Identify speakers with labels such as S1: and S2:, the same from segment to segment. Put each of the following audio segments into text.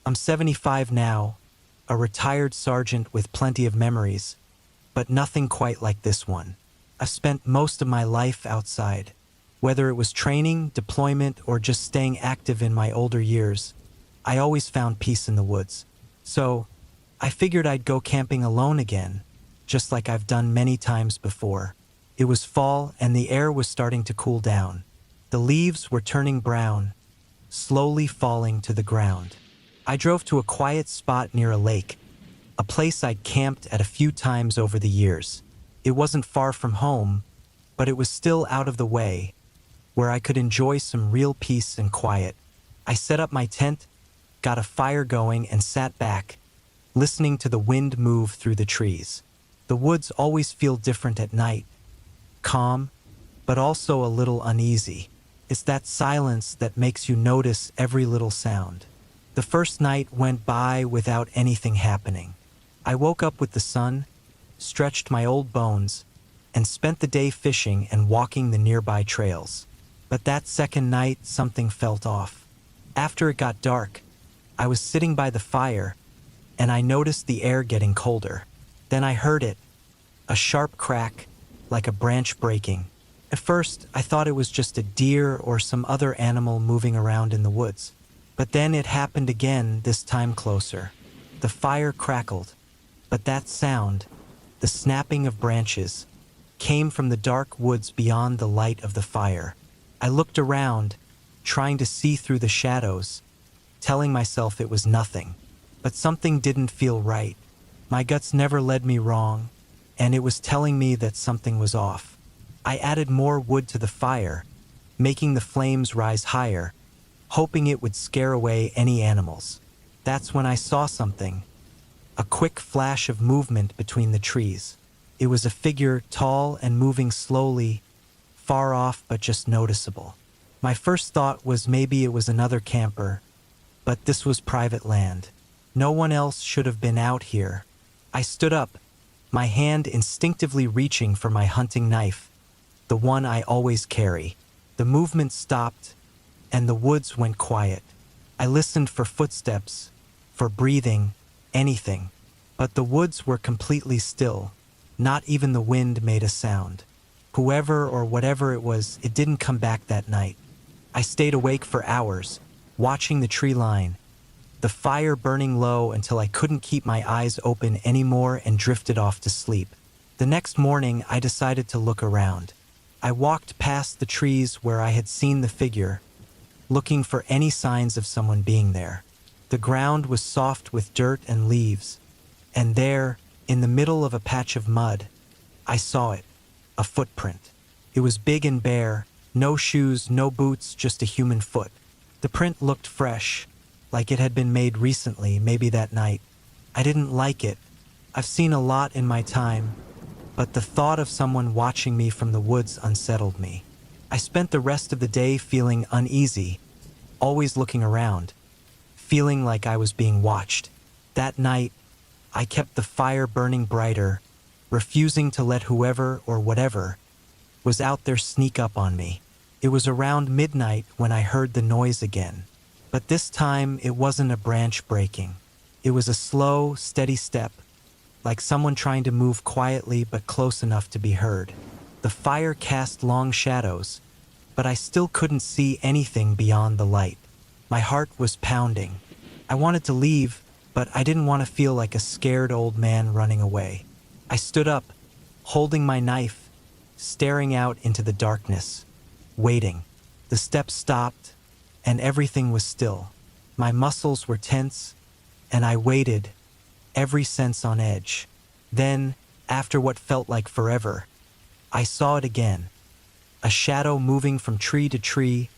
S1: I'm 75 now, a retired sergeant with plenty of memories, but nothing quite like this one. I've spent most of my life outside. Whether it was training, deployment, or just staying active in my older years, I always found peace in the woods. So, I figured I'd go camping alone again, just like I've done many times before. It was fall and the air was starting to cool down. The leaves were turning brown, slowly falling to the ground. I drove to a quiet spot near a lake, a place I'd camped at a few times over the years. It wasn't far from home, but it was still out of the way, where I could enjoy some real peace and quiet. I set up my tent, got a fire going, and sat back, listening to the wind move through the trees. The woods always feel different at night, calm, but also a little uneasy. It's that silence that makes you notice every little sound. The first night went by without anything happening. I woke up with the sun, stretched my old bones, and spent the day fishing and walking the nearby trails. But that second night, something felt off. After it got dark, I was sitting by the fire, and I noticed the air getting colder. Then I heard it, a sharp crack, like a branch breaking. At first, I thought it was just a deer or some other animal moving around in the woods. But then it happened again, this time closer. The fire crackled, but that sound, the snapping of branches, came from the dark woods beyond the light of the fire. I looked around, trying to see through the shadows, telling myself it was nothing. But something didn't feel right. My guts never led me wrong, and it was telling me that something was off. I added more wood to the fire, making the flames rise higher, hoping it would scare away any animals. That's when I saw something, a quick flash of movement between the trees. It was a figure, tall and moving slowly, far off but just noticeable. My first thought was maybe it was another camper, but this was private land. No one else should have been out here. I stood up, my hand instinctively reaching for my hunting knife, the one I always carry. The movement stopped, and the woods went quiet. I listened for footsteps, for breathing, anything. But the woods were completely still. Not even the wind made a sound. Whoever or whatever it was, it didn't come back that night. I stayed awake for hours, watching the tree line, the fire burning low until I couldn't keep my eyes open anymore and drifted off to sleep. The next morning, I decided to look around. I walked past the trees where I had seen the figure, looking for any signs of someone being there. The ground was soft with dirt and leaves, and there, in the middle of a patch of mud, I saw it, a footprint. It was big and bare, no shoes, no boots, just a human foot. The print looked fresh, like it had been made recently, maybe that night. I didn't like it. I've seen a lot in my time, but the thought of someone watching me from the woods unsettled me. I spent the rest of the day feeling uneasy, always looking around, feeling like I was being watched. That night, I kept the fire burning brighter, refusing to let whoever or whatever was out there sneak up on me. It was around midnight when I heard the noise again. But this time, it wasn't a branch breaking. It was a slow, steady step, like someone trying to move quietly but close enough to be heard. The fire cast long shadows, but I still couldn't see anything beyond the light. My heart was pounding. I wanted to leave, but I didn't want to feel like a scared old man running away. I stood up, holding my knife, staring out into the darkness, waiting. The steps stopped, and everything was still. My muscles were tense, and I waited, every sense on edge. Then, after what felt like forever, I saw it again. A shadow moving from tree to tree,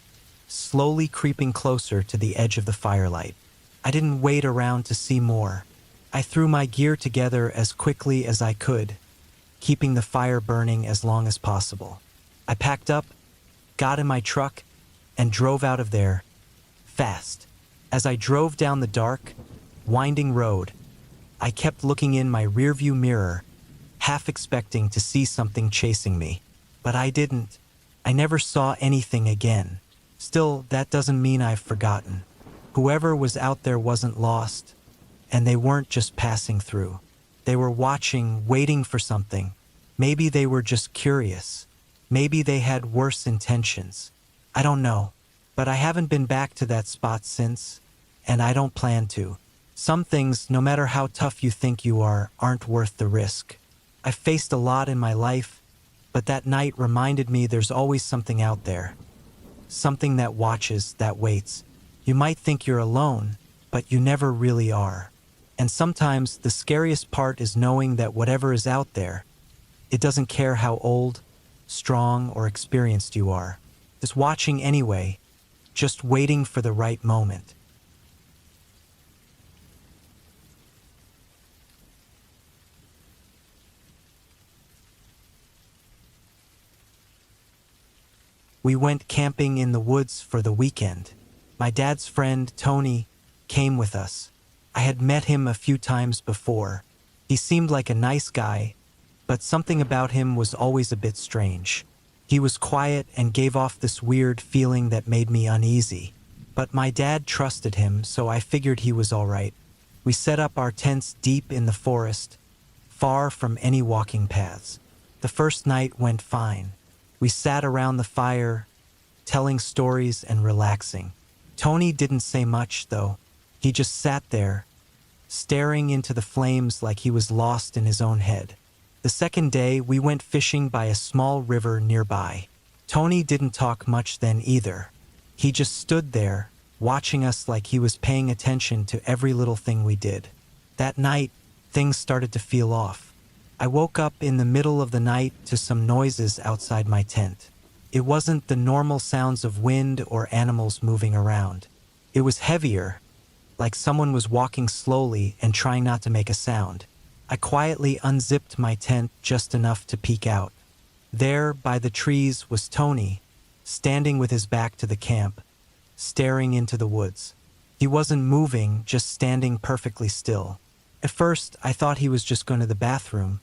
S1: slowly creeping closer to the edge of the firelight. I didn't wait around to see more. I threw my gear together as quickly as I could, keeping the fire burning as long as possible. I packed up, got in my truck, and drove out of there, fast. As I drove down the dark, winding road, I kept looking in my rearview mirror, half expecting to see something chasing me. But I didn't. I never saw anything again. Still, that doesn't mean I've forgotten. Whoever was out there wasn't lost, and they weren't just passing through. They were watching, waiting for something. Maybe they were just curious. Maybe they had worse intentions. I don't know. But I haven't been back to that spot since, and I don't plan to. Some things, no matter how tough you think you are, aren't worth the risk. I've faced a lot in my life, but that night reminded me there's always something out there. Something that watches, that waits. You might think you're alone, but you never really are. And sometimes the scariest part is knowing that whatever is out there, it doesn't care how old, strong, or experienced you are. It's watching anyway, just waiting for the right moment. We went camping in the woods for the weekend. My dad's friend, Tony, came with us. I had met him a few times before. He seemed like a nice guy, but something about him was always a bit strange. He was quiet and gave off this weird feeling that made me uneasy. But my dad trusted him, so I figured he was all right. We set up our tents deep in the forest, far from any walking paths. The first night went fine. We sat around the fire, telling stories and relaxing. Tony didn't say much, though. He just sat there, staring into the flames like he was lost in his own head. The second day, we went fishing by a small river nearby. Tony didn't talk much then either. He just stood there, watching us like he was paying attention to every little thing we did. That night, things started to feel off. I woke up in the middle of the night to some noises outside my tent. It wasn't the normal sounds of wind or animals moving around. It was heavier, like someone was walking slowly and trying not to make a sound. I quietly unzipped my tent just enough to peek out. There, by the trees, was Tony, standing with his back to the camp, staring into the woods. He wasn't moving, just standing perfectly still. At first, I thought he was just going to the bathroom,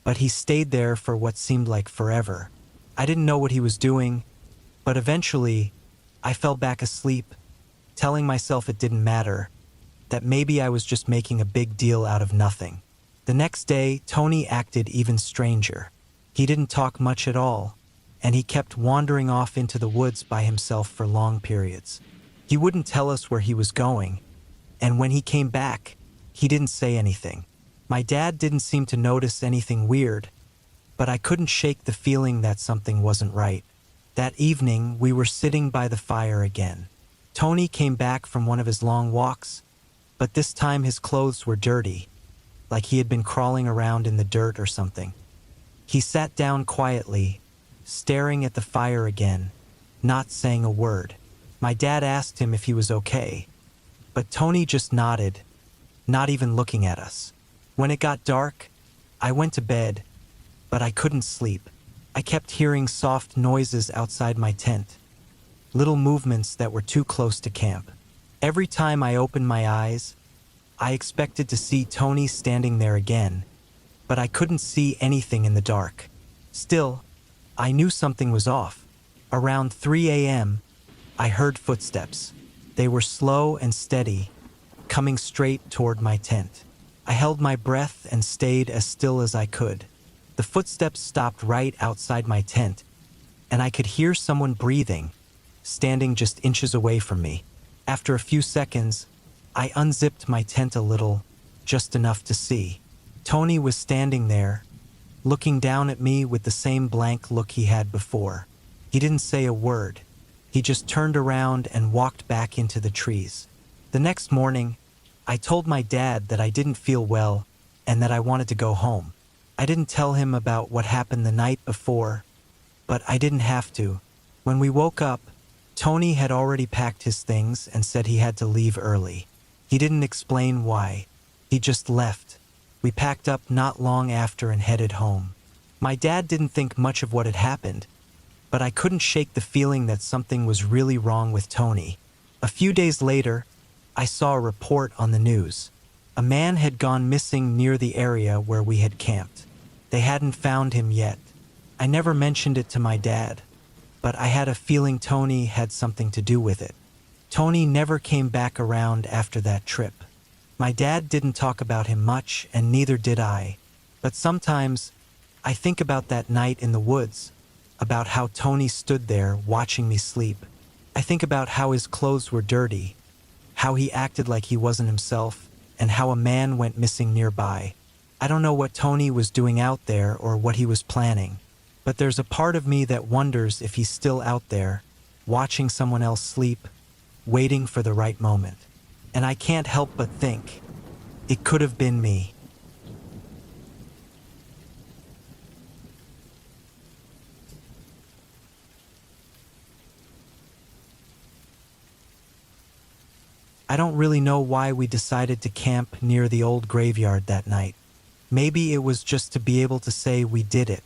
S1: but he stayed there for what seemed like forever. I didn't know what he was doing, but eventually, I fell back asleep, telling myself it didn't matter, that maybe I was just making a big deal out of nothing. The next day, Tony acted even stranger. He didn't talk much at all, and he kept wandering off into the woods by himself for long periods. He wouldn't tell us where he was going, and when he came back, he didn't say anything. My dad didn't seem to notice anything weird, but I couldn't shake the feeling that something wasn't right. That evening, we were sitting by the fire again. Tony came back from one of his long walks, but this time his clothes were dirty, like he had been crawling around in the dirt or something. He sat down quietly, staring at the fire again, not saying a word. My dad asked him if he was okay, but Tony just nodded, not even looking at us. When it got dark, I went to bed, but I couldn't sleep. I kept hearing soft noises outside my tent, little movements that were too close to camp. Every time I opened my eyes, I expected to see Tony standing there again, but I couldn't see anything in the dark. Still, I knew something was off. Around 3 a.m., I heard footsteps. They were slow and steady, coming straight toward my tent. I held my breath and stayed as still as I could. The footsteps stopped right outside my tent, and I could hear someone breathing, standing just inches away from me. After a few seconds, I unzipped my tent a little, just enough to see. Tony was standing there, looking down at me with the same blank look he had before. He didn't say a word. He just turned around and walked back into the trees. The next morning, I told my dad that I didn't feel well and that I wanted to go home. I didn't tell him about what happened the night before, but I didn't have to. When we woke up, Tony had already packed his things and said he had to leave early. He didn't explain why. He just left. We packed up not long after and headed home. My dad didn't think much of what had happened, but I couldn't shake the feeling that something was really wrong with Tony. A few days later, I saw a report on the news. A man had gone missing near the area where we had camped. They hadn't found him yet. I never mentioned it to my dad, but I had a feeling Tony had something to do with it. Tony never came back around after that trip. My dad didn't talk about him much, and neither did I. But sometimes, I think about that night in the woods, about how Tony stood there watching me sleep. I think about how his clothes were dirty, how he acted like he wasn't himself, and how a man went missing nearby. I don't know what Tony was doing out there or what he was planning, but there's a part of me that wonders if he's still out there, watching someone else sleep, waiting for the right moment. And I can't help but think, it could have been me. I don't really know why we decided to camp near the old graveyard that night. Maybe it was just to be able to say we did it.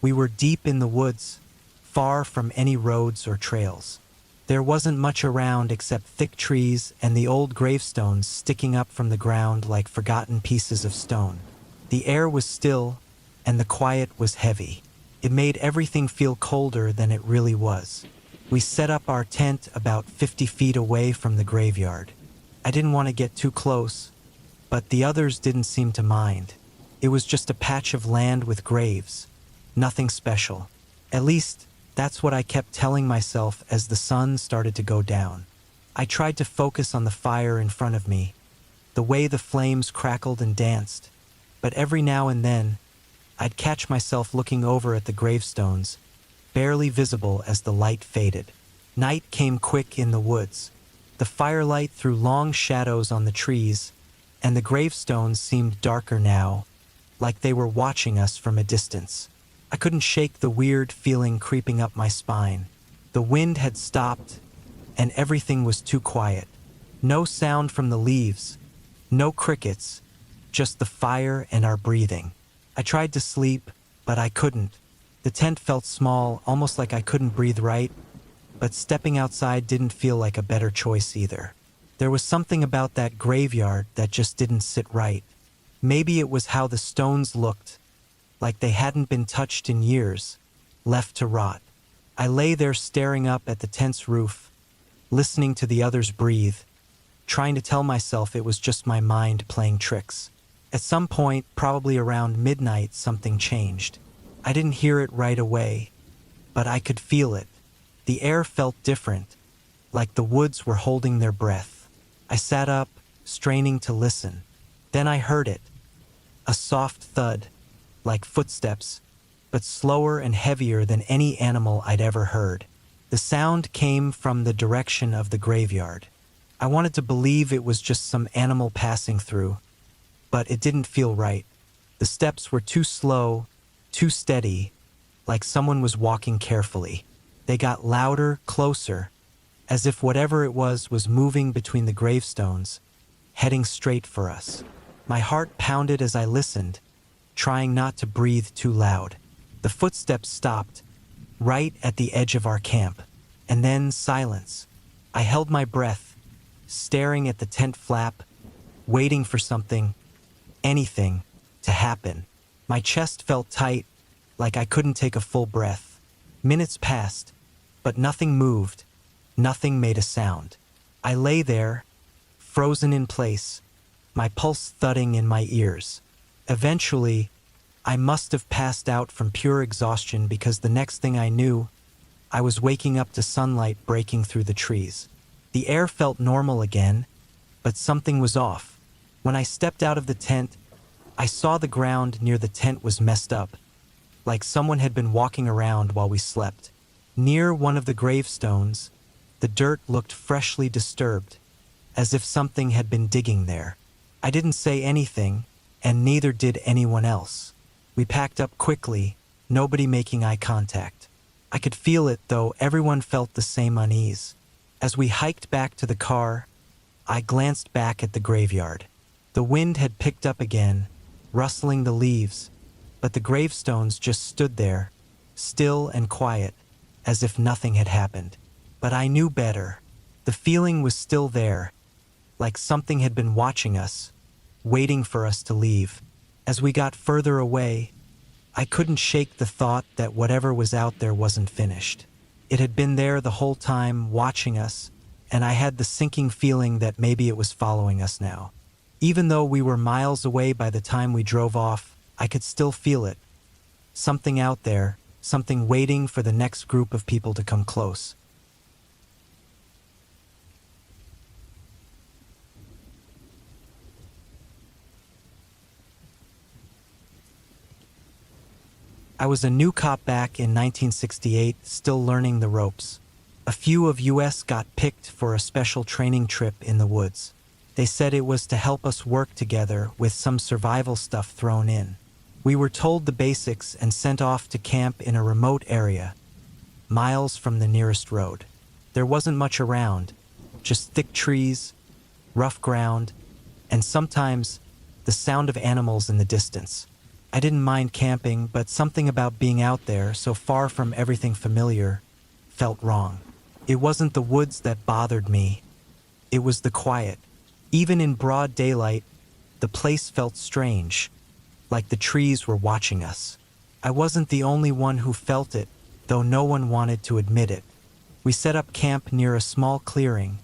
S1: We were deep in the woods, far from any roads or trails. There wasn't much around except thick trees and the old gravestones sticking up from the ground like forgotten pieces of stone. The air was still, and the quiet was heavy. It made everything feel colder than it really was. We set up our tent about 50 feet away from the graveyard. I didn't want to get too close, but the others didn't seem to mind. It was just a patch of land with graves. Nothing special. At least, that's what I kept telling myself as the sun started to go down. I tried to focus on the fire in front of me, the way the flames crackled and danced, but every now and then, I'd catch myself looking over at the gravestones, barely visible as the light faded. Night came quick in the woods. The firelight threw long shadows on the trees, and the gravestones seemed darker now, like they were watching us from a distance. I couldn't shake the weird feeling creeping up my spine. The wind had stopped, and everything was too quiet. No sound from the leaves, no crickets, just the fire and our breathing. I tried to sleep, but I couldn't. The tent felt small, almost like I couldn't breathe right, but stepping outside didn't feel like a better choice either. There was something about that graveyard that just didn't sit right. Maybe it was how the stones looked, like they hadn't been touched in years, left to rot. I lay there staring up at the tent's roof, listening to the others breathe, trying to tell myself it was just my mind playing tricks. At some point, probably around midnight, something changed. I didn't hear it right away, but I could feel it. The air felt different, like the woods were holding their breath. I sat up, straining to listen. Then I heard it. A soft thud, like footsteps, but slower and heavier than any animal I'd ever heard. The sound came from the direction of the graveyard. I wanted to believe it was just some animal passing through, but it didn't feel right. The steps were too slow, too steady, like someone was walking carefully. They got louder, closer, as if whatever it was moving between the gravestones, heading straight for us. My heart pounded as I listened, trying not to breathe too loud. The footsteps stopped, right at the edge of our camp, and then silence. I held my breath, staring at the tent flap, waiting for something, anything, to happen. My chest felt tight, like I couldn't take a full breath. Minutes passed, but nothing moved, nothing made a sound. I lay there, frozen in place, my pulse thudding in my ears. Eventually, I must have passed out from pure exhaustion because the next thing I knew, I was waking up to sunlight breaking through the trees. The air felt normal again, but something was off. When I stepped out of the tent, I saw the ground near the tent was messed up, like someone had been walking around while we slept. Near one of the gravestones, the dirt looked freshly disturbed, as if something had been digging there. I didn't say anything, and neither did anyone else. We packed up quickly, nobody making eye contact. I could feel it, though everyone felt the same unease. As we hiked back to the car, I glanced back at the graveyard. The wind had picked up again, rustling the leaves, but the gravestones just stood there, still and quiet, as if nothing had happened. But I knew better. The feeling was still there, like something had been watching us, waiting for us to leave. As we got further away, I couldn't shake the thought that whatever was out there wasn't finished. It had been there the whole time, watching us, and I had the sinking feeling that maybe it was following us now. Even though we were miles away by the time we drove off, I could still feel it. Something out there, something waiting for the next group of people to come close. I was a new cop back in 1968, still learning the ropes. A few of us got picked for a special training trip in the woods. They said it was to help us work together with some survival stuff thrown in. We were told the basics and sent off to camp in a remote area, miles from the nearest road. There wasn't much around, just thick trees, rough ground, and sometimes the sound of animals in the distance. I didn't mind camping, but something about being out there, so far from everything familiar, felt wrong. It wasn't the woods that bothered me. It was the quiet. Even in broad daylight, the place felt strange, like the trees were watching us. I wasn't the only one who felt it, though no one wanted to admit it. We set up camp near a small clearing,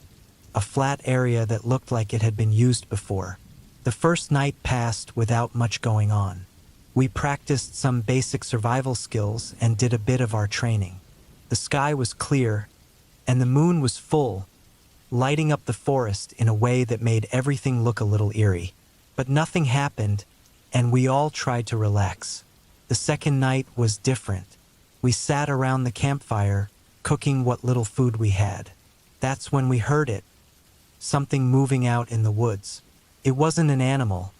S1: a flat area that looked like it had been used before. The first night passed without much going on. We practiced some basic survival skills and did a bit of our training. The sky was clear, and the moon was full, lighting up the forest in a way that made everything look a little eerie. But nothing happened, and we all tried to relax. The second night was different. We sat around the campfire, cooking what little food we had. That's when we heard it, something moving out in the woods. It wasn't an animal,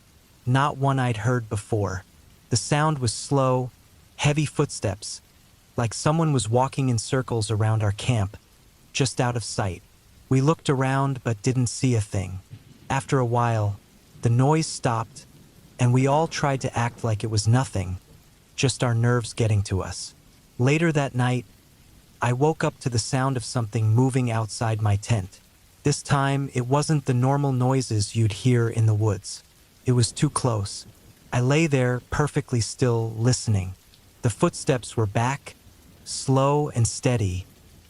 S1: not one I'd heard before. The sound was slow, heavy footsteps, like someone was walking in circles around our camp, just out of sight. We looked around but didn't see a thing. After a while, the noise stopped, and we all tried to act like it was nothing, just our nerves getting to us. Later that night, I woke up to the sound of something moving outside my tent. This time, it wasn't the normal noises you'd hear in the woods. It was too close. I lay there, perfectly still, listening. The footsteps were back, slow and steady,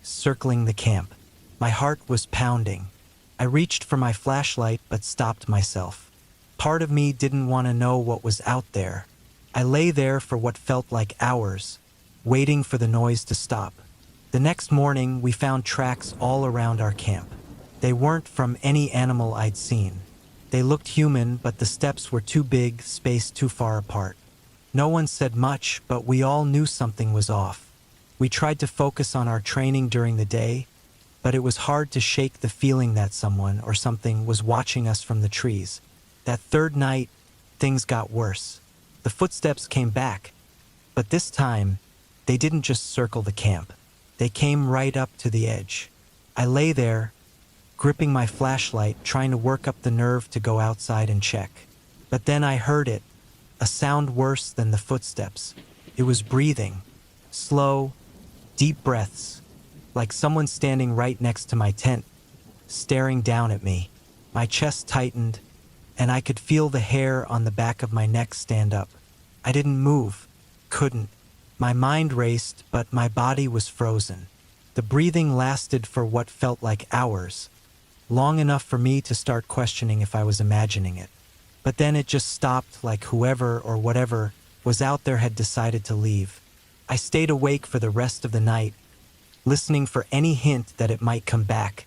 S1: circling the camp. My heart was pounding. I reached for my flashlight but stopped myself. Part of me didn't want to know what was out there. I lay there for what felt like hours, waiting for the noise to stop. The next morning, we found tracks all around our camp. They weren't from any animal I'd seen. They looked human, but the steps were too big, spaced too far apart. No one said much, but we all knew something was off. We tried to focus on our training during the day, but it was hard to shake the feeling that someone or something was watching us from the trees. That third night, things got worse. The footsteps came back, but this time, they didn't just circle the camp. They came right up to the edge. I lay there, gripping my flashlight, trying to work up the nerve to go outside and check. But then I heard it, a sound worse than the footsteps. It was breathing, slow, deep breaths, like someone standing right next to my tent, staring down at me. My chest tightened, and I could feel the hair on the back of my neck stand up. I didn't move, couldn't. My mind raced, but my body was frozen. The breathing lasted for what felt like hours, long enough for me to start questioning if I was imagining it. But then it just stopped, like whoever or whatever was out there had decided to leave. I stayed awake for the rest of the night, listening for any hint that it might come back,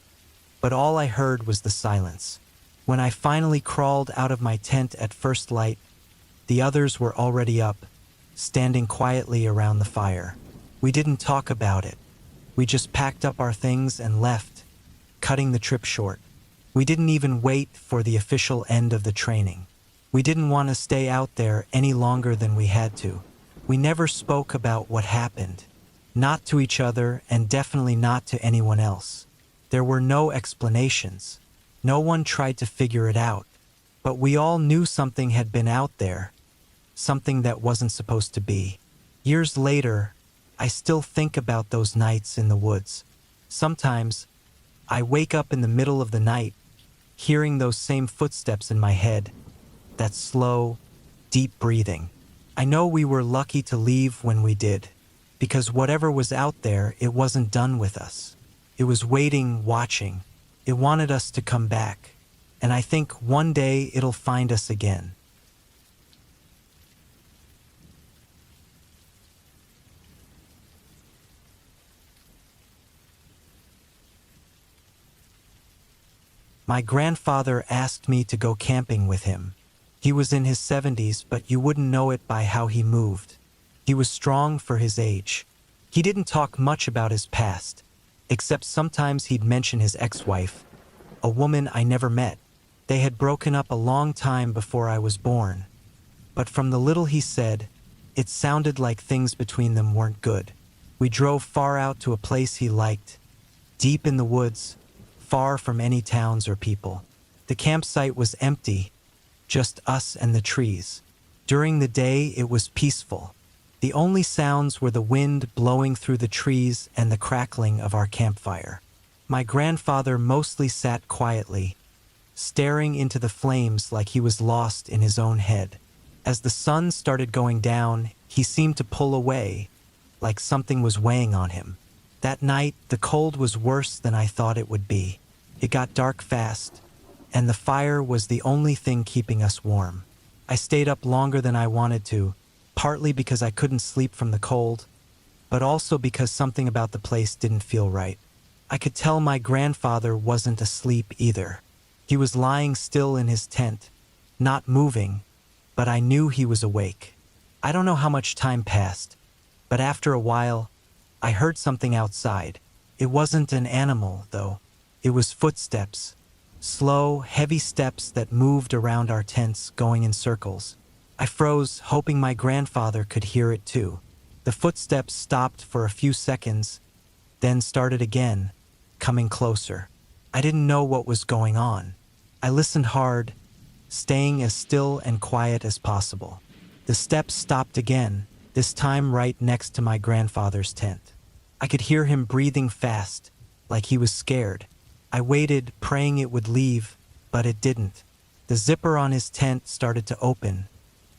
S1: but all I heard was the silence. When I finally crawled out of my tent at first light, the others were already up, standing quietly around the fire. We didn't talk about it. We just packed up our things and left, cutting the trip short. We didn't even wait for the official end of the training. We didn't want to stay out there any longer than we had to. We never spoke about what happened, not to each other and definitely not to anyone else. There were no explanations. No one tried to figure it out. But we all knew something had been out there, something that wasn't supposed to be. Years later, I still think about those nights in the woods. Sometimes, I wake up in the middle of the night, hearing those same footsteps in my head, that slow, deep breathing. I know we were lucky to leave when we did, because whatever was out there, it wasn't done with us. It was waiting, watching, It wanted us to come back, and I think one day it'll find us again. My grandfather asked me to go camping with him. He was in his 70s, but you wouldn't know it by how he moved. He was strong for his age. He didn't talk much about his past, except sometimes he'd mention his ex-wife, a woman I never met. They had broken up a long time before I was born. But from the little he said, it sounded like things between them weren't good. We drove far out to a place he liked, deep in the woods, far from any towns or people. The campsite was empty, just us and the trees. During the day, it was peaceful. The only sounds were the wind blowing through the trees and the crackling of our campfire. My grandfather mostly sat quietly, staring into the flames like he was lost in his own head. As the sun started going down, he seemed to pull away, like something was weighing on him. That night, the cold was worse than I thought it would be. It got dark fast, and the fire was the only thing keeping us warm. I stayed up longer than I wanted to, partly because I couldn't sleep from the cold, but also because something about the place didn't feel right. I could tell my grandfather wasn't asleep either. He was lying still in his tent, not moving, but I knew he was awake. I don't know how much time passed, but after a while, I heard something outside. It wasn't an animal, though. It was footsteps, slow, heavy steps that moved around our tents, going in circles. I froze, hoping my grandfather could hear it too. The footsteps stopped for a few seconds, then started again, coming closer. I didn't know what was going on. I listened hard, staying as still and quiet as possible. The steps stopped again, this time right next to my grandfather's tent. I could hear him breathing fast, like he was scared. I waited, praying it would leave, but it didn't. The zipper on his tent started to open,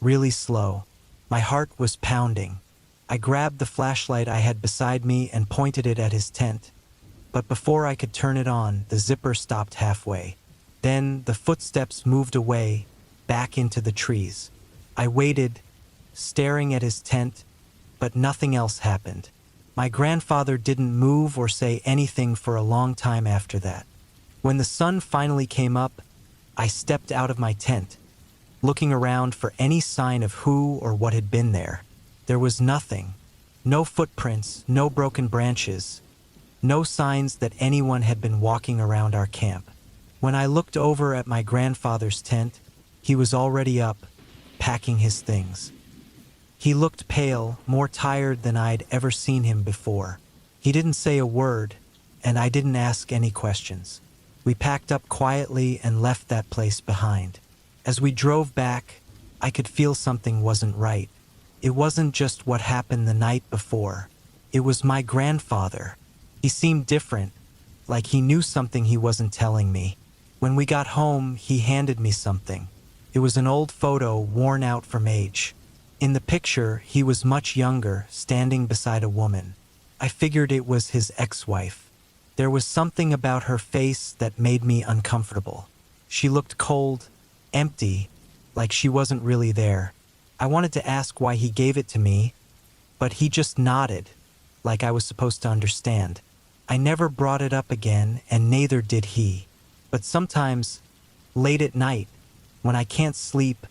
S1: really slow. My heart was pounding. I grabbed the flashlight I had beside me and pointed it at his tent. But before I could turn it on, the zipper stopped halfway. Then the footsteps moved away, back into the trees. I waited, staring at his tent, but nothing else happened. My grandfather didn't move or say anything for a long time after that. When the sun finally came up, I stepped out of my tent, looking around for any sign of who or what had been there. There was nothing. No footprints, no broken branches, no signs that anyone had been walking around our camp. When I looked over at my grandfather's tent, he was already up, packing his things. He looked pale, more tired than I'd ever seen him before. He didn't say a word, and I didn't ask any questions. We packed up quietly and left that place behind. As we drove back, I could feel something wasn't right. It wasn't just what happened the night before. It was my grandfather. He seemed different, like he knew something he wasn't telling me. When we got home, he handed me something. It was an old photo, worn out from age. In the picture, he was much younger, standing beside a woman. I figured it was his ex-wife. There was something about her face that made me uncomfortable. She looked cold, empty, like she wasn't really there. I wanted to ask why he gave it to me, but he just nodded, like I was supposed to understand. I never brought it up again, and neither did he. But sometimes, late at night, when I can't sleep,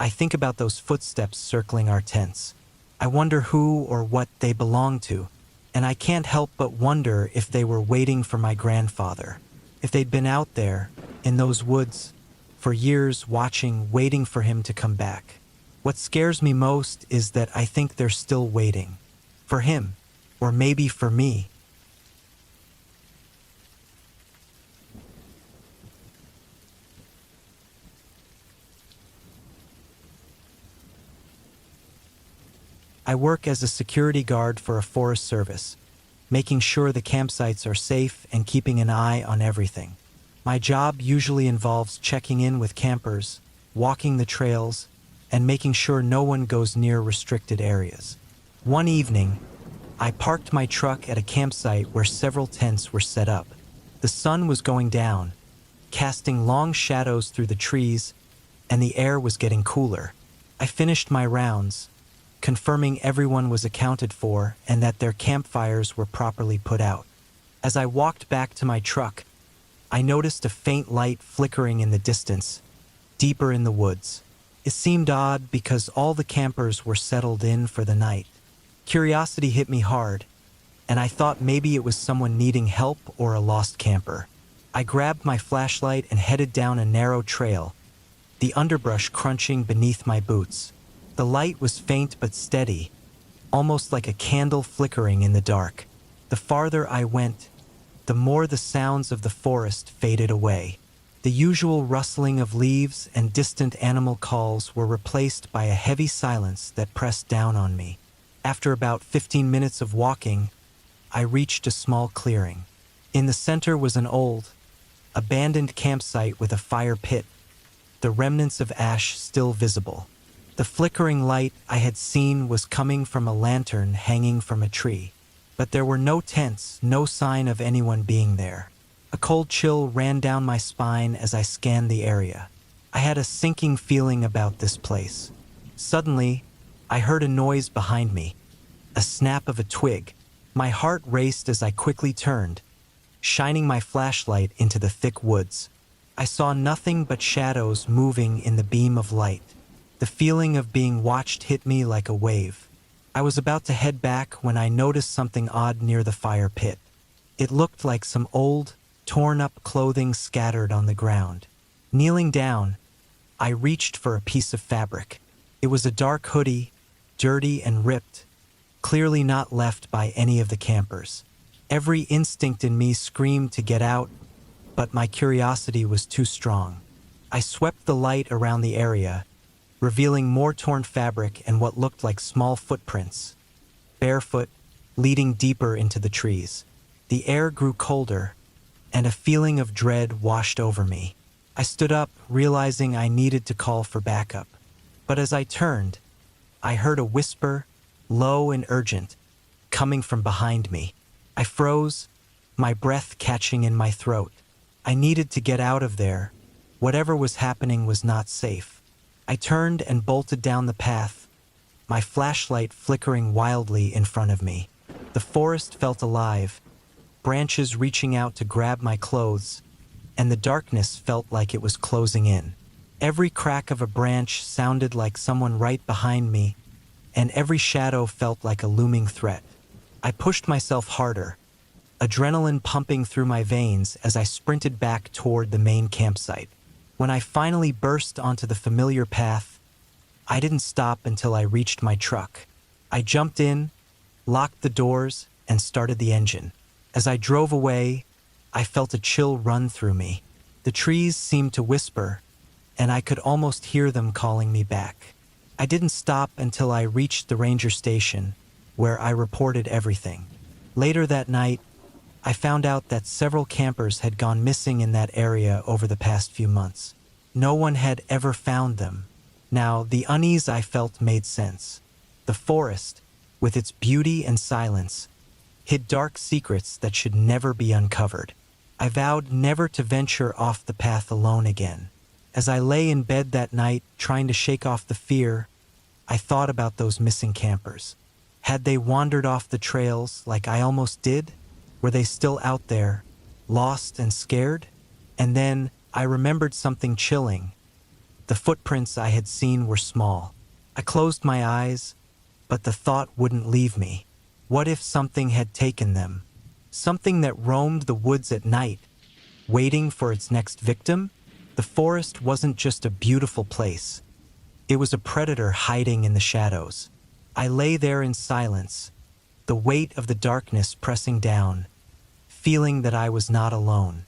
S1: I think about those footsteps circling our tents. I wonder who or what they belong to, and I can't help but wonder if they were waiting for my grandfather. If they'd been out there, in those woods, for years watching, waiting for him to come back. What scares me most is that I think they're still waiting. For him, or maybe for me. I work as a security guard for a forest service, making sure the campsites are safe and keeping an eye on everything. My job usually involves checking in with campers, walking the trails, and making sure no one goes near restricted areas. One evening, I parked my truck at a campsite where several tents were set up. The sun was going down, casting long shadows through the trees, and the air was getting cooler. I finished my rounds, confirming everyone was accounted for and that their campfires were properly put out. As I walked back to my truck, I noticed a faint light flickering in the distance, deeper in the woods. It seemed odd because all the campers were settled in for the night. Curiosity hit me hard, and I thought maybe it was someone needing help or a lost camper. I grabbed my flashlight and headed down a narrow trail, the underbrush crunching beneath my boots. The light was faint but steady, almost like a candle flickering in the dark. The farther I went, the more the sounds of the forest faded away. The usual rustling of leaves and distant animal calls were replaced by a heavy silence that pressed down on me. After about 15 minutes of walking, I reached a small clearing. In the center was an old, abandoned campsite with a fire pit, the remnants of ash still visible. The flickering light I had seen was coming from a lantern hanging from a tree. But there were no tents, no sign of anyone being there. A cold chill ran down my spine as I scanned the area. I had a sinking feeling about this place. Suddenly, I heard a noise behind me, a snap of a twig. My heart raced as I quickly turned, shining my flashlight into the thick woods. I saw nothing but shadows moving in the beam of light. The feeling of being watched hit me like a wave. I was about to head back when I noticed something odd near the fire pit. It looked like some old, torn-up clothing scattered on the ground. Kneeling down, I reached for a piece of fabric. It was a dark hoodie, dirty and ripped, clearly not left by any of the campers. Every instinct in me screamed to get out, but my curiosity was too strong. I swept the light around the area, revealing more torn fabric and what looked like small footprints, barefoot, leading deeper into the trees. The air grew colder, and a feeling of dread washed over me. I stood up, realizing I needed to call for backup. But as I turned, I heard a whisper, low and urgent, coming from behind me. I froze, my breath catching in my throat. I needed to get out of there. Whatever was happening was not safe. I turned and bolted down the path, my flashlight flickering wildly in front of me. The forest felt alive, branches reaching out to grab my clothes, and the darkness felt like it was closing in. Every crack of a branch sounded like someone right behind me, and every shadow felt like a looming threat. I pushed myself harder, adrenaline pumping through my veins as I sprinted back toward the main campsite. When I finally burst onto the familiar path, I didn't stop until I reached my truck. I jumped in, locked the doors, and started the engine. As I drove away, I felt a chill run through me. The trees seemed to whisper, and I could almost hear them calling me back. I didn't stop until I reached the ranger station, where I reported everything. Later that night, I found out that several campers had gone missing in that area over the past few months. No one had ever found them. Now, the unease I felt made sense. The forest, with its beauty and silence, hid dark secrets that should never be uncovered. I vowed never to venture off the path alone again. As I lay in bed that night, trying to shake off the fear, I thought about those missing campers. Had they wandered off the trails like I almost did? Were they still out there, lost and scared? And then I remembered something chilling. The footprints I had seen were small. I closed my eyes, but the thought wouldn't leave me. What if something had taken them? Something that roamed the woods at night, waiting for its next victim? The forest wasn't just a beautiful place. It was a predator hiding in the shadows. I lay there in silence, the weight of the darkness pressing down, feeling that I was not alone.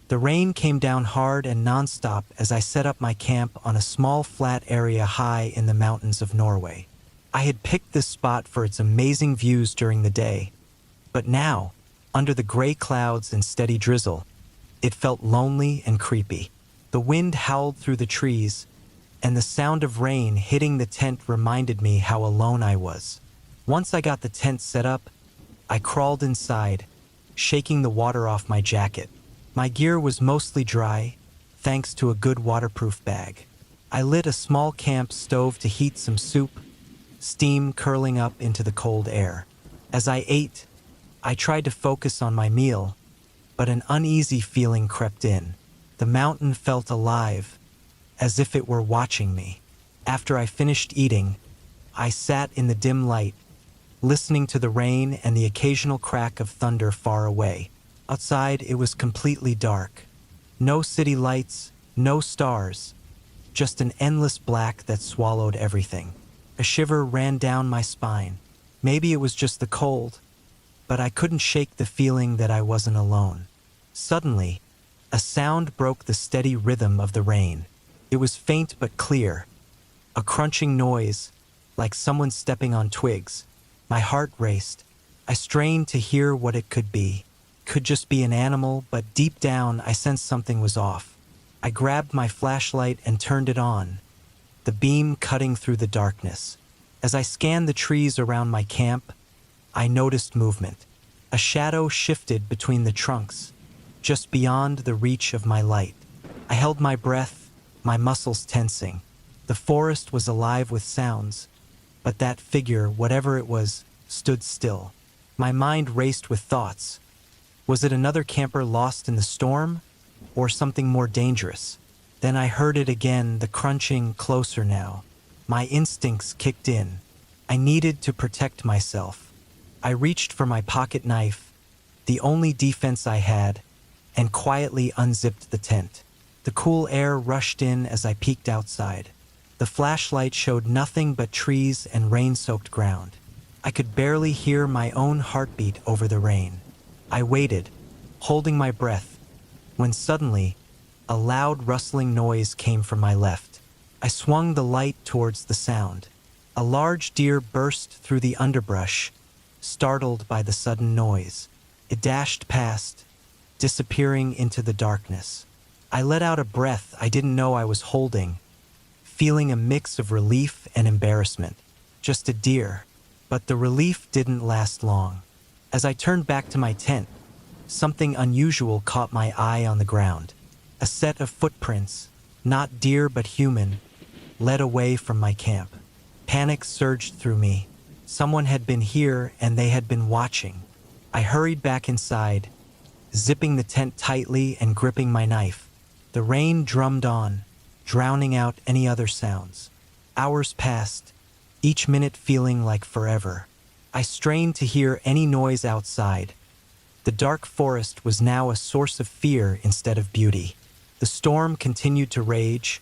S1: The rain came down hard and nonstop as I set up my camp on a small flat area high in the mountains of Norway. I had picked this spot for its amazing views during the day, but now, under the gray clouds and steady drizzle, it felt lonely and creepy. The wind howled through the trees, and the sound of rain hitting the tent reminded me how alone I was. Once I got the tent set up, I crawled inside, shaking the water off my jacket. My gear was mostly dry, thanks to a good waterproof bag. I lit a small camp stove to heat some soup, steam curling up into the cold air. As I ate, I tried to focus on my meal, but an uneasy feeling crept in. The mountain felt alive, as if it were watching me. After I finished eating, I sat in the dim light, listening to the rain and the occasional crack of thunder far away. Outside, it was completely dark. No city lights, no stars, just an endless black that swallowed everything. A shiver ran down my spine. Maybe it was just the cold, but I couldn't shake the feeling that I wasn't alone. Suddenly, a sound broke the steady rhythm of the rain. It was faint but clear, a crunching noise, like someone stepping on twigs. My heart raced. I strained to hear what it could be. Could just be an animal, but deep down I sensed something was off. I grabbed my flashlight and turned it on, the beam cutting through the darkness. As I scanned the trees around my camp, I noticed movement. A shadow shifted between the trunks, just beyond the reach of my light. I held my breath, my muscles tensing. The forest was alive with sounds, but that figure, whatever it was, stood still. My mind raced with thoughts. Was it another camper lost in the storm, or something more dangerous? Then I heard it again, the crunching, closer now. My instincts kicked in. I needed to protect myself. I reached for my pocket knife, the only defense I had, and quietly unzipped the tent. The cool air rushed in as I peeked outside. The flashlight showed nothing but trees and rain-soaked ground. I could barely hear my own heartbeat over the rain. I waited, holding my breath, when suddenly, a loud rustling noise came from my left. I swung the light towards the sound. A large deer burst through the underbrush, startled by the sudden noise. It dashed past, disappearing into the darkness. I let out a breath I didn't know I was holding, feeling a mix of relief and embarrassment. Just a deer. But the relief didn't last long. As I turned back to my tent, something unusual caught my eye on the ground. A set of footprints, not deer but human, led away from my camp. Panic surged through me. Someone had been here and they had been watching. I hurried back inside, zipping the tent tightly and gripping my knife. The rain drummed on, drowning out any other sounds. Hours passed, each minute feeling like forever. I strained to hear any noise outside. The dark forest was now a source of fear instead of beauty. The storm continued to rage,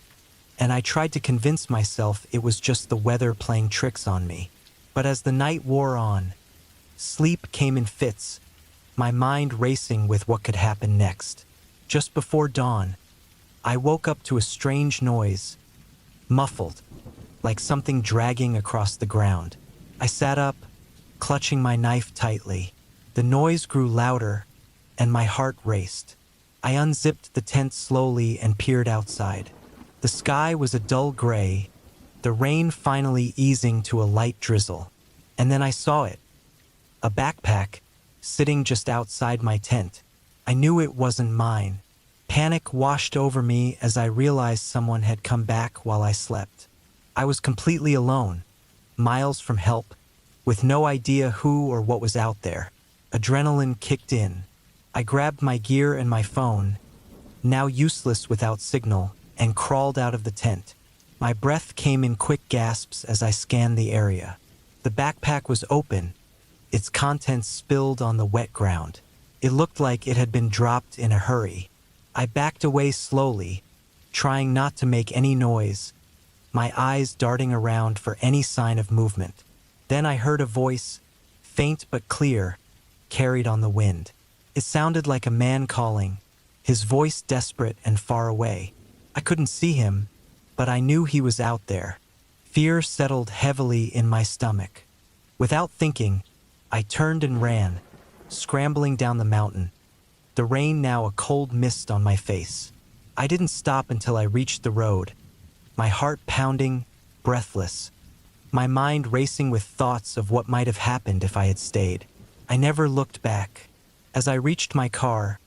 S1: and I tried to convince myself it was just the weather playing tricks on me. But as the night wore on, sleep came in fits, my mind racing with what could happen next. Just before dawn, I woke up to a strange noise, muffled, like something dragging across the ground. I sat up, clutching my knife tightly. The noise grew louder, and my heart raced. I unzipped the tent slowly and peered outside. The sky was a dull gray, the rain finally easing to a light drizzle. And then I saw it. A backpack, sitting just outside my tent. I knew it wasn't mine. Panic washed over me as I realized someone had come back while I slept. I was completely alone, miles from help, with no idea who or what was out there. Adrenaline kicked in. I grabbed my gear and my phone, now useless without signal, and crawled out of the tent. My breath came in quick gasps as I scanned the area. The backpack was open, its contents spilled on the wet ground. It looked like it had been dropped in a hurry. I backed away slowly, trying not to make any noise, my eyes darting around for any sign of movement. Then I heard a voice, faint but clear, carried on the wind. It sounded like a man calling, his voice desperate and far away. I couldn't see him, but I knew he was out there. Fear settled heavily in my stomach. Without thinking, I turned and ran, scrambling down the mountain, the rain now a cold mist on my face. I didn't stop until I reached the road, my heart pounding, breathless, my mind racing with thoughts of what might have happened if I had stayed. I never looked back. As I reached my car,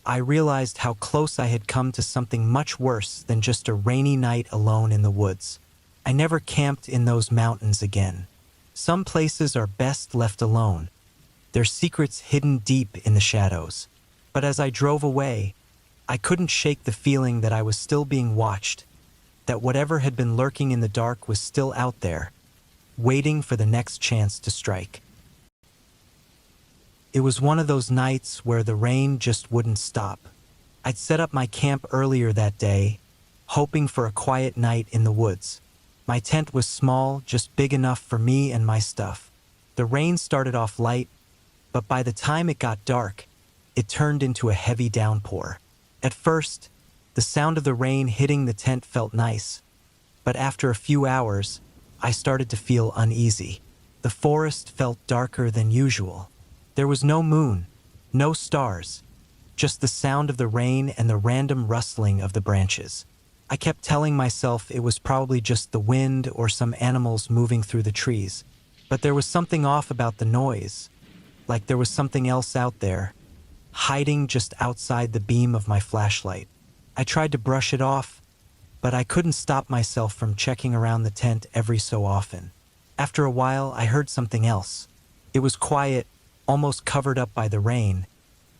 S1: I realized how close I had come to something much worse than just a rainy night alone in the woods. I never camped in those mountains again. Some places are best left alone, their secrets hidden deep in the shadows. But as I drove away, I couldn't shake the feeling that I was still being watched, that whatever had been lurking in the dark was still out there, waiting for the next chance to strike. It was one of those nights where the rain just wouldn't stop. I'd set up my camp earlier that day, hoping for a quiet night in the woods. My tent was small, just big enough for me and my stuff. The rain started off light, but by the time it got dark, it turned into a heavy downpour. At first, the sound of the rain hitting the tent felt nice, but after a few hours, I started to feel uneasy. The forest felt darker than usual. There was no moon, no stars, just the sound of the rain and the random rustling of the branches. I kept telling myself it was probably just the wind or some animals moving through the trees, but there was something off about the noise, like there was something else out there, hiding just outside the beam of my flashlight. I tried to brush it off, but I couldn't stop myself from checking around the tent every so often. After a while, I heard something else. It was quiet, almost covered up by the rain,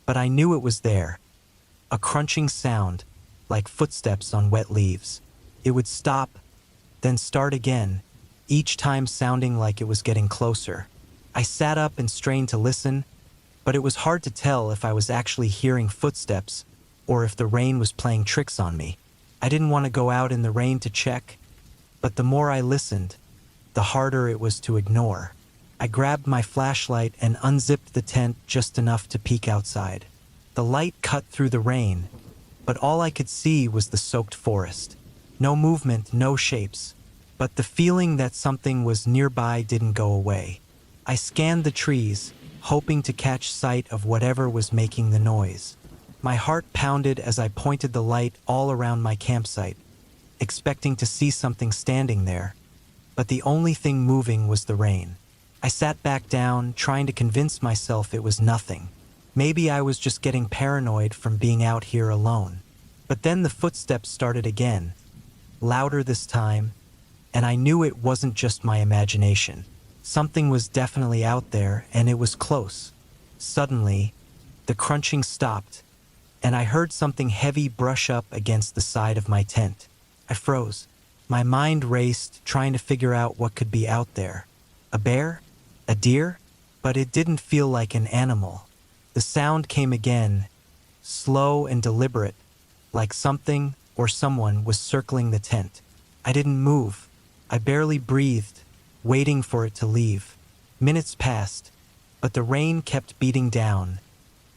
S1: but I knew it was there. A crunching sound, like footsteps on wet leaves. It would stop, then start again, each time sounding like it was getting closer. I sat up and strained to listen, but it was hard to tell if I was actually hearing footsteps or if the rain was playing tricks on me. I didn't want to go out in the rain to check, but the more I listened, the harder it was to ignore. I grabbed my flashlight and unzipped the tent just enough to peek outside. The light cut through the rain, but all I could see was the soaked forest. No movement, no shapes, but the feeling that something was nearby didn't go away. I scanned the trees, hoping to catch sight of whatever was making the noise. My heart pounded as I pointed the light all around my campsite, expecting to see something standing there, but the only thing moving was the rain. I sat back down, trying to convince myself it was nothing. Maybe I was just getting paranoid from being out here alone. But then the footsteps started again, louder this time, and I knew it wasn't just my imagination. Something was definitely out there, and it was close. Suddenly, the crunching stopped, and I heard something heavy brush up against the side of my tent. I froze. My mind raced, trying to figure out what could be out there. A bear? A deer? But it didn't feel like an animal. The sound came again, slow and deliberate, like something or someone was circling the tent. I didn't move. I barely breathed, waiting for it to leave. Minutes passed, but the rain kept beating down,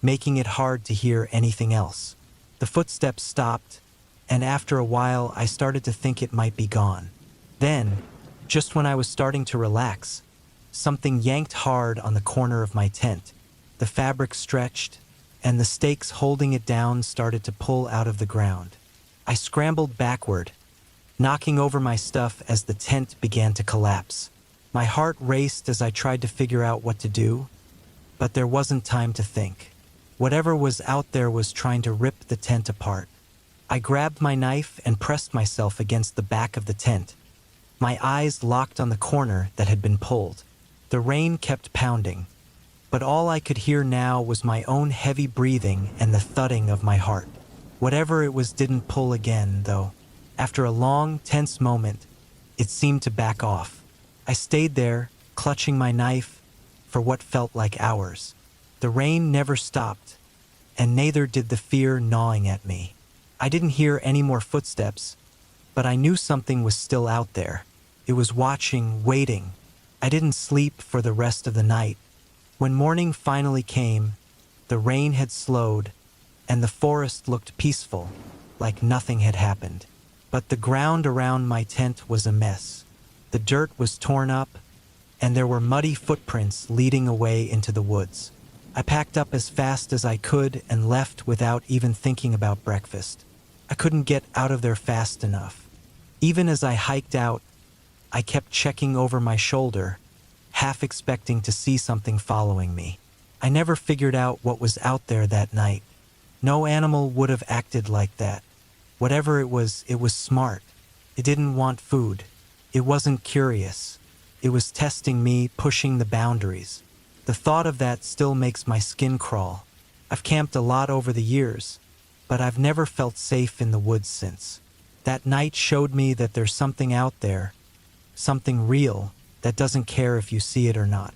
S1: making it hard to hear anything else. The footsteps stopped, and after a while I started to think it might be gone. Then, just when I was starting to relax, something yanked hard on the corner of my tent. The fabric stretched, and the stakes holding it down started to pull out of the ground. I scrambled backward, knocking over my stuff as the tent began to collapse. My heart raced as I tried to figure out what to do, but there wasn't time to think. Whatever was out there was trying to rip the tent apart. I grabbed my knife and pressed myself against the back of the tent, my eyes locked on the corner that had been pulled. The rain kept pounding, but all I could hear now was my own heavy breathing and the thudding of my heart. Whatever it was didn't pull again, though. After a long, tense moment, it seemed to back off. I stayed there, clutching my knife, for what felt like hours. The rain never stopped, and neither did the fear gnawing at me. I didn't hear any more footsteps, but I knew something was still out there. It was watching, waiting. I didn't sleep for the rest of the night. When morning finally came, the rain had slowed, and the forest looked peaceful, like nothing had happened. But the ground around my tent was a mess. The dirt was torn up, and there were muddy footprints leading away into the woods. I packed up as fast as I could and left without even thinking about breakfast. I couldn't get out of there fast enough. Even as I hiked out, I kept checking over my shoulder, half expecting to see something following me. I never figured out what was out there that night. No animal would have acted like that. Whatever it was smart. It didn't want food. It wasn't curious. It was testing me, pushing the boundaries. The thought of that still makes my skin crawl. I've camped a lot over the years, but I've never felt safe in the woods since. That night showed me that there's something out there, something real, that doesn't care if you see it or not.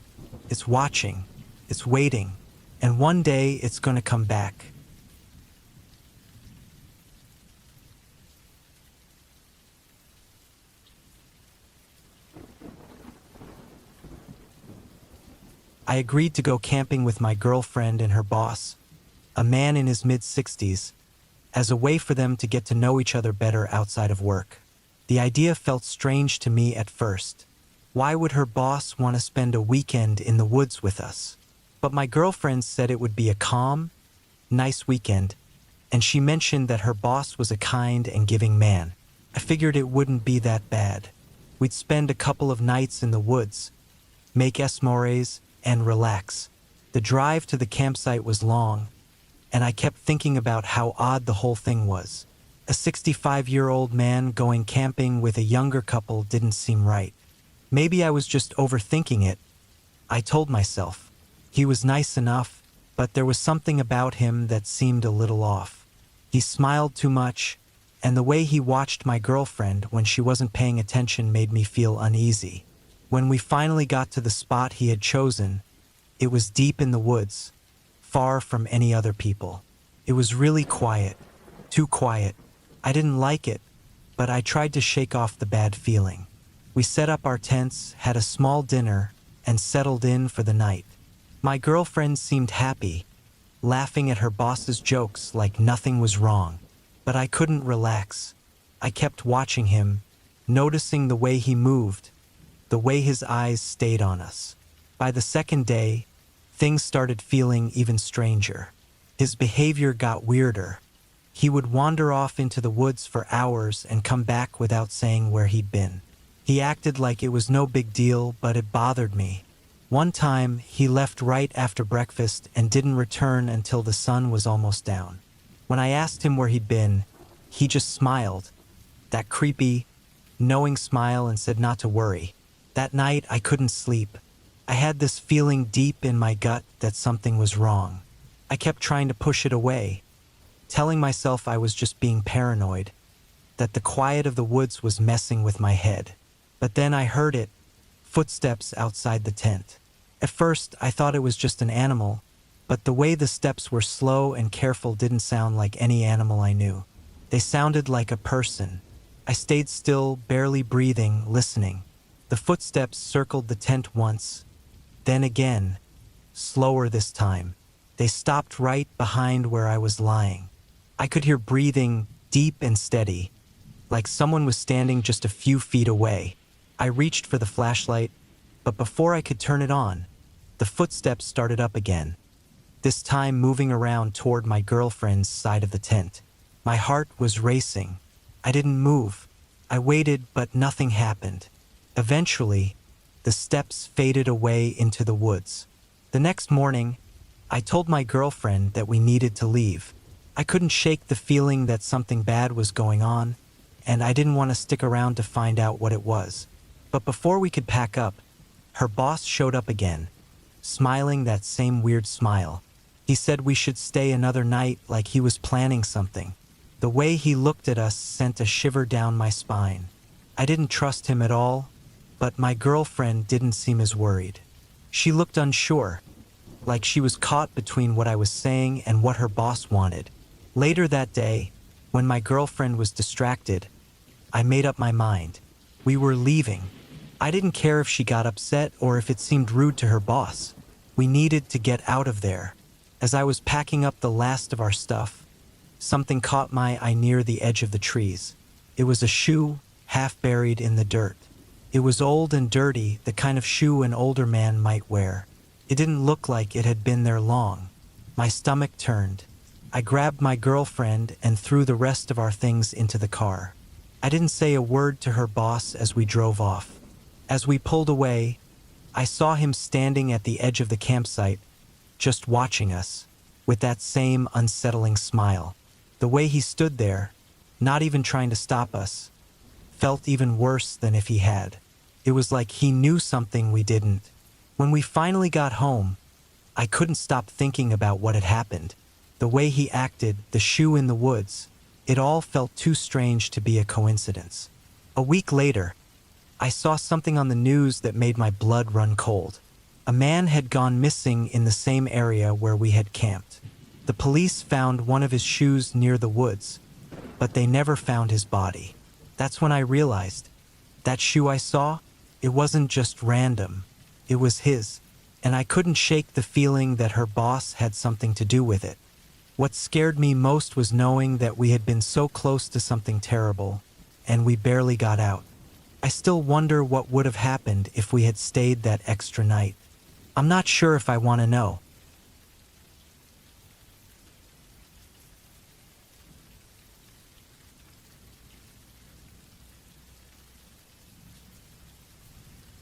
S1: It's watching, it's waiting, and one day it's going to come back. I agreed to go camping with my girlfriend and her boss, a man in his mid-60s, as a way for them to get to know each other better outside of work. The idea felt strange to me at first. Why would her boss want to spend a weekend in the woods with us? But my girlfriend said it would be a calm, nice weekend, and she mentioned that her boss was a kind and giving man. I figured it wouldn't be that bad. We'd spend a couple of nights in the woods, make s'mores, and relax. The drive to the campsite was long, and I kept thinking about how odd the whole thing was. A 65-year-old man going camping with a younger couple didn't seem right. Maybe I was just overthinking it, I told myself. He was nice enough, but there was something about him that seemed a little off. He smiled too much, and the way he watched my girlfriend when she wasn't paying attention made me feel uneasy. When we finally got to the spot he had chosen, it was deep in the woods, far from any other people. It was really quiet, too quiet. I didn't like it, but I tried to shake off the bad feeling. We set up our tents, had a small dinner, and settled in for the night. My girlfriend seemed happy, laughing at her boss's jokes like nothing was wrong. But I couldn't relax. I kept watching him, noticing the way he moved, the way his eyes stayed on us. By the second day, things started feeling even stranger. His behavior got weirder. He would wander off into the woods for hours and come back without saying where he'd been. He acted like it was no big deal, but it bothered me. One time, he left right after breakfast and didn't return until the sun was almost down. When I asked him where he'd been, he just smiled, that creepy, knowing smile, and said not to worry. That night, I couldn't sleep. I had this feeling deep in my gut that something was wrong. I kept trying to push it away, telling myself I was just being paranoid, that the quiet of the woods was messing with my head. But then I heard it, footsteps outside the tent. At first, I thought it was just an animal, but the way the steps were slow and careful didn't sound like any animal I knew. They sounded like a person. I stayed still, barely breathing, listening. The footsteps circled the tent once, then again, slower this time. They stopped right behind where I was lying. I could hear breathing, deep and steady, like someone was standing just a few feet away. I reached for the flashlight, but before I could turn it on, the footsteps started up again, this time moving around toward my girlfriend's side of the tent. My heart was racing. I didn't move. I waited, but nothing happened. Eventually, the steps faded away into the woods. The next morning, I told my girlfriend that we needed to leave. I couldn't shake the feeling that something bad was going on, and I didn't want to stick around to find out what it was. But before we could pack up, her boss showed up again, smiling that same weird smile. He said we should stay another night, like he was planning something. The way he looked at us sent a shiver down my spine. I didn't trust him at all, but my girlfriend didn't seem as worried. She looked unsure, like she was caught between what I was saying and what her boss wanted. Later that day, when my girlfriend was distracted, I made up my mind. We were leaving. I didn't care if she got upset or if it seemed rude to her boss. We needed to get out of there. As I was packing up the last of our stuff, something caught my eye near the edge of the trees. It was a shoe, half buried in the dirt. It was old and dirty, the kind of shoe an older man might wear. It didn't look like it had been there long. My stomach turned. I grabbed my girlfriend and threw the rest of our things into the car. I didn't say a word to her boss as we drove off. As we pulled away, I saw him standing at the edge of the campsite, just watching us, with that same unsettling smile. The way he stood there, not even trying to stop us, felt even worse than if he had. It was like he knew something we didn't. When we finally got home, I couldn't stop thinking about what had happened. The way he acted, the shoe in the woods, it all felt too strange to be a coincidence. A week later, I saw something on the news that made my blood run cold. A man had gone missing in the same area where we had camped. The police found one of his shoes near the woods, but they never found his body. That's when I realized, that shoe I saw, it wasn't just random, it was his, and I couldn't shake the feeling that her boss had something to do with it. What scared me most was knowing that we had been so close to something terrible, and we barely got out. I still wonder what would have happened if we had stayed that extra night. I'm not sure if I want to know.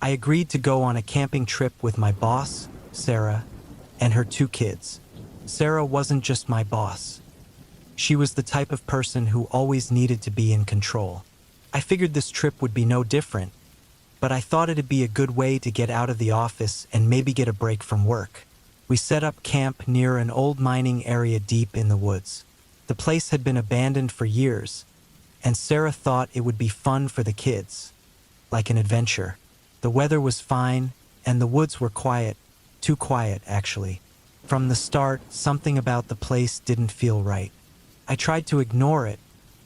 S1: I agreed to go on a camping trip with my boss, Sarah, and her 2 kids. Sarah wasn't just my boss. She was the type of person who always needed to be in control. I figured this trip would be no different, but I thought it'd be a good way to get out of the office and maybe get a break from work. We set up camp near an old mining area deep in the woods. The place had been abandoned for years, and Sarah thought it would be fun for the kids, like an adventure. The weather was fine, and the woods were quiet, too quiet, actually. From the start, something about the place didn't feel right. I tried to ignore it,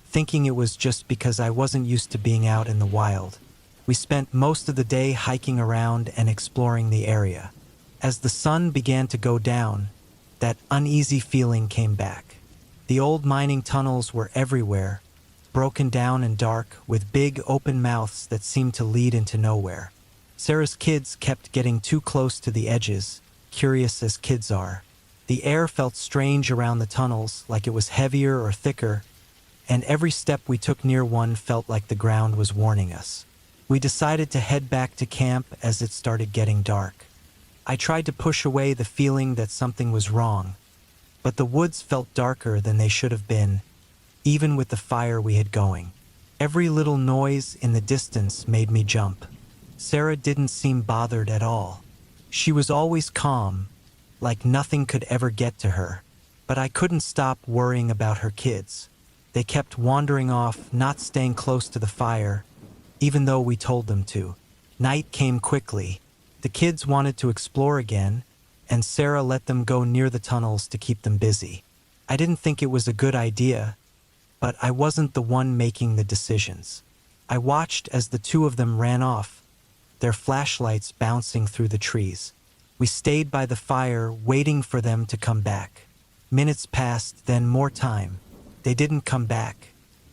S1: thinking it was just because I wasn't used to being out in the wild. We spent most of the day hiking around and exploring the area. As the sun began to go down, that uneasy feeling came back. The old mining tunnels were everywhere, broken down and dark, with big open mouths that seemed to lead into nowhere. Sarah's kids kept getting too close to the edges, curious as kids are. The air felt strange around the tunnels, like it was heavier or thicker, and every step we took near one felt like the ground was warning us. We decided to head back to camp as it started getting dark. I tried to push away the feeling that something was wrong, but the woods felt darker than they should have been, even with the fire we had going. Every little noise in the distance made me jump. Sarah didn't seem bothered at all. She was always calm, like nothing could ever get to her. But I couldn't stop worrying about her kids. They kept wandering off, not staying close to the fire, even though we told them to. Night came quickly. The kids wanted to explore again, and Sarah let them go near the tunnels to keep them busy. I didn't think it was a good idea, but I wasn't the one making the decisions. I watched as the 2 of them ran off, their flashlights bouncing through the trees. We stayed by the fire, waiting for them to come back. Minutes passed, then more time. They didn't come back.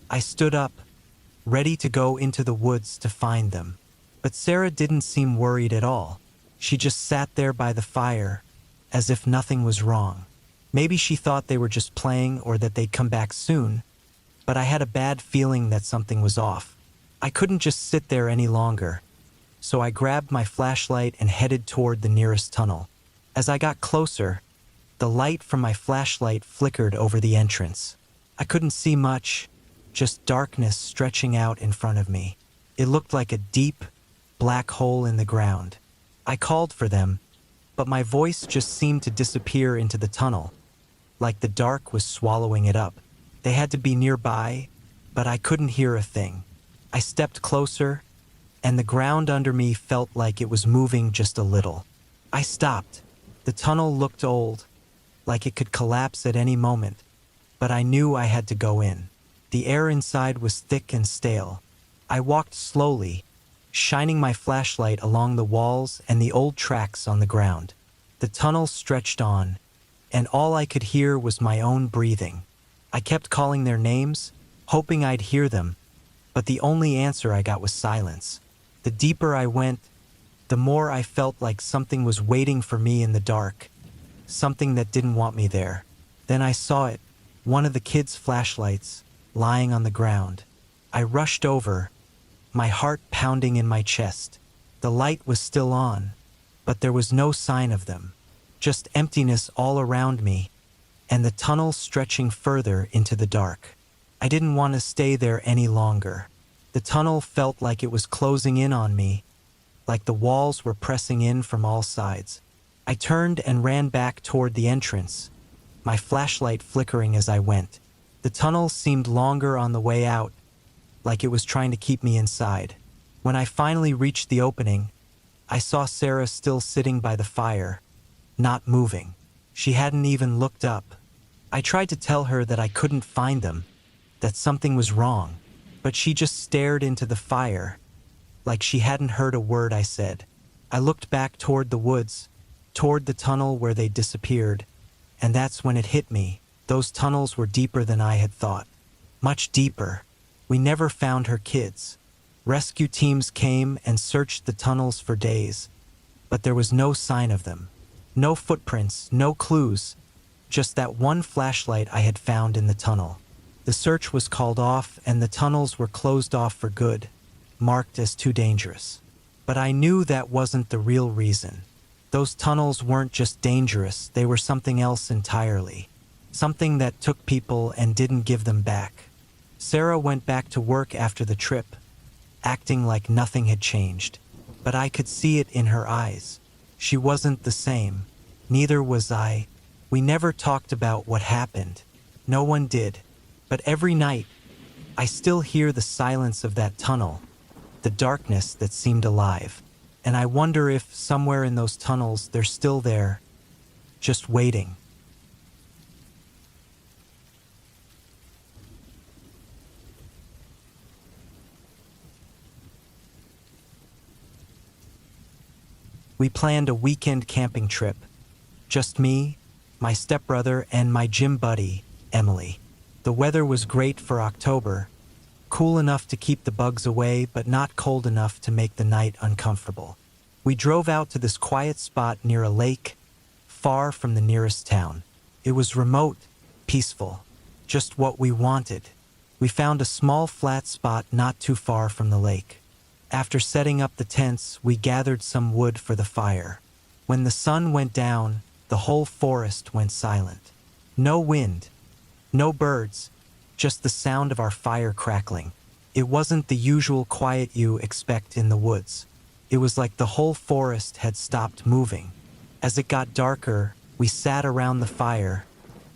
S1: I stood up, ready to go into the woods to find them. But Sarah didn't seem worried at all. She just sat there by the fire, as if nothing was wrong. Maybe she thought they were just playing or that they'd come back soon, but I had a bad feeling that something was off. I couldn't just sit there any longer, so I grabbed my flashlight and headed toward the nearest tunnel. As I got closer, the light from my flashlight flickered over the entrance. I couldn't see much, just darkness stretching out in front of me. It looked like a deep, black hole in the ground. I called for them, but my voice just seemed to disappear into the tunnel, like the dark was swallowing it up. They had to be nearby, but I couldn't hear a thing. I stepped closer, and the ground under me felt like it was moving just a little. I stopped. The tunnel looked old, like it could collapse at any moment, but I knew I had to go in. The air inside was thick and stale. I walked slowly, shining my flashlight along the walls and the old tracks on the ground. The tunnel stretched on, and all I could hear was my own breathing. I kept calling their names, hoping I'd hear them, but the only answer I got was silence. The deeper I went, the more I felt like something was waiting for me in the dark, something that didn't want me there. Then I saw it, one of the kids' flashlights, lying on the ground. I rushed over, my heart pounding in my chest. The light was still on, but there was no sign of them. Just emptiness all around me, and the tunnel stretching further into the dark. I didn't want to stay there any longer. The tunnel felt like it was closing in on me, like the walls were pressing in from all sides. I turned and ran back toward the entrance, my flashlight flickering as I went. The tunnel seemed longer on the way out, like it was trying to keep me inside. When I finally reached the opening, I saw Sarah still sitting by the fire, not moving. She hadn't even looked up. I tried to tell her that I couldn't find them, that something was wrong, but she just stared into the fire, like she hadn't heard a word I said. I looked back toward the woods, toward the tunnel where they disappeared, and that's when it hit me. Those tunnels were deeper than I had thought. Much deeper. We never found her kids. Rescue teams came and searched the tunnels for days, but there was no sign of them. No footprints, no clues, just that one flashlight I had found in the tunnel. The search was called off and the tunnels were closed off for good, marked as too dangerous. But I knew that wasn't the real reason. Those tunnels weren't just dangerous, they were something else entirely. Something that took people and didn't give them back. Sarah went back to work after the trip, acting like nothing had changed. But I could see it in her eyes. She wasn't the same. Neither was I. We never talked about what happened. No one did. But every night, I still hear the silence of that tunnel, the darkness that seemed alive. And I wonder if somewhere in those tunnels they're still there, just waiting. We planned a weekend camping trip. Just me, my stepbrother, and my gym buddy, Emily. The weather was great for October, cool enough to keep the bugs away, but not cold enough to make the night uncomfortable. We drove out to this quiet spot near a lake, far from the nearest town. It was remote, peaceful, just what we wanted. We found a small flat spot not too far from the lake. After setting up the tents, we gathered some wood for the fire. When the sun went down, the whole forest went silent. No wind, no birds, just the sound of our fire crackling. It wasn't the usual quiet you expect in the woods. It was like the whole forest had stopped moving. As it got darker, we sat around the fire,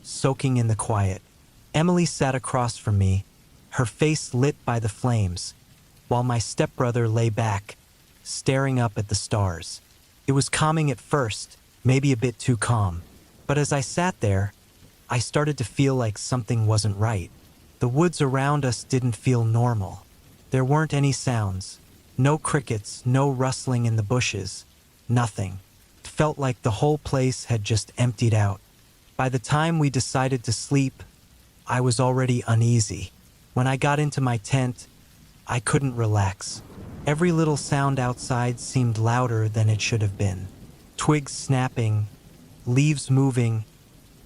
S1: soaking in the quiet. Emily sat across from me, her face lit by the flames, while my stepbrother lay back, staring up at the stars. It was calming at first, maybe a bit too calm. But as I sat there, I started to feel like something wasn't right. The woods around us didn't feel normal. There weren't any sounds. No crickets, no rustling in the bushes. Nothing. It felt like the whole place had just emptied out. By the time we decided to sleep, I was already uneasy. When I got into my tent, I couldn't relax. Every little sound outside seemed louder than it should have been. Twigs snapping, leaves moving,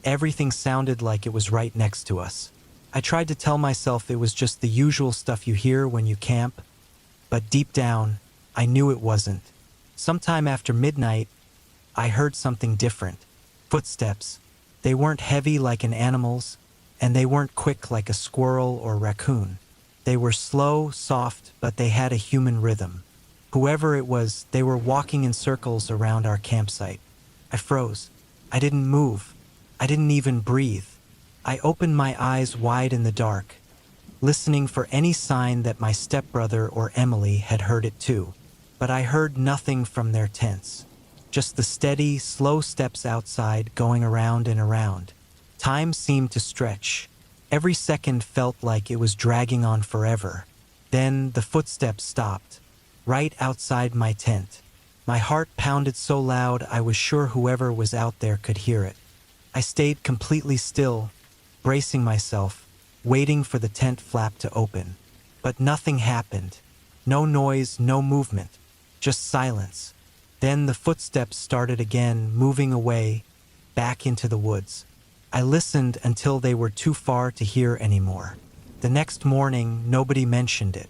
S1: everything sounded like it was right next to us. I tried to tell myself it was just the usual stuff you hear when you camp, but deep down, I knew it wasn't. Sometime after midnight, I heard something different. Footsteps. They weren't heavy like an animal's, and they weren't quick like a squirrel or raccoon. They were slow, soft, but they had a human rhythm. Whoever it was, they were walking in circles around our campsite. I froze. I didn't move. I didn't even breathe. I opened my eyes wide in the dark, listening for any sign that my stepbrother or Emily had heard it too. But I heard nothing from their tents. Just the steady, slow steps outside going around and around. Time seemed to stretch. Every second felt like it was dragging on forever. Then the footsteps stopped, right outside my tent. My heart pounded so loud I was sure whoever was out there could hear it. I stayed completely still, bracing myself, waiting for the tent flap to open. But nothing happened. No noise, no movement, just silence. Then the footsteps started again, moving away, back into the woods. I listened until they were too far to hear anymore. The next morning, nobody mentioned it,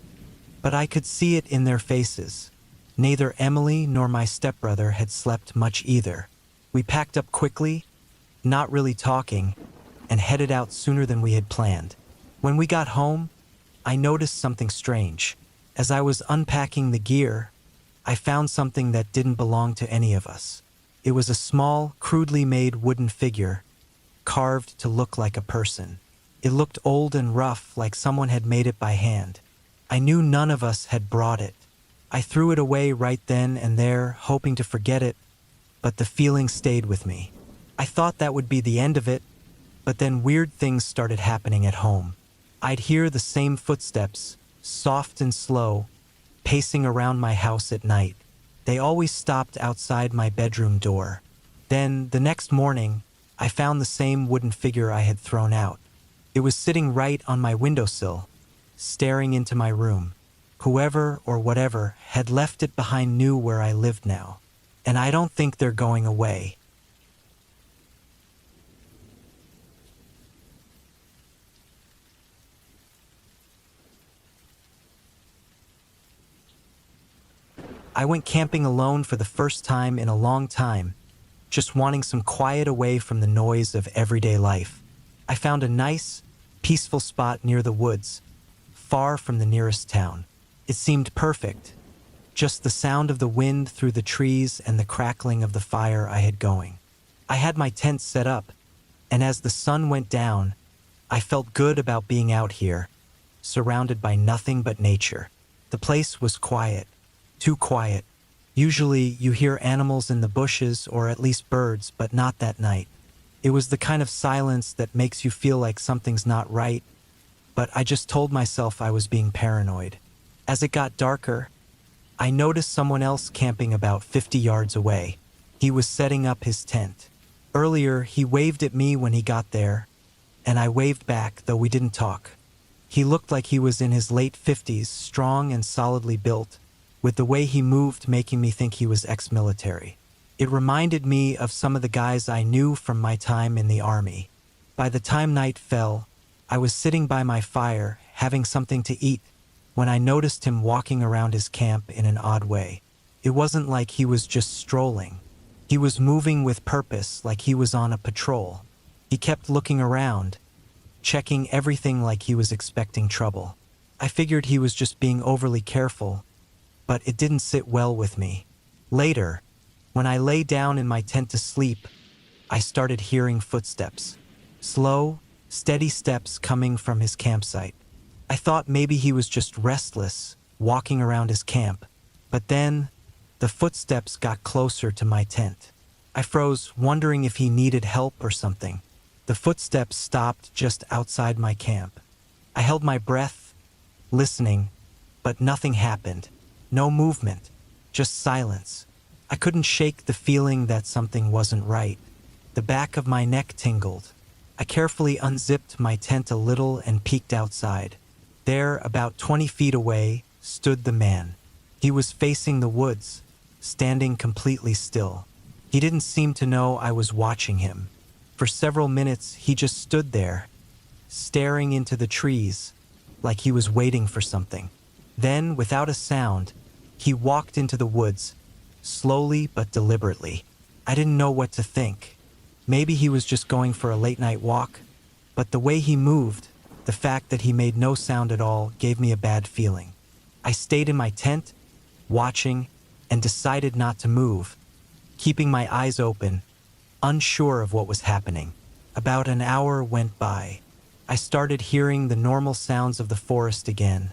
S1: but I could see it in their faces. Neither Emily nor my stepbrother had slept much either. We packed up quickly, not really talking, and headed out sooner than we had planned. When we got home, I noticed something strange. As I was unpacking the gear, I found something that didn't belong to any of us. It was a small, crudely made wooden figure, carved to look like a person. It looked old and rough, like someone had made it by hand. I knew none of us had brought it. I threw it away right then and there, hoping to forget it, but the feeling stayed with me. I thought that would be the end of it, but then weird things started happening at home. I'd hear the same footsteps, soft and slow, pacing around my house at night. They always stopped outside my bedroom door. Then, the next morning, I found the same wooden figure I had thrown out. It was sitting right on my windowsill, staring into my room. Whoever or whatever had left it behind knew where I lived now, and I don't think they're going away. I went camping alone for the first time in a long time, just wanting some quiet away from the noise of everyday life. I found a nice, peaceful spot near the woods, far from the nearest town. It seemed perfect, just the sound of the wind through the trees and the crackling of the fire I had going. I had my tent set up, and as the sun went down, I felt good about being out here, surrounded by nothing but nature. The place was quiet, too quiet. Usually you hear animals in the bushes or at least birds, but not that night. It was the kind of silence that makes you feel like something's not right, but I just told myself I was being paranoid. As it got darker, I noticed someone else camping about 50 yards away. He was setting up his tent. Earlier, he waved at me when he got there, and I waved back, though we didn't talk. He looked like he was in his late 50s, strong and solidly built, with the way he moved making me think he was ex-military. It reminded me of some of the guys I knew from my time in the army. By the time night fell, I was sitting by my fire, having something to eat, when I noticed him walking around his camp in an odd way. It wasn't like he was just strolling. He was moving with purpose, like he was on a patrol. He kept looking around, checking everything like he was expecting trouble. I figured he was just being overly careful, but it didn't sit well with me. Later, when I lay down in my tent to sleep, I started hearing footsteps. Slow, steady steps coming from his campsite. I thought maybe he was just restless, walking around his camp. But then, the footsteps got closer to my tent. I froze, wondering if he needed help or something. The footsteps stopped just outside my camp. I held my breath, listening, but nothing happened. No movement, just silence. I couldn't shake the feeling that something wasn't right. The back of my neck tingled. I carefully unzipped my tent a little and peeked outside. There, about 20 feet away, stood the man. He was facing the woods, standing completely still. He didn't seem to know I was watching him. For several minutes, he just stood there, staring into the trees, like he was waiting for something. Then, without a sound, he walked into the woods, slowly but deliberately. I didn't know what to think. Maybe he was just going for a late-night walk, but the way he moved, the fact that he made no sound at all, gave me a bad feeling. I stayed in my tent, watching, and decided not to move, keeping my eyes open, unsure of what was happening. About an hour went by. I started hearing the normal sounds of the forest again.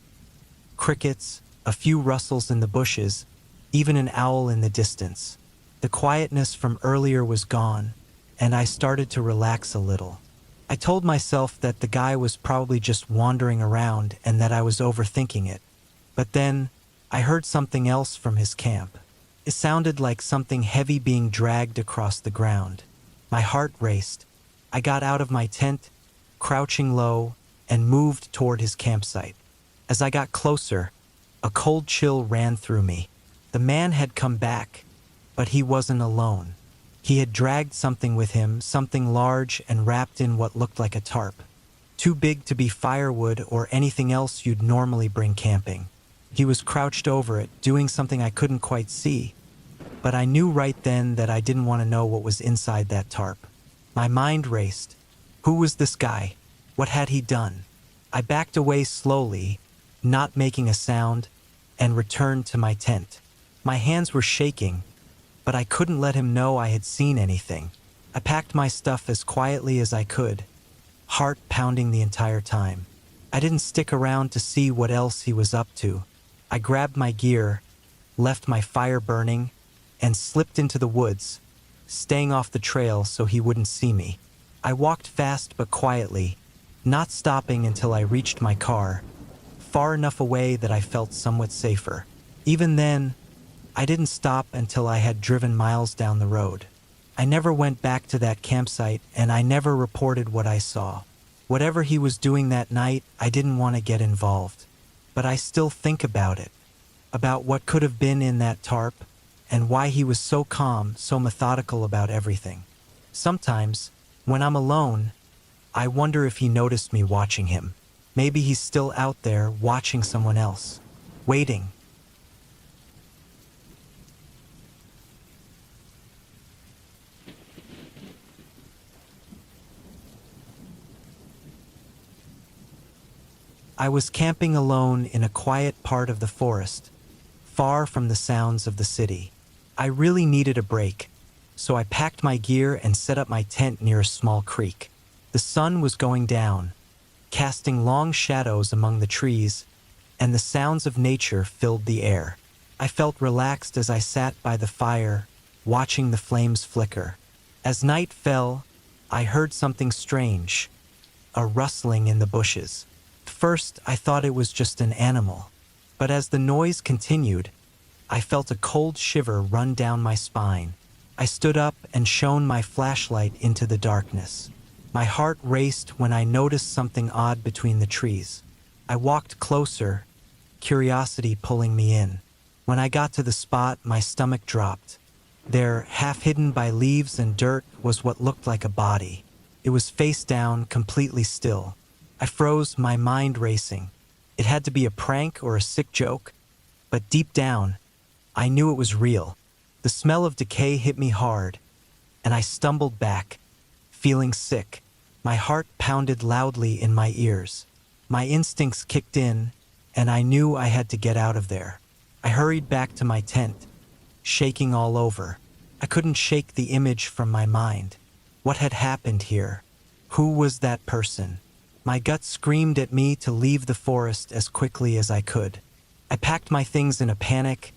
S1: Crickets, a few rustles in the bushes, even an owl in the distance. The quietness from earlier was gone, and I started to relax a little. I told myself that the guy was probably just wandering around and that I was overthinking it. But then, I heard something else from his camp. It sounded like something heavy being dragged across the ground. My heart raced. I got out of my tent, crouching low, and moved toward his campsite. As I got closer, a cold chill ran through me. The man had come back, but he wasn't alone. He had dragged something with him, something large and wrapped in what looked like a tarp. too big to be firewood or anything else you'd normally bring camping. He was crouched over it, doing something I couldn't quite see, but I knew right then that I didn't want to know what was inside that tarp. My mind raced. Who was this guy? What had he done? I backed away slowly, not making a sound, and returned to my tent. My hands were shaking, but I couldn't let him know I had seen anything. I packed my stuff as quietly as I could, heart pounding the entire time. I didn't stick around to see what else he was up to. I grabbed my gear, left my fire burning, and slipped into the woods, staying off the trail so he wouldn't see me. I walked fast but quietly, not stopping until I reached my car, far enough away that I felt somewhat safer. Even then, I didn't stop until I had driven miles down the road. I never went back to that campsite, and I never reported what I saw. Whatever he was doing that night, I didn't want to get involved. But I still think about it, about what could have been in that tarp, and why he was so calm, so methodical about everything. Sometimes, when I'm alone, I wonder if he noticed me watching him. Maybe he's still out there watching someone else, waiting. I was camping alone in a quiet part of the forest, far from the sounds of the city. I really needed a break, so I packed my gear and set up my tent near a small creek. The sun was going down, casting long shadows among the trees, and the sounds of nature filled the air. I felt relaxed as I sat by the fire, watching the flames flicker. As night fell, I heard something strange, a rustling in the bushes. At first, I thought it was just an animal, but as the noise continued, I felt a cold shiver run down my spine. I stood up and shone my flashlight into the darkness. My heart raced when I noticed something odd between the trees. I walked closer, curiosity pulling me in. When I got to the spot, my stomach dropped. There, half hidden by leaves and dirt, was what looked like a body. It was face down, completely still. I froze, my mind racing. It had to be a prank or a sick joke, but deep down, I knew it was real. The smell of decay hit me hard, and I stumbled back, feeling sick. My heart pounded loudly in my ears. My instincts kicked in, and I knew I had to get out of there. I hurried back to my tent, shaking all over. I couldn't shake the image from my mind. What had happened here? Who was that person? My gut screamed at me to leave the forest as quickly as I could. I packed my things in a panic,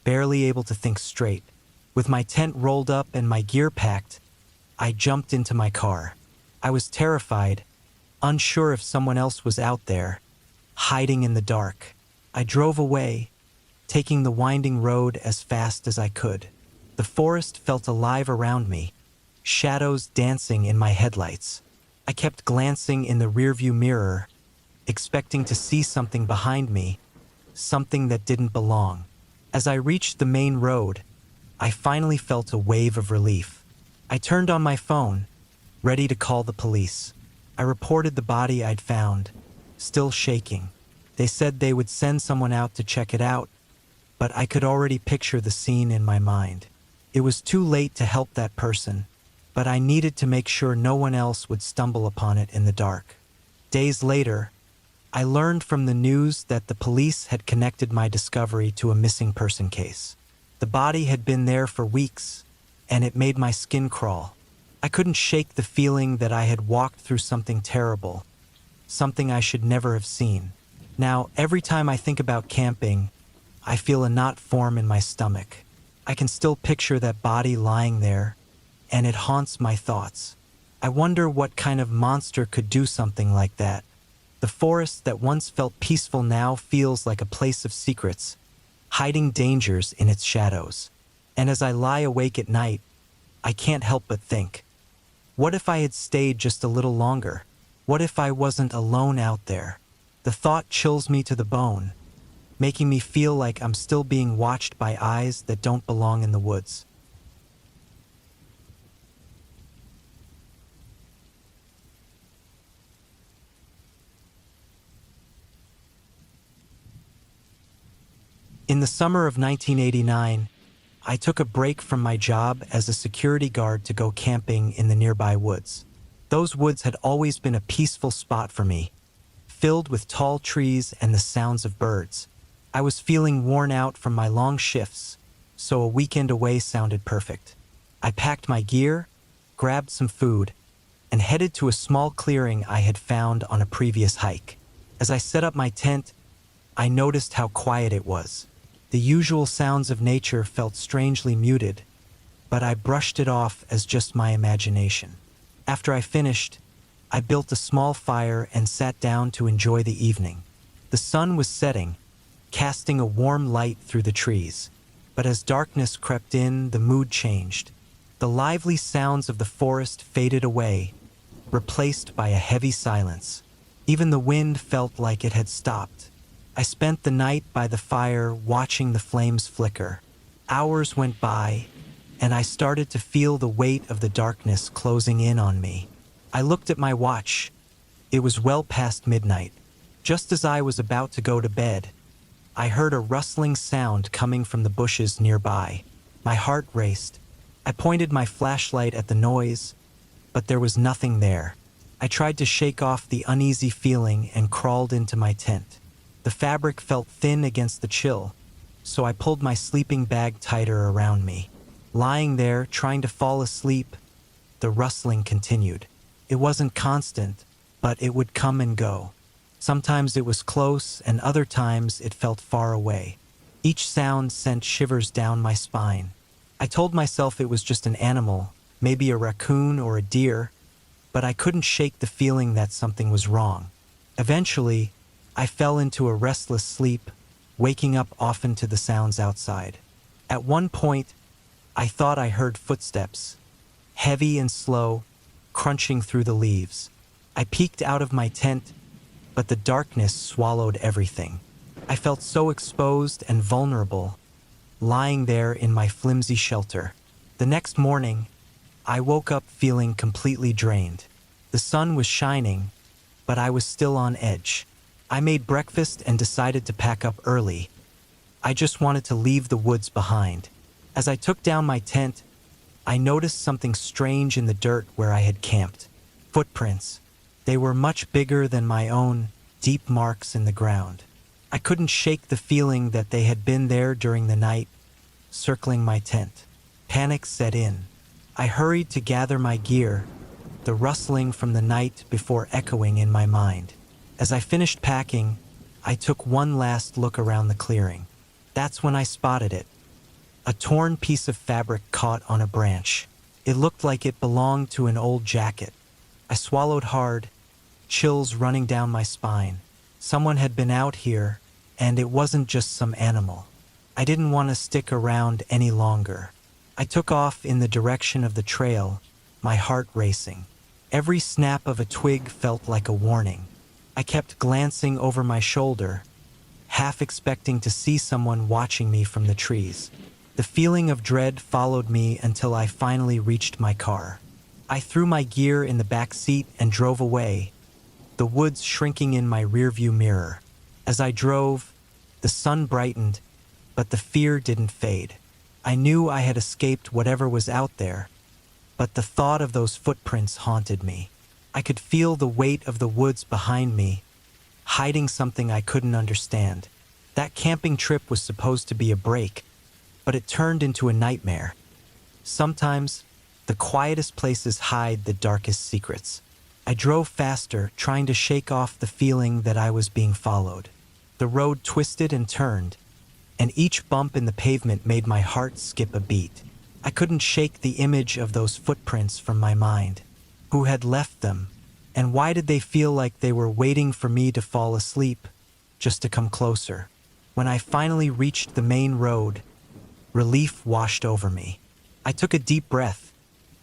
S1: barely able to think straight. With my tent rolled up and my gear packed, I jumped into my car. I was terrified, unsure if someone else was out there, hiding in the dark. I drove away, taking the winding road as fast as I could. The forest felt alive around me, shadows dancing in my headlights. I kept glancing in the rearview mirror, expecting to see something behind me, something that didn't belong. As I reached the main road, I finally felt a wave of relief. I turned on my phone, ready to call the police. I reported the body I'd found, still shaking. They said they would send someone out to check it out, but I could already picture the scene in my mind. It was too late to help that person, but I needed to make sure no one else would stumble upon it in the dark. Days later, I learned from the news that the police had connected my discovery to a missing person case. The body had been there for weeks, and it made my skin crawl. I couldn't shake the feeling that I had walked through something terrible, something I should never have seen. Now, every time I think about camping, I feel a knot form in my stomach. I can still picture that body lying there, and it haunts my thoughts. I wonder what kind of monster could do something like that. The forest that once felt peaceful now feels like a place of secrets, hiding dangers in its shadows. And as I lie awake at night, I can't help but think, what if I had stayed just a little longer? What if I wasn't alone out there? The thought chills me to the bone, making me feel like I'm still being watched by eyes that don't belong in the woods. In the summer of 1989, I took a break from my job as a security guard to go camping in the nearby woods. Those woods had always been a peaceful spot for me, filled with tall trees and the sounds of birds. I was feeling worn out from my long shifts, so a weekend away sounded perfect. I packed my gear, grabbed some food, and headed to a small clearing I had found on a previous hike. As I set up my tent, I noticed how quiet it was. The usual sounds of nature felt strangely muted, but I brushed it off as just my imagination. After I finished, I built a small fire and sat down to enjoy the evening. The sun was setting, casting a warm light through the trees. But as darkness crept in, the mood changed. The lively sounds of the forest faded away, replaced by a heavy silence. Even the wind felt like it had stopped. I spent the night by the fire watching the flames flicker. Hours went by, and I started to feel the weight of the darkness closing in on me. I looked at my watch. It was well past midnight. Just as I was about to go to bed, I heard a rustling sound coming from the bushes nearby. My heart raced. I pointed my flashlight at the noise, but there was nothing there. I tried to shake off the uneasy feeling and crawled into my tent. The fabric felt thin against the chill, so I pulled my sleeping bag tighter around me. Lying there, trying to fall asleep, the rustling continued. It wasn't constant, but it would come and go. Sometimes it was close, and other times it felt far away. Each sound sent shivers down my spine. I told myself it was just an animal, maybe a raccoon or a deer, but I couldn't shake the feeling that something was wrong. Eventually, I fell into a restless sleep, waking up often to the sounds outside. At one point, I thought I heard footsteps, heavy and slow, crunching through the leaves. I peeked out of my tent, but the darkness swallowed everything. I felt so exposed and vulnerable, lying there in my flimsy shelter. The next morning, I woke up feeling completely drained. The sun was shining, but I was still on edge. I made breakfast and decided to pack up early. I just wanted to leave the woods behind. As I took down my tent, I noticed something strange in the dirt where I had camped. Footprints. They were much bigger than my own, deep marks in the ground. I couldn't shake the feeling that they had been there during the night, circling my tent. Panic set in. I hurried to gather my gear, the rustling from the night before echoing in my mind. As I finished packing, I took one last look around the clearing. That's when I spotted it. A torn piece of fabric caught on a branch. It looked like it belonged to an old jacket. I swallowed hard, chills running down my spine. Someone had been out here, and it wasn't just some animal. I didn't want to stick around any longer. I took off in the direction of the trail, my heart racing. Every snap of a twig felt like a warning. I kept glancing over my shoulder, half expecting to see someone watching me from the trees. The feeling of dread followed me until I finally reached my car. I threw my gear in the back seat and drove away, the woods shrinking in my rearview mirror. As I drove, the sun brightened, but the fear didn't fade. I knew I had escaped whatever was out there, but the thought of those footprints haunted me. I could feel the weight of the woods behind me, hiding something I couldn't understand. That camping trip was supposed to be a break, but it turned into a nightmare. Sometimes, the quietest places hide the darkest secrets. I drove faster, trying to shake off the feeling that I was being followed. The road twisted and turned, and each bump in the pavement made my heart skip a beat. I couldn't shake the image of those footprints from my mind. Who had left them, and why did they feel like they were waiting for me to fall asleep, just to come closer? When I finally reached the main road, relief washed over me. I took a deep breath,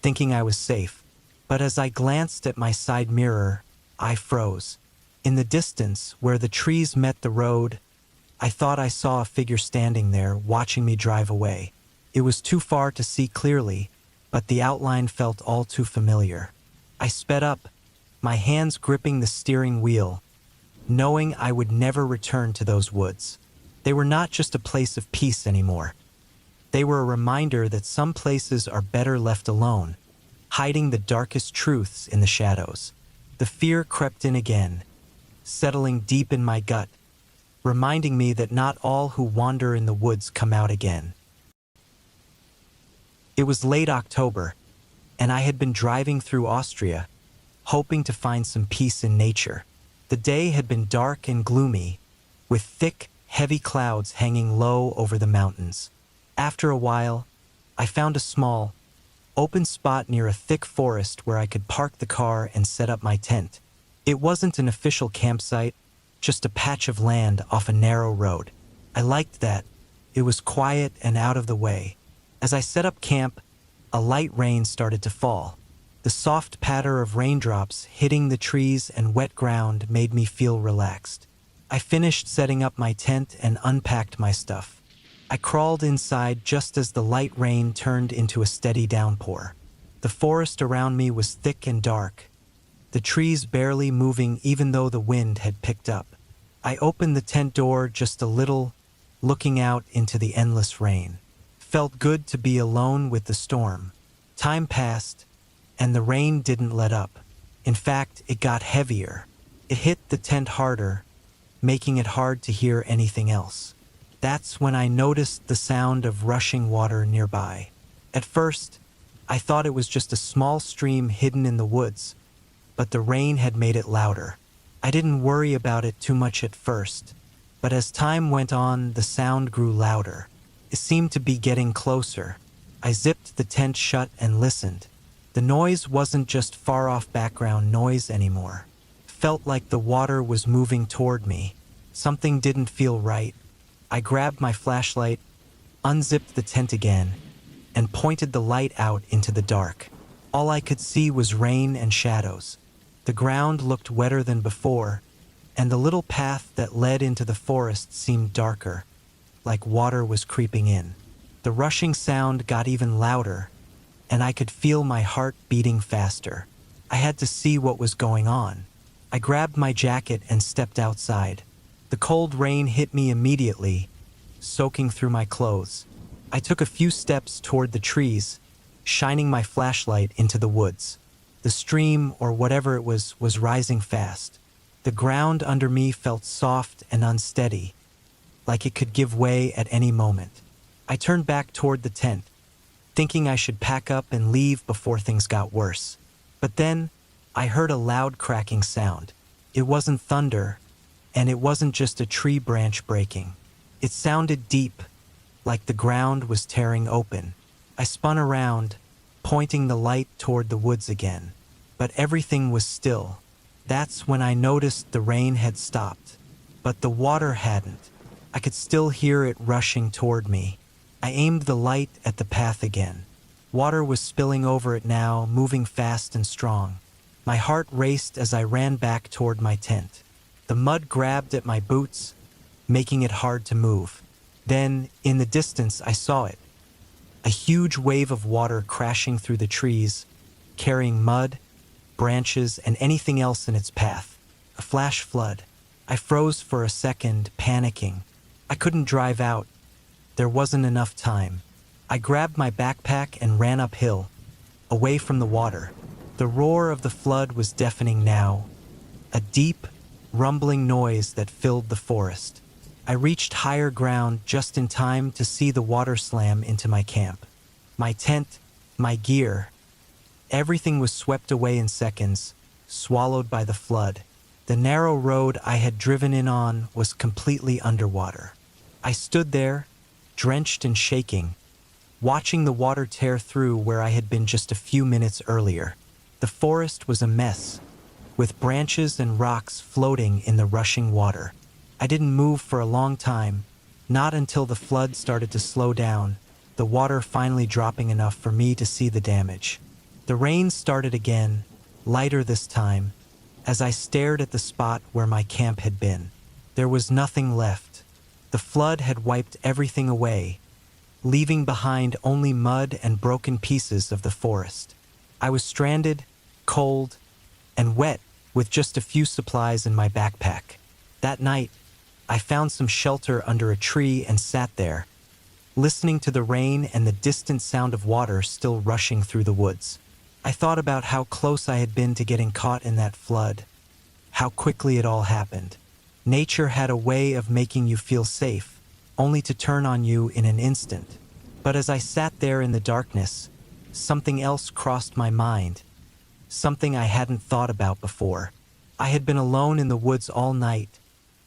S1: thinking I was safe, but as I glanced at my side mirror, I froze. In the distance, where the trees met the road, I thought I saw a figure standing there, watching me drive away. It was too far to see clearly, but the outline felt all too familiar. I sped up, my hands gripping the steering wheel, knowing I would never return to those woods. They were not just a place of peace anymore. They were a reminder that some places are better left alone, hiding the darkest truths in the shadows. The fear crept in again, settling deep in my gut, reminding me that not all who wander in the woods come out again. It was late October, and I had been driving through Austria, hoping to find some peace in nature. The day had been dark and gloomy, with thick, heavy clouds hanging low over the mountains. After a while, I found a small, open spot near a thick forest where I could park the car and set up my tent. It wasn't an official campsite, just a patch of land off a narrow road. I liked that. It was quiet and out of the way. As I set up camp, a light rain started to fall. The soft patter of raindrops hitting the trees and wet ground made me feel relaxed. I finished setting up my tent and unpacked my stuff. I crawled inside just as the light rain turned into a steady downpour. The forest around me was thick and dark, the trees barely moving even though the wind had picked up. I opened the tent door just a little, looking out into the endless rain. Felt good to be alone with the storm. Time passed, and the rain didn't let up. In fact, it got heavier. It hit the tent harder, making it hard to hear anything else. That's when I noticed the sound of rushing water nearby. At first, I thought it was just a small stream hidden in the woods, but the rain had made it louder. I didn't worry about it too much at first, but as time went on, the sound grew louder. It seemed to be getting closer. I zipped the tent shut and listened. The noise wasn't just far-off background noise anymore. Felt like the water was moving toward me. Something didn't feel right. I grabbed my flashlight, unzipped the tent again, and pointed the light out into the dark. All I could see was rain and shadows. The ground looked wetter than before, and the little path that led into the forest seemed darker, like water was creeping in. The rushing sound got even louder, and I could feel my heart beating faster. I had to see what was going on. I grabbed my jacket and stepped outside. The cold rain hit me immediately, soaking through my clothes. I took a few steps toward the trees, shining my flashlight into the woods. The stream, or whatever it was rising fast. The ground under me felt soft and unsteady, like it could give way at any moment. I turned back toward the tent, thinking I should pack up and leave before things got worse. But then, I heard a loud cracking sound. It wasn't thunder, and it wasn't just a tree branch breaking. It sounded deep, like the ground was tearing open. I spun around, pointing the light toward the woods again. But everything was still. That's when I noticed the rain had stopped, but the water hadn't. I could still hear it rushing toward me. I aimed the light at the path again. Water was spilling over it now, moving fast and strong. My heart raced as I ran back toward my tent. The mud grabbed at my boots, making it hard to move. Then, in the distance, I saw it. A huge wave of water crashing through the trees, carrying mud, branches, and anything else in its path. A flash flood. I froze for a second, panicking. I couldn't drive out. There wasn't enough time. I grabbed my backpack and ran uphill, away from the water. The roar of the flood was deafening now, a deep, rumbling noise that filled the forest. I reached higher ground just in time to see the water slam into my camp. My tent, my gear, everything was swept away in seconds, swallowed by the flood. The narrow road I had driven in on was completely underwater. I stood there, drenched and shaking, watching the water tear through where I had been just a few minutes earlier. The forest was a mess, with branches and rocks floating in the rushing water. I didn't move for a long time, not until the flood started to slow down, the water finally dropping enough for me to see the damage. The rain started again, lighter this time, as I stared at the spot where my camp had been. There was nothing left. The flood had wiped everything away, leaving behind only mud and broken pieces of the forest. I was stranded, cold, and wet, with just a few supplies in my backpack. That night, I found some shelter under a tree and sat there, listening to the rain and the distant sound of water still rushing through the woods. I thought about how close I had been to getting caught in that flood, how quickly it all happened. Nature had a way of making you feel safe, only to turn on you in an instant. But as I sat there in the darkness, something else crossed my mind, something I hadn't thought about before. I had been alone in the woods all night,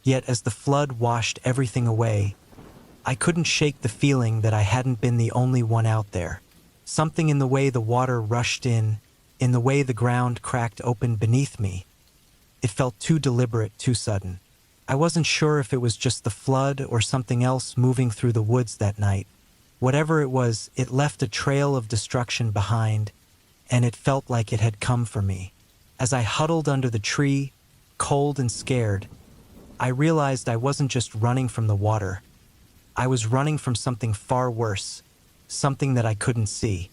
S1: yet as the flood washed everything away, I couldn't shake the feeling that I hadn't been the only one out there. Something in the way the water rushed in the way the ground cracked open beneath me. It felt too deliberate, too sudden. I wasn't sure if it was just the flood or something else moving through the woods that night. Whatever it was, it left a trail of destruction behind, and it felt like it had come for me. As I huddled under the tree, cold and scared, I realized I wasn't just running from the water. I was running from something far worse, something that I couldn't see.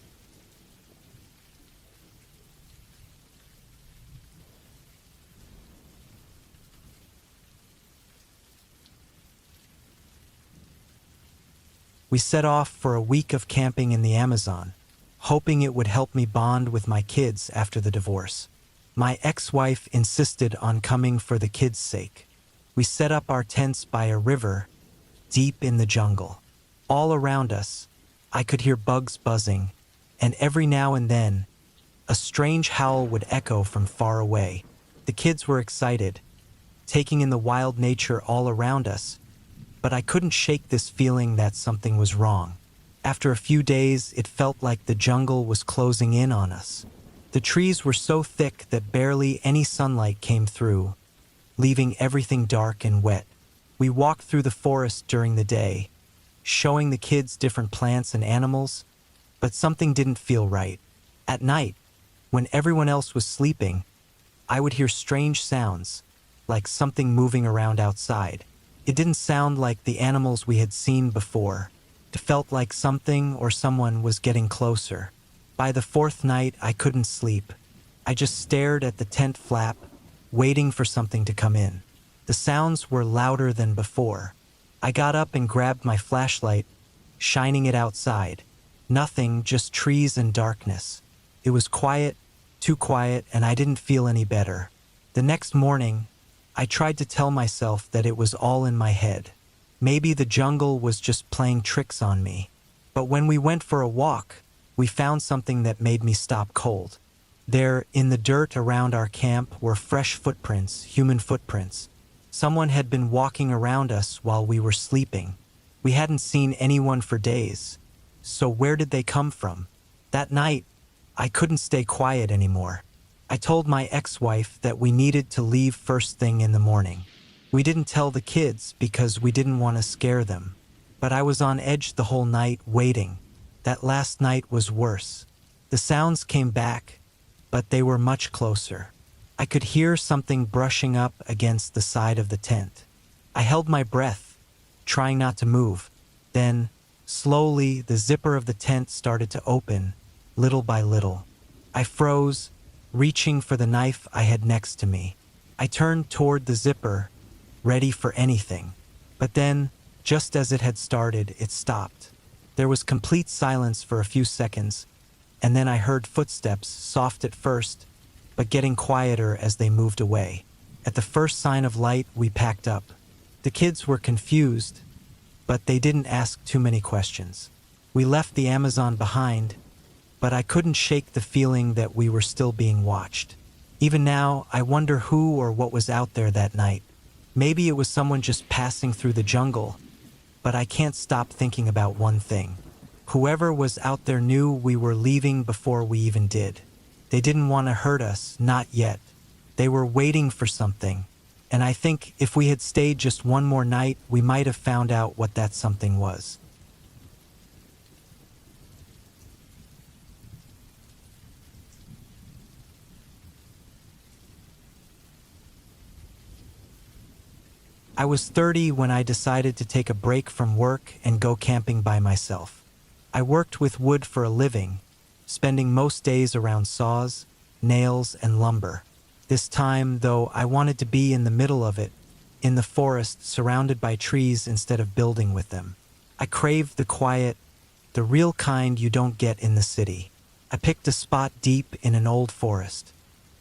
S1: We set off for a week of camping in the Amazon, hoping it would help me bond with my kids after the divorce. My ex-wife insisted on coming for the kids' sake. We set up our tents by a river, deep in the jungle. All around us, I could hear bugs buzzing, and every now and then, a strange howl would echo from far away. The kids were excited, taking in the wild nature all around us, but I couldn't shake this feeling that something was wrong. After a few days, it felt like the jungle was closing in on us. The trees were so thick that barely any sunlight came through, leaving everything dark and wet. We walked through the forest during the day, showing the kids different plants and animals, but something didn't feel right. At night, when everyone else was sleeping, I would hear strange sounds, like something moving around outside. It didn't sound like the animals we had seen before. It felt like something or someone was getting closer. By the fourth night, I couldn't sleep. I just stared at the tent flap, waiting for something to come in. The sounds were louder than before. I got up and grabbed my flashlight, shining it outside. Nothing, just trees and darkness. It was quiet, too quiet, and I didn't feel any better. The next morning, I tried to tell myself that it was all in my head. Maybe the jungle was just playing tricks on me. But when we went for a walk, we found something that made me stop cold. There, in the dirt around our camp, were fresh footprints, human footprints. Someone had been walking around us while we were sleeping. We hadn't seen anyone for days. So where did they come from? That night, I couldn't stay quiet anymore. I told my ex-wife that we needed to leave first thing in the morning. We didn't tell the kids because we didn't want to scare them. But I was on edge the whole night, waiting. That last night was worse. The sounds came back, but they were much closer. I could hear something brushing up against the side of the tent. I held my breath, trying not to move. Then, slowly, the zipper of the tent started to open, little by little. I froze, reaching for the knife I had next to me. I turned toward the zipper, ready for anything. But then, just as it had started, it stopped. There was complete silence for a few seconds, and then I heard footsteps, soft at first, but getting quieter as they moved away. At the first sign of light, we packed up. The kids were confused, but they didn't ask too many questions. We left the Amazon behind, but I couldn't shake the feeling that we were still being watched. Even now, I wonder who or what was out there that night. Maybe it was someone just passing through the jungle, but I can't stop thinking about one thing. Whoever was out there knew we were leaving before we even did. They didn't want to hurt us, not yet. They were waiting for something, and I think if we had stayed just one more night, we might have found out what that something was. I was 30 when I decided to take a break from work and go camping by myself. I worked with wood for a living, spending most days around saws, nails, and lumber. This time, though, I wanted to be in the middle of it, in the forest, surrounded by trees instead of building with them. I craved the quiet, the real kind you don't get in the city. I picked a spot deep in an old forest,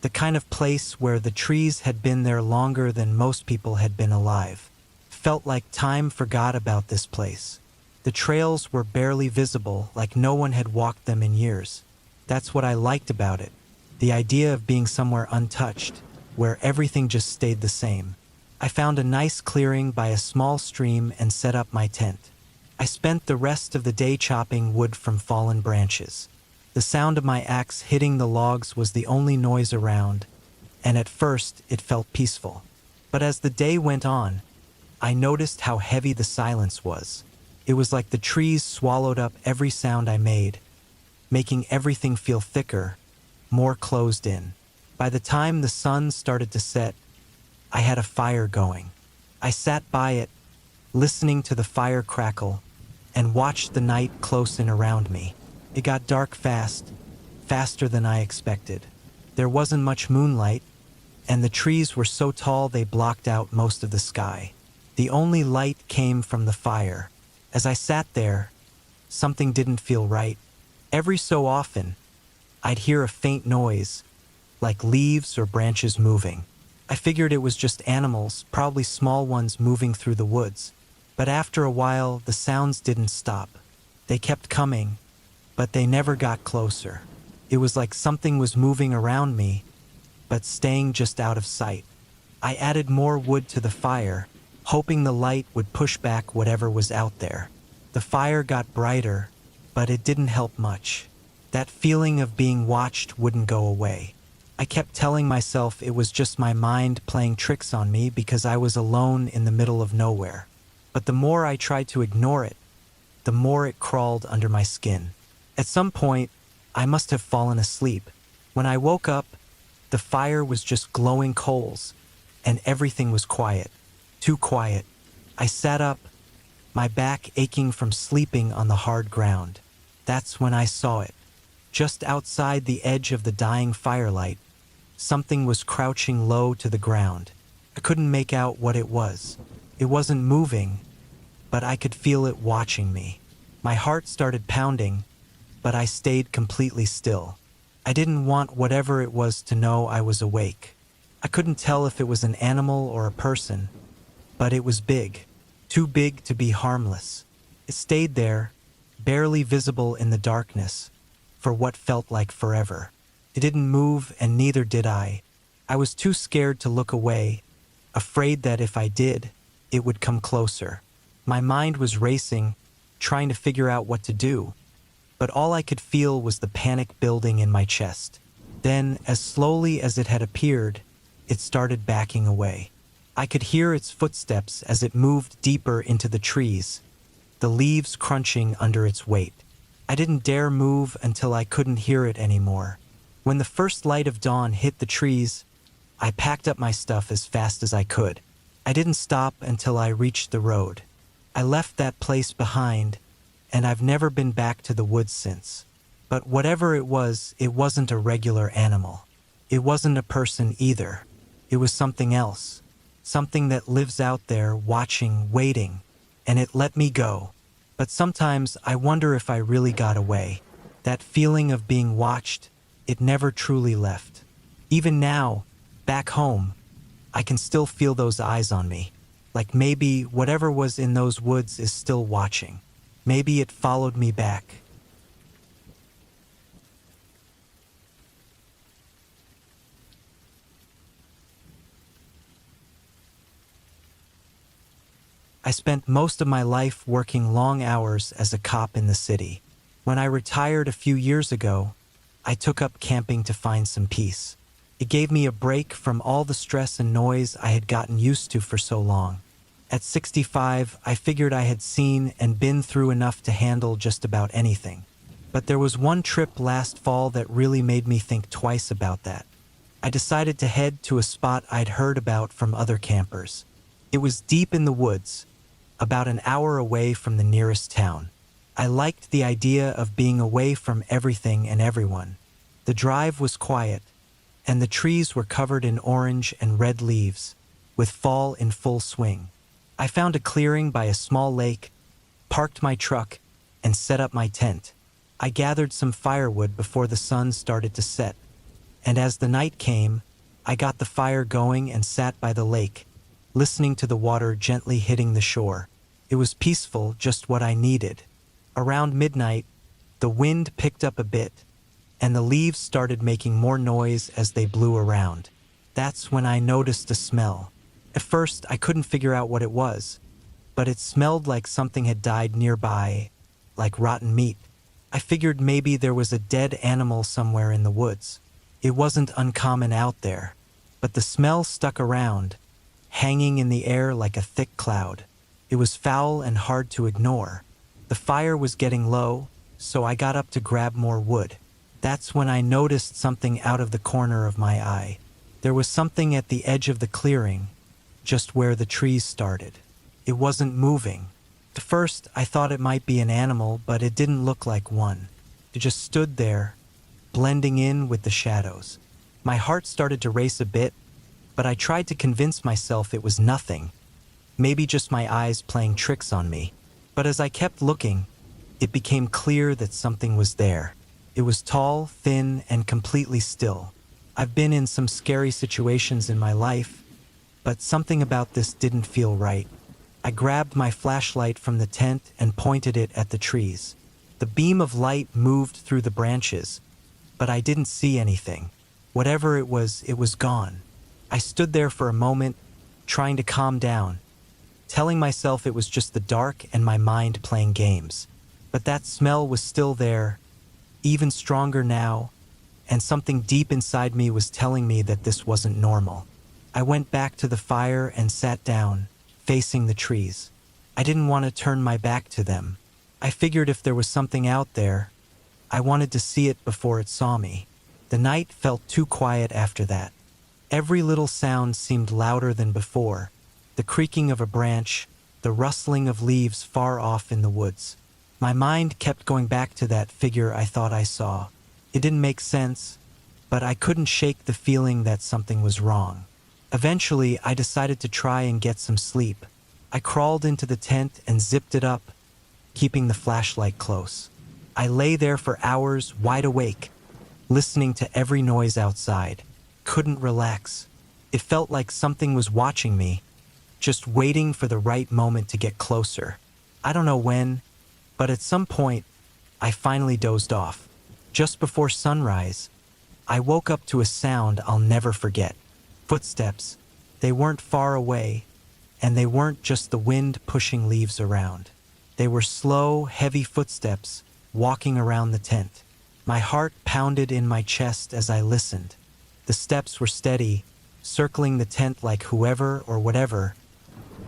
S1: the kind of place where the trees had been there longer than most people had been alive. Felt like time forgot about this place. The trails were barely visible, like no one had walked them in years. That's what I liked about it, the idea of being somewhere untouched, where everything just stayed the same. I found a nice clearing by a small stream and set up my tent. I spent the rest of the day chopping wood from fallen branches. The sound of my axe hitting the logs was the only noise around, and at first it felt peaceful. But as the day went on, I noticed how heavy the silence was. It was like the trees swallowed up every sound I made, making everything feel thicker, more closed in. By the time the sun started to set, I had a fire going. I sat by it, listening to the fire crackle, and watched the night close in around me. It got dark fast, faster than I expected. There wasn't much moonlight, and the trees were so tall they blocked out most of the sky. The only light came from the fire. As I sat there, something didn't feel right. Every so often, I'd hear a faint noise, like leaves or branches moving. I figured it was just animals, probably small ones moving through the woods. But after a while, the sounds didn't stop. They kept coming, but they never got closer. It was like something was moving around me, but staying just out of sight. I added more wood to the fire, hoping the light would push back whatever was out there. The fire got brighter, but it didn't help much. That feeling of being watched wouldn't go away. I kept telling myself it was just my mind playing tricks on me because I was alone in the middle of nowhere. But the more I tried to ignore it, the more it crawled under my skin. At some point, I must have fallen asleep. When I woke up, the fire was just glowing coals, and everything was quiet. Too quiet. I sat up, my back aching from sleeping on the hard ground. That's when I saw it. Just outside the edge of the dying firelight, something was crouching low to the ground. I couldn't make out what it was. It wasn't moving, but I could feel it watching me. My heart started pounding, but I stayed completely still. I didn't want whatever it was to know I was awake. I couldn't tell if it was an animal or a person, but it was big, too big to be harmless. It stayed there, barely visible in the darkness, for what felt like forever. It didn't move, and neither did I. I was too scared to look away, afraid that if I did, it would come closer. My mind was racing, trying to figure out what to do, but all I could feel was the panic building in my chest. Then, as slowly as it had appeared, it started backing away. I could hear its footsteps as it moved deeper into the trees, the leaves crunching under its weight. I didn't dare move until I couldn't hear it anymore. When the first light of dawn hit the trees, I packed up my stuff as fast as I could. I didn't stop until I reached the road. I left that place behind, and I've never been back to the woods since. But whatever it wasn't a regular animal. It wasn't a person either. It was something else. Something that lives out there, watching, waiting, and it let me go. But sometimes I wonder if I really got away. That feeling of being watched, it never truly left. Even now, back home, I can still feel those eyes on me. Like maybe whatever was in those woods is still watching. Maybe it followed me back. I spent most of my life working long hours as a cop in the city. When I retired a few years ago, I took up camping to find some peace. It gave me a break from all the stress and noise I had gotten used to for so long. At 65, I figured I had seen and been through enough to handle just about anything. But there was one trip last fall that really made me think twice about that. I decided to head to a spot I'd heard about from other campers. It was deep in the woods, about an hour away from the nearest town. I liked the idea of being away from everything and everyone. The drive was quiet, and the trees were covered in orange and red leaves, with fall in full swing. I found a clearing by a small lake, parked my truck, and set up my tent. I gathered some firewood before the sun started to set, and as the night came, I got the fire going and sat by the lake, listening to the water gently hitting the shore. It was peaceful, just what I needed. Around midnight, the wind picked up a bit, and the leaves started making more noise as they blew around. That's when I noticed a smell. At first, I couldn't figure out what it was, but it smelled like something had died nearby, like rotten meat. I figured maybe there was a dead animal somewhere in the woods. It wasn't uncommon out there, but the smell stuck around, hanging in the air like a thick cloud. It was foul and hard to ignore. The fire was getting low, so I got up to grab more wood. That's when I noticed something out of the corner of my eye. There was something at the edge of the clearing, just where the trees started. It wasn't moving. At first, I thought it might be an animal, but it didn't look like one. It just stood there, blending in with the shadows. My heart started to race a bit, but I tried to convince myself it was nothing. Maybe just my eyes playing tricks on me. But as I kept looking, it became clear that something was there. It was tall, thin, and completely still. I've been in some scary situations in my life, but something about this didn't feel right. I grabbed my flashlight from the tent and pointed it at the trees. The beam of light moved through the branches, but I didn't see anything. Whatever it was gone. I stood there for a moment, trying to calm down, telling myself it was just the dark and my mind playing games. But that smell was still there, even stronger now, and something deep inside me was telling me that this wasn't normal. I went back to the fire and sat down, facing the trees. I didn't want to turn my back to them. I figured if there was something out there, I wanted to see it before it saw me. The night felt too quiet after that. Every little sound seemed louder than before. The creaking of a branch, the rustling of leaves far off in the woods. My mind kept going back to that figure I thought I saw. It didn't make sense, but I couldn't shake the feeling that something was wrong. Eventually, I decided to try and get some sleep. I crawled into the tent and zipped it up, keeping the flashlight close. I lay there for hours, wide awake, listening to every noise outside. Couldn't relax. It felt like something was watching me, just waiting for the right moment to get closer. I don't know when, but at some point, I finally dozed off. Just before sunrise, I woke up to a sound I'll never forget. Footsteps. They weren't far away, and they weren't just the wind pushing leaves around. They were slow, heavy footsteps walking around the tent. My heart pounded in my chest as I listened. The steps were steady, circling the tent like whoever or whatever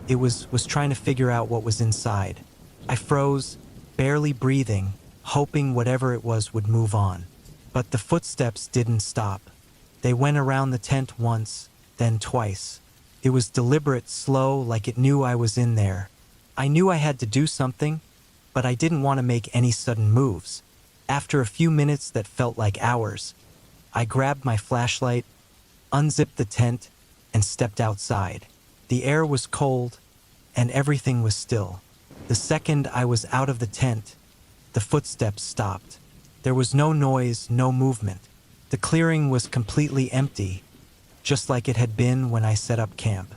S1: it was trying to figure out what was inside. I froze, barely breathing, hoping whatever it was would move on. But the footsteps didn't stop. They went around the tent once, then twice. It was deliberate, slow, like it knew I was in there. I knew I had to do something, but I didn't want to make any sudden moves. After a few minutes that felt like hours, I grabbed my flashlight, unzipped the tent, and stepped outside. The air was cold, and everything was still. The second I was out of the tent, the footsteps stopped. There was no noise, no movement. The clearing was completely empty, just like it had been when I set up camp.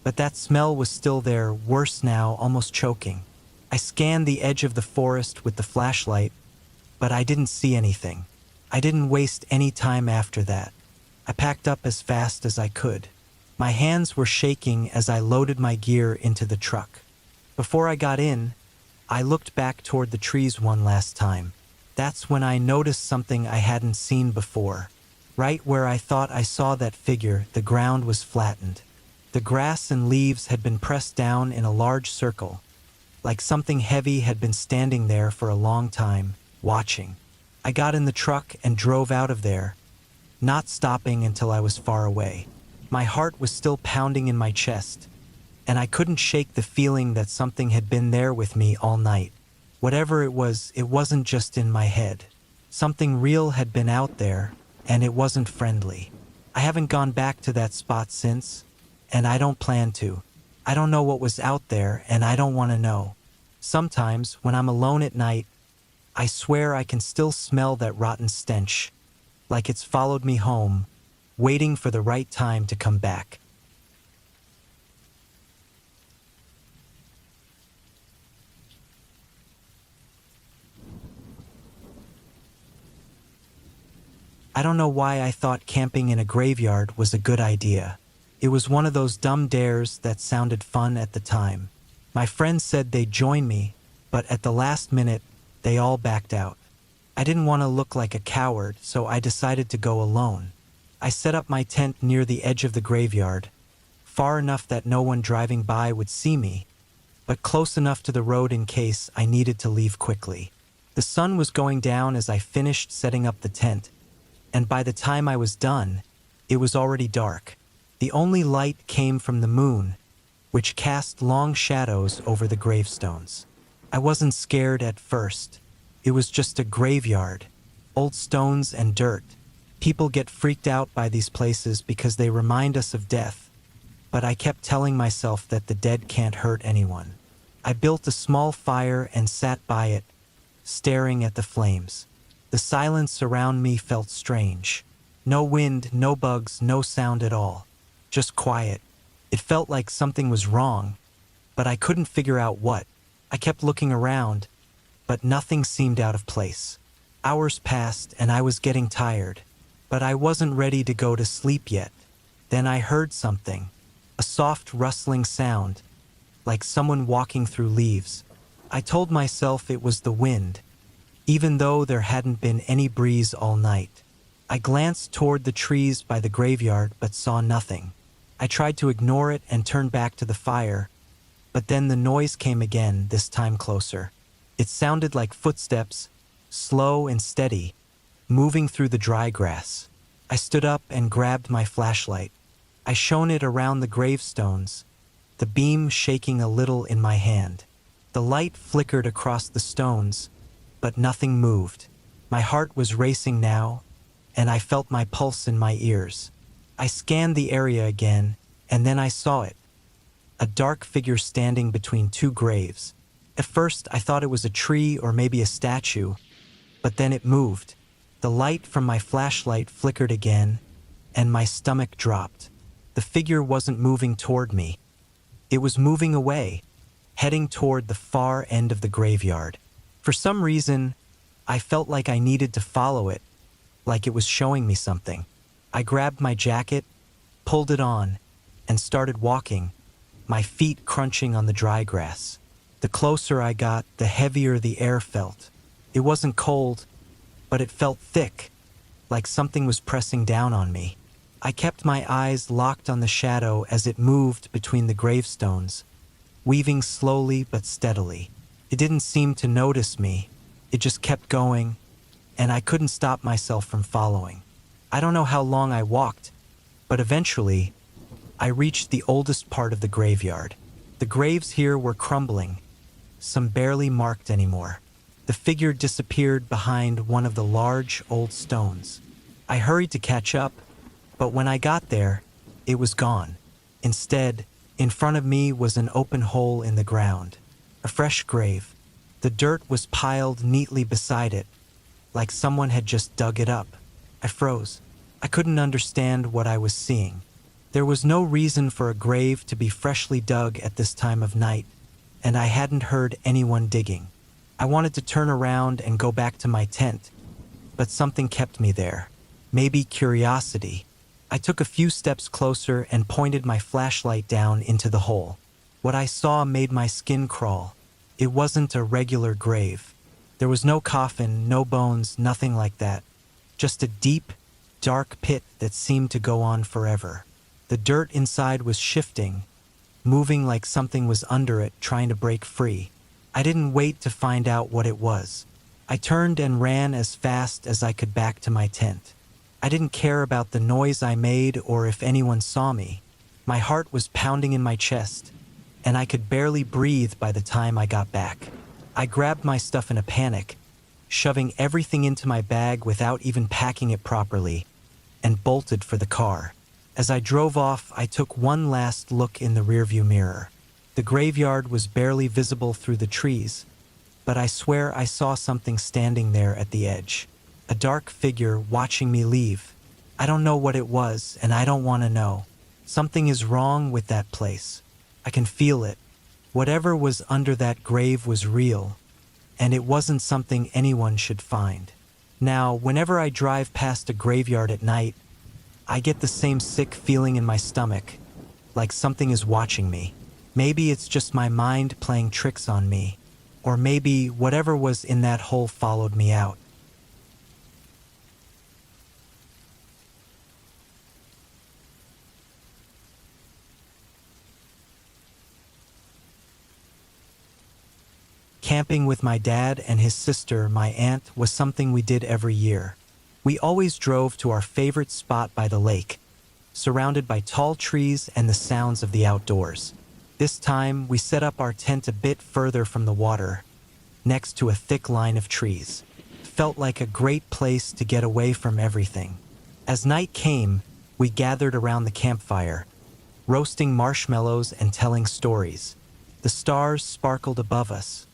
S1: But that smell was still there, worse now, almost choking. I scanned the edge of the forest with the flashlight, but I didn't see anything. I didn't waste any time after that. I packed up as fast as I could. My hands were shaking as I loaded my gear into the truck. Before I got in, I looked back toward the trees one last time. That's when I noticed something I hadn't seen before. Right where I thought I saw that figure, the ground was flattened. The grass and leaves had been pressed down in a large circle, like something heavy had been standing there for a long time, watching. I got in the truck and drove out of there, not stopping until I was far away. My heart was still pounding in my chest, and I couldn't shake the feeling that something had been there with me all night. Whatever it wasn't just in my head. Something real had been out there, and it wasn't friendly. I haven't gone back to that spot since, and I don't plan to. I don't know what was out there, and I don't want to know. Sometimes, when I'm alone at night, I swear I can still smell that rotten stench, like it's followed me home, waiting for the right time to come back. I don't know why I thought camping in a graveyard was a good idea. It was one of those dumb dares that sounded fun at the time. My friends said they'd join me, but at the last minute, they all backed out. I didn't want to look like a coward, so I decided to go alone. I set up my tent near the edge of the graveyard, far enough that no one driving by would see me, but close enough to the road in case I needed to leave quickly. The sun was going down as I finished setting up the tent, and by the time I was done, it was already dark. The only light came from the moon, which cast long shadows over the gravestones. I wasn't scared at first. It was just a graveyard, old stones and dirt. People get freaked out by these places because they remind us of death, but I kept telling myself that the dead can't hurt anyone. I built a small fire and sat by it, staring at the flames. The silence around me felt strange. No wind, no bugs, no sound at all. Just quiet. It felt like something was wrong, but I couldn't figure out what. I kept looking around, but nothing seemed out of place. Hours passed and I was getting tired, but I wasn't ready to go to sleep yet. Then I heard something, a soft rustling sound, like someone walking through leaves. I told myself it was the wind, even though there hadn't been any breeze all night. I glanced toward the trees by the graveyard but saw nothing. I tried to ignore it and turn back to the fire, but then the noise came again, this time closer. It sounded like footsteps, slow and steady, moving through the dry grass. I stood up and grabbed my flashlight. I shone it around the gravestones, the beam shaking a little in my hand. The light flickered across the stones, but nothing moved. My heart was racing now, and I felt my pulse in my ears. I scanned the area again, and then I saw it. A dark figure standing between two graves. At first, I thought it was a tree or maybe a statue, but then it moved. The light from my flashlight flickered again, and my stomach dropped. The figure wasn't moving toward me. It was moving away, heading toward the far end of the graveyard. For some reason, I felt like I needed to follow it, like it was showing me something. I grabbed my jacket, pulled it on, and started walking, my feet crunching on the dry grass. The closer I got, the heavier the air felt. It wasn't cold, but it felt thick, like something was pressing down on me. I kept my eyes locked on the shadow as it moved between the gravestones, weaving slowly but steadily. It didn't seem to notice me. It just kept going, and I couldn't stop myself from following. I don't know how long I walked, but eventually, I reached the oldest part of the graveyard. The graves here were crumbling, some barely marked anymore. The figure disappeared behind one of the large old stones. I hurried to catch up, but when I got there, it was gone. Instead, in front of me was an open hole in the ground. A fresh grave. The dirt was piled neatly beside it, like someone had just dug it up. I froze. I couldn't understand what I was seeing. There was no reason for a grave to be freshly dug at this time of night, and I hadn't heard anyone digging. I wanted to turn around and go back to my tent, but something kept me there. Maybe curiosity. I took a few steps closer and pointed my flashlight down into the hole. What I saw made my skin crawl. It wasn't a regular grave. There was no coffin, no bones, nothing like that. Just a deep, dark pit that seemed to go on forever. The dirt inside was shifting, moving like something was under it, trying to break free. I didn't wait to find out what it was. I turned and ran as fast as I could back to my tent. I didn't care about the noise I made or if anyone saw me. My heart was pounding in my chest, and I could barely breathe by the time I got back. I grabbed my stuff in a panic, shoving everything into my bag without even packing it properly, and bolted for the car. As I drove off, I took one last look in the rearview mirror. The graveyard was barely visible through the trees, but I swear I saw something standing there at the edge. A dark figure watching me leave. I don't know what it was, and I don't want to know. Something is wrong with that place. I can feel it. Whatever was under that grave was real, and it wasn't something anyone should find. Now, whenever I drive past a graveyard at night, I get the same sick feeling in my stomach, like something is watching me. Maybe it's just my mind playing tricks on me, or maybe whatever was in that hole followed me out. Camping with my dad and his sister, my aunt, was something we did every year. We always drove to our favorite spot by the lake, surrounded by tall trees and the sounds of the outdoors. This time, we set up our tent a bit further from the water, next to a thick line of trees. It felt like a great place to get away from everything. As night came, we gathered around the campfire, roasting marshmallows and telling stories. The stars sparkled above us,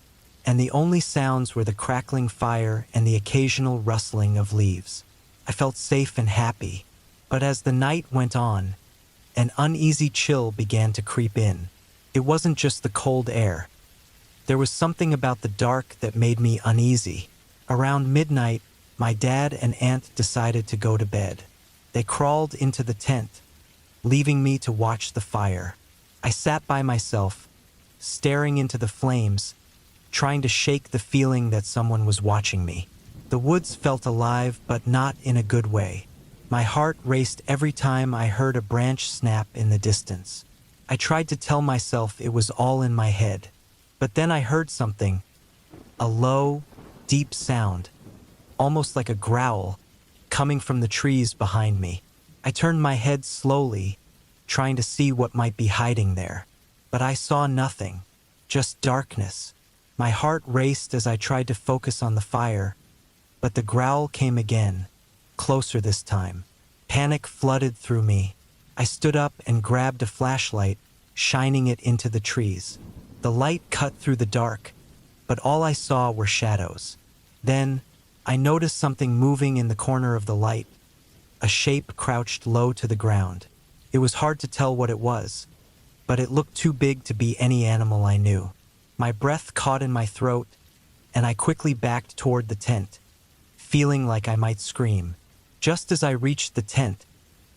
S1: and the only sounds were the crackling fire and the occasional rustling of leaves. I felt safe and happy, but as the night went on, an uneasy chill began to creep in. It wasn't just the cold air. There was something about the dark that made me uneasy. Around midnight, my dad and aunt decided to go to bed. They crawled into the tent, leaving me to watch the fire. I sat by myself, staring into the flames, trying to shake the feeling that someone was watching me. The woods felt alive, but not in a good way. My heart raced every time I heard a branch snap in the distance. I tried to tell myself it was all in my head, but then I heard something, a low, deep sound, almost like a growl, coming from the trees behind me. I turned my head slowly, trying to see what might be hiding there, but I saw nothing, just darkness. My heart raced as I tried to focus on the fire, but the growl came again, closer this time. Panic flooded through me. I stood up and grabbed a flashlight, shining it into the trees. The light cut through the dark, but all I saw were shadows. Then, I noticed something moving in the corner of the light. A shape crouched low to the ground. It was hard to tell what it was, but it looked too big to be any animal I knew. My breath caught in my throat, and I quickly backed toward the tent, feeling like I might scream. Just as I reached the tent,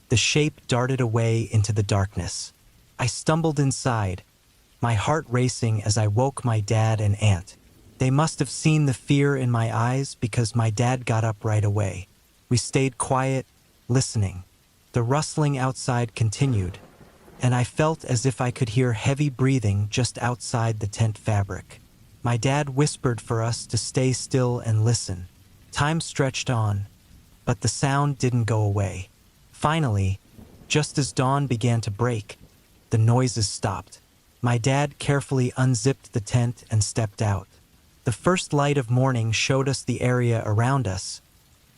S1: the shape darted away into the darkness. I stumbled inside, my heart racing as I woke my dad and aunt. They must have seen the fear in my eyes because my dad got up right away. We stayed quiet, listening. The rustling outside continued, and I felt as if I could hear heavy breathing just outside the tent fabric. My dad whispered for us to stay still and listen. Time stretched on, but the sound didn't go away. Finally, just as dawn began to break, the noises stopped. My dad carefully unzipped the tent and stepped out. The first light of morning showed us the area around us,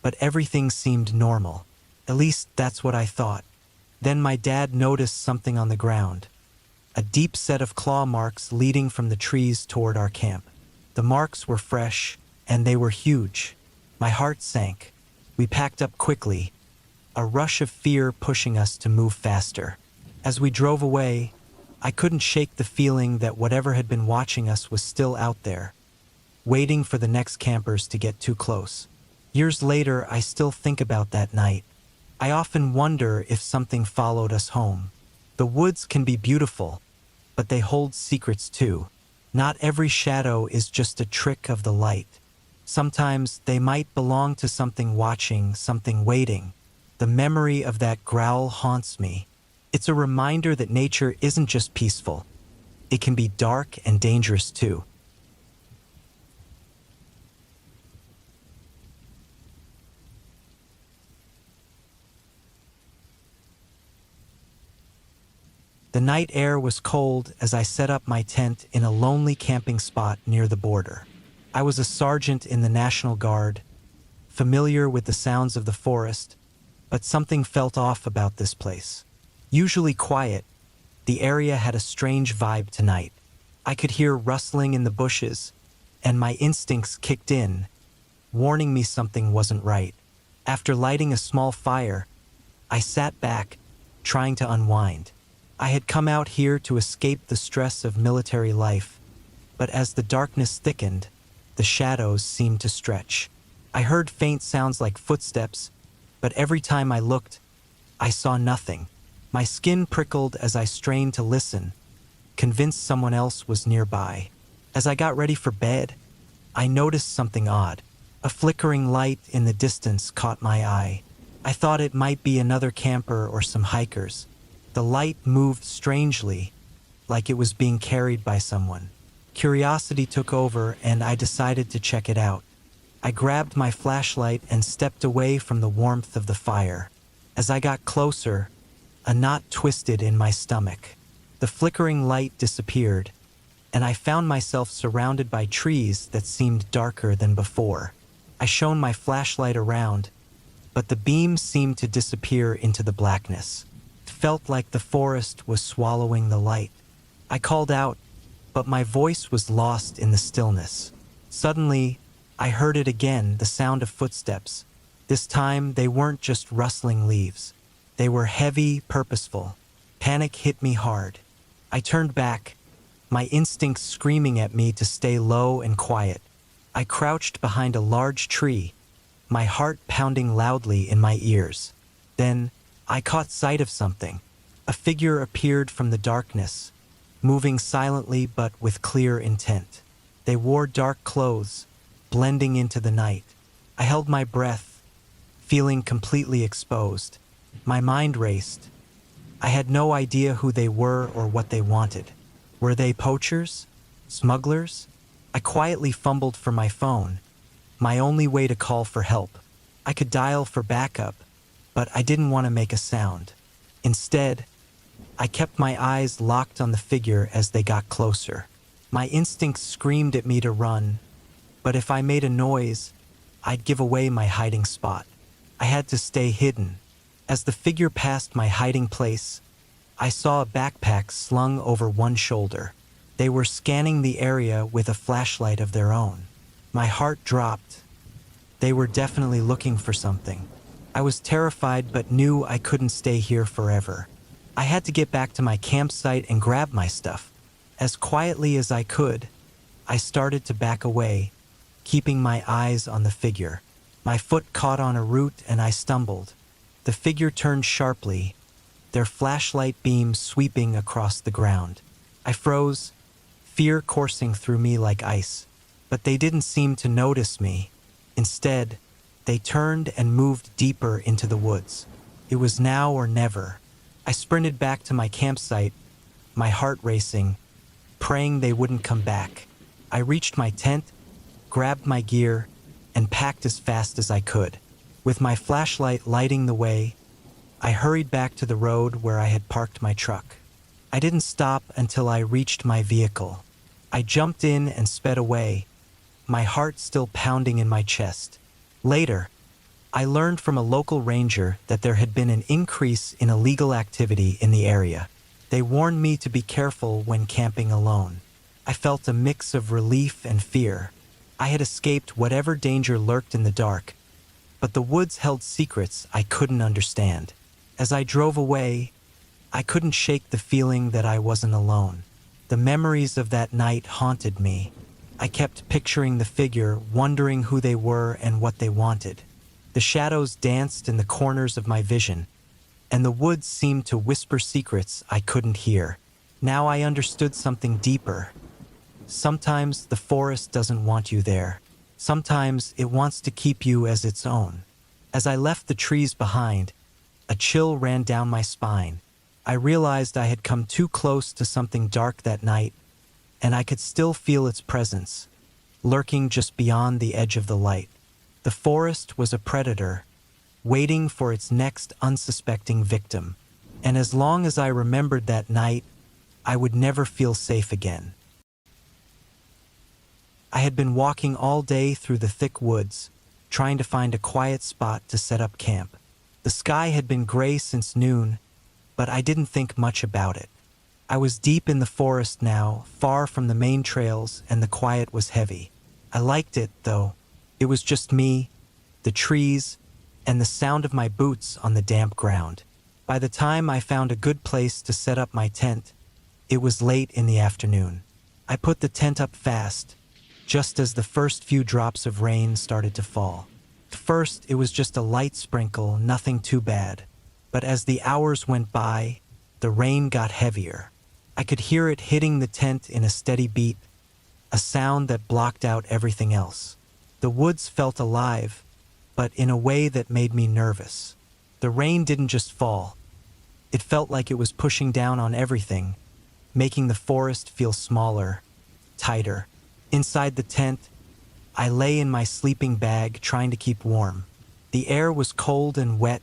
S1: but everything seemed normal. At least that's what I thought. Then my dad noticed something on the ground, a deep set of claw marks leading from the trees toward our camp. The marks were fresh, and they were huge. My heart sank. We packed up quickly, a rush of fear pushing us to move faster. As we drove away, I couldn't shake the feeling that whatever had been watching us was still out there, waiting for the next campers to get too close. Years later, I still think about that night. I often wonder if something followed us home. The woods can be beautiful, but they hold secrets too. Not every shadow is just a trick of the light. Sometimes they might belong to something watching, something waiting. The memory of that growl haunts me. It's a reminder that nature isn't just peaceful. It can be dark and dangerous too. The night air was cold as I set up my tent in a lonely camping spot near the border. I was a sergeant in the National Guard, familiar with the sounds of the forest, but something felt off about this place. Usually quiet, the area had a strange vibe tonight. I could hear rustling in the bushes, and my instincts kicked in, warning me something wasn't right. After lighting a small fire, I sat back, trying to unwind. I had come out here to escape the stress of military life, but as the darkness thickened, the shadows seemed to stretch. I heard faint sounds like footsteps, but every time I looked, I saw nothing. My skin prickled as I strained to listen, convinced someone else was nearby. As I got ready for bed, I noticed something odd. A flickering light in the distance caught my eye. I thought it might be another camper or some hikers. The light moved strangely, like it was being carried by someone. Curiosity took over, and I decided to check it out. I grabbed my flashlight and stepped away from the warmth of the fire. As I got closer, a knot twisted in my stomach. The flickering light disappeared, and I found myself surrounded by trees that seemed darker than before. I shone my flashlight around, but the beam seemed to disappear into the blackness. It felt like the forest was swallowing the light. I called out, but my voice was lost in the stillness. Suddenly, I heard it again, the sound of footsteps. This time, they weren't just rustling leaves. They were heavy, purposeful. Panic hit me hard. I turned back, my instincts screaming at me to stay low and quiet. I crouched behind a large tree, my heart pounding loudly in my ears. Then, I caught sight of something. A figure appeared from the darkness, moving silently but with clear intent. They wore dark clothes, blending into the night. I held my breath, feeling completely exposed. My mind raced. I had no idea who they were or what they wanted. Were they poachers? Smugglers? I quietly fumbled for my phone, my only way to call for help. I could dial for backup, but I didn't want to make a sound. Instead, I kept my eyes locked on the figure as they got closer. My instincts screamed at me to run, but if I made a noise, I'd give away my hiding spot. I had to stay hidden. As the figure passed my hiding place, I saw a backpack slung over one shoulder. They were scanning the area with a flashlight of their own. My heart dropped. They were definitely looking for something. I was terrified but knew I couldn't stay here forever. I had to get back to my campsite and grab my stuff. As quietly as I could, I started to back away, keeping my eyes on the figure. My foot caught on a root and I stumbled. The figure turned sharply, their flashlight beam sweeping across the ground. I froze, fear coursing through me like ice. But they didn't seem to notice me. Instead, they turned and moved deeper into the woods. It was now or never. I sprinted back to my campsite, my heart racing, praying they wouldn't come back. I reached my tent, grabbed my gear, and packed as fast as I could. With my flashlight lighting the way, I hurried back to the road where I had parked my truck. I didn't stop until I reached my vehicle. I jumped in and sped away, my heart still pounding in my chest. Later, I learned from a local ranger that there had been an increase in illegal activity in the area. They warned me to be careful when camping alone. I felt a mix of relief and fear. I had escaped whatever danger lurked in the dark, but the woods held secrets I couldn't understand. As I drove away, I couldn't shake the feeling that I wasn't alone. The memories of that night haunted me. I kept picturing the figure, wondering who they were and what they wanted. The shadows danced in the corners of my vision, and the woods seemed to whisper secrets I couldn't hear. Now I understood something deeper. Sometimes the forest doesn't want you there. Sometimes it wants to keep you as its own. As I left the trees behind, a chill ran down my spine. I realized I had come too close to something dark that night, and I could still feel its presence, lurking just beyond the edge of the light. The forest was a predator, waiting for its next unsuspecting victim. And as long as I remembered that night, I would never feel safe again. I had been walking all day through the thick woods, trying to find a quiet spot to set up camp. The sky had been gray since noon, but I didn't think much about it. I was deep in the forest now, far from the main trails, and the quiet was heavy. I liked it, though. It was just me, the trees, and the sound of my boots on the damp ground. By the time I found a good place to set up my tent, it was late in the afternoon. I put the tent up fast, just as the first few drops of rain started to fall. At first, it was just a light sprinkle, nothing too bad. But as the hours went by, the rain got heavier. I could hear it hitting the tent in a steady beat, a sound that blocked out everything else. The woods felt alive, but in a way that made me nervous. The rain didn't just fall. It felt like it was pushing down on everything, making the forest feel smaller, tighter. Inside the tent, I lay in my sleeping bag trying to keep warm. The air was cold and wet,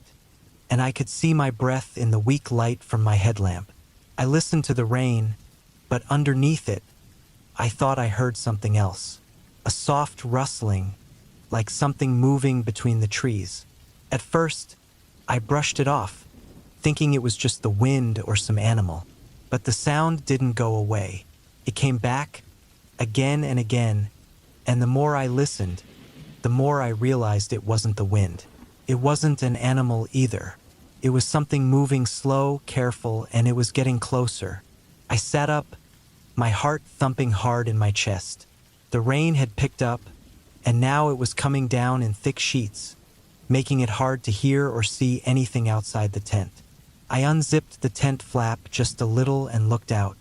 S1: and I could see my breath in the weak light from my headlamp. I listened to the rain, but underneath it, I thought I heard something else. A soft rustling, like something moving between the trees. At first, I brushed it off, thinking it was just the wind or some animal. But the sound didn't go away. It came back, again and again, and the more I listened, the more I realized it wasn't the wind. It wasn't an animal either. It was something moving slow, careful, and it was getting closer. I sat up, my heart thumping hard in my chest. The rain had picked up, and now it was coming down in thick sheets, making it hard to hear or see anything outside the tent. I unzipped the tent flap just a little and looked out.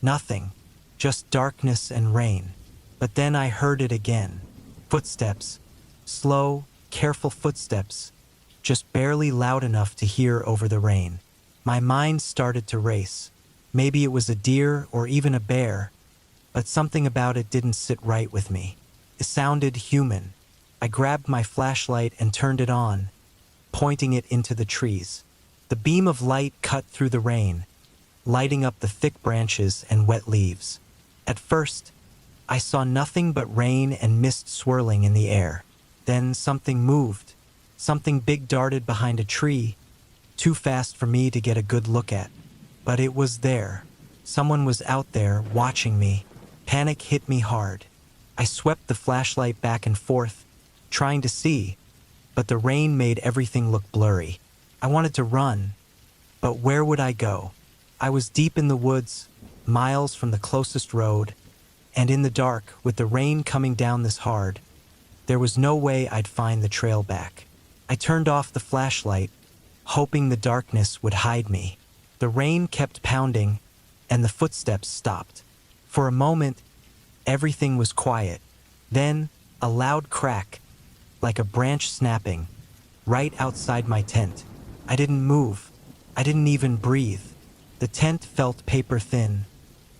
S1: Nothing, just darkness and rain. But then I heard it again. Footsteps. Slow, careful footsteps, just barely loud enough to hear over the rain. My mind started to race. Maybe it was a deer or even a bear, but something about it didn't sit right with me. It sounded human. I grabbed my flashlight and turned it on, pointing it into the trees. The beam of light cut through the rain, lighting up the thick branches and wet leaves. At first, I saw nothing but rain and mist swirling in the air. Then something moved. Something big darted behind a tree, too fast for me to get a good look at. But it was there. Someone was out there, watching me. Panic hit me hard. I swept the flashlight back and forth, trying to see, but the rain made everything look blurry. I wanted to run, but where would I go? I was deep in the woods, miles from the closest road, and in the dark, with the rain coming down this hard, there was no way I'd find the trail back. I turned off the flashlight, hoping the darkness would hide me. The rain kept pounding, and the footsteps stopped. For a moment, everything was quiet. Then, a loud crack, like a branch snapping, right outside my tent. I didn't move. I didn't even breathe. The tent felt paper thin,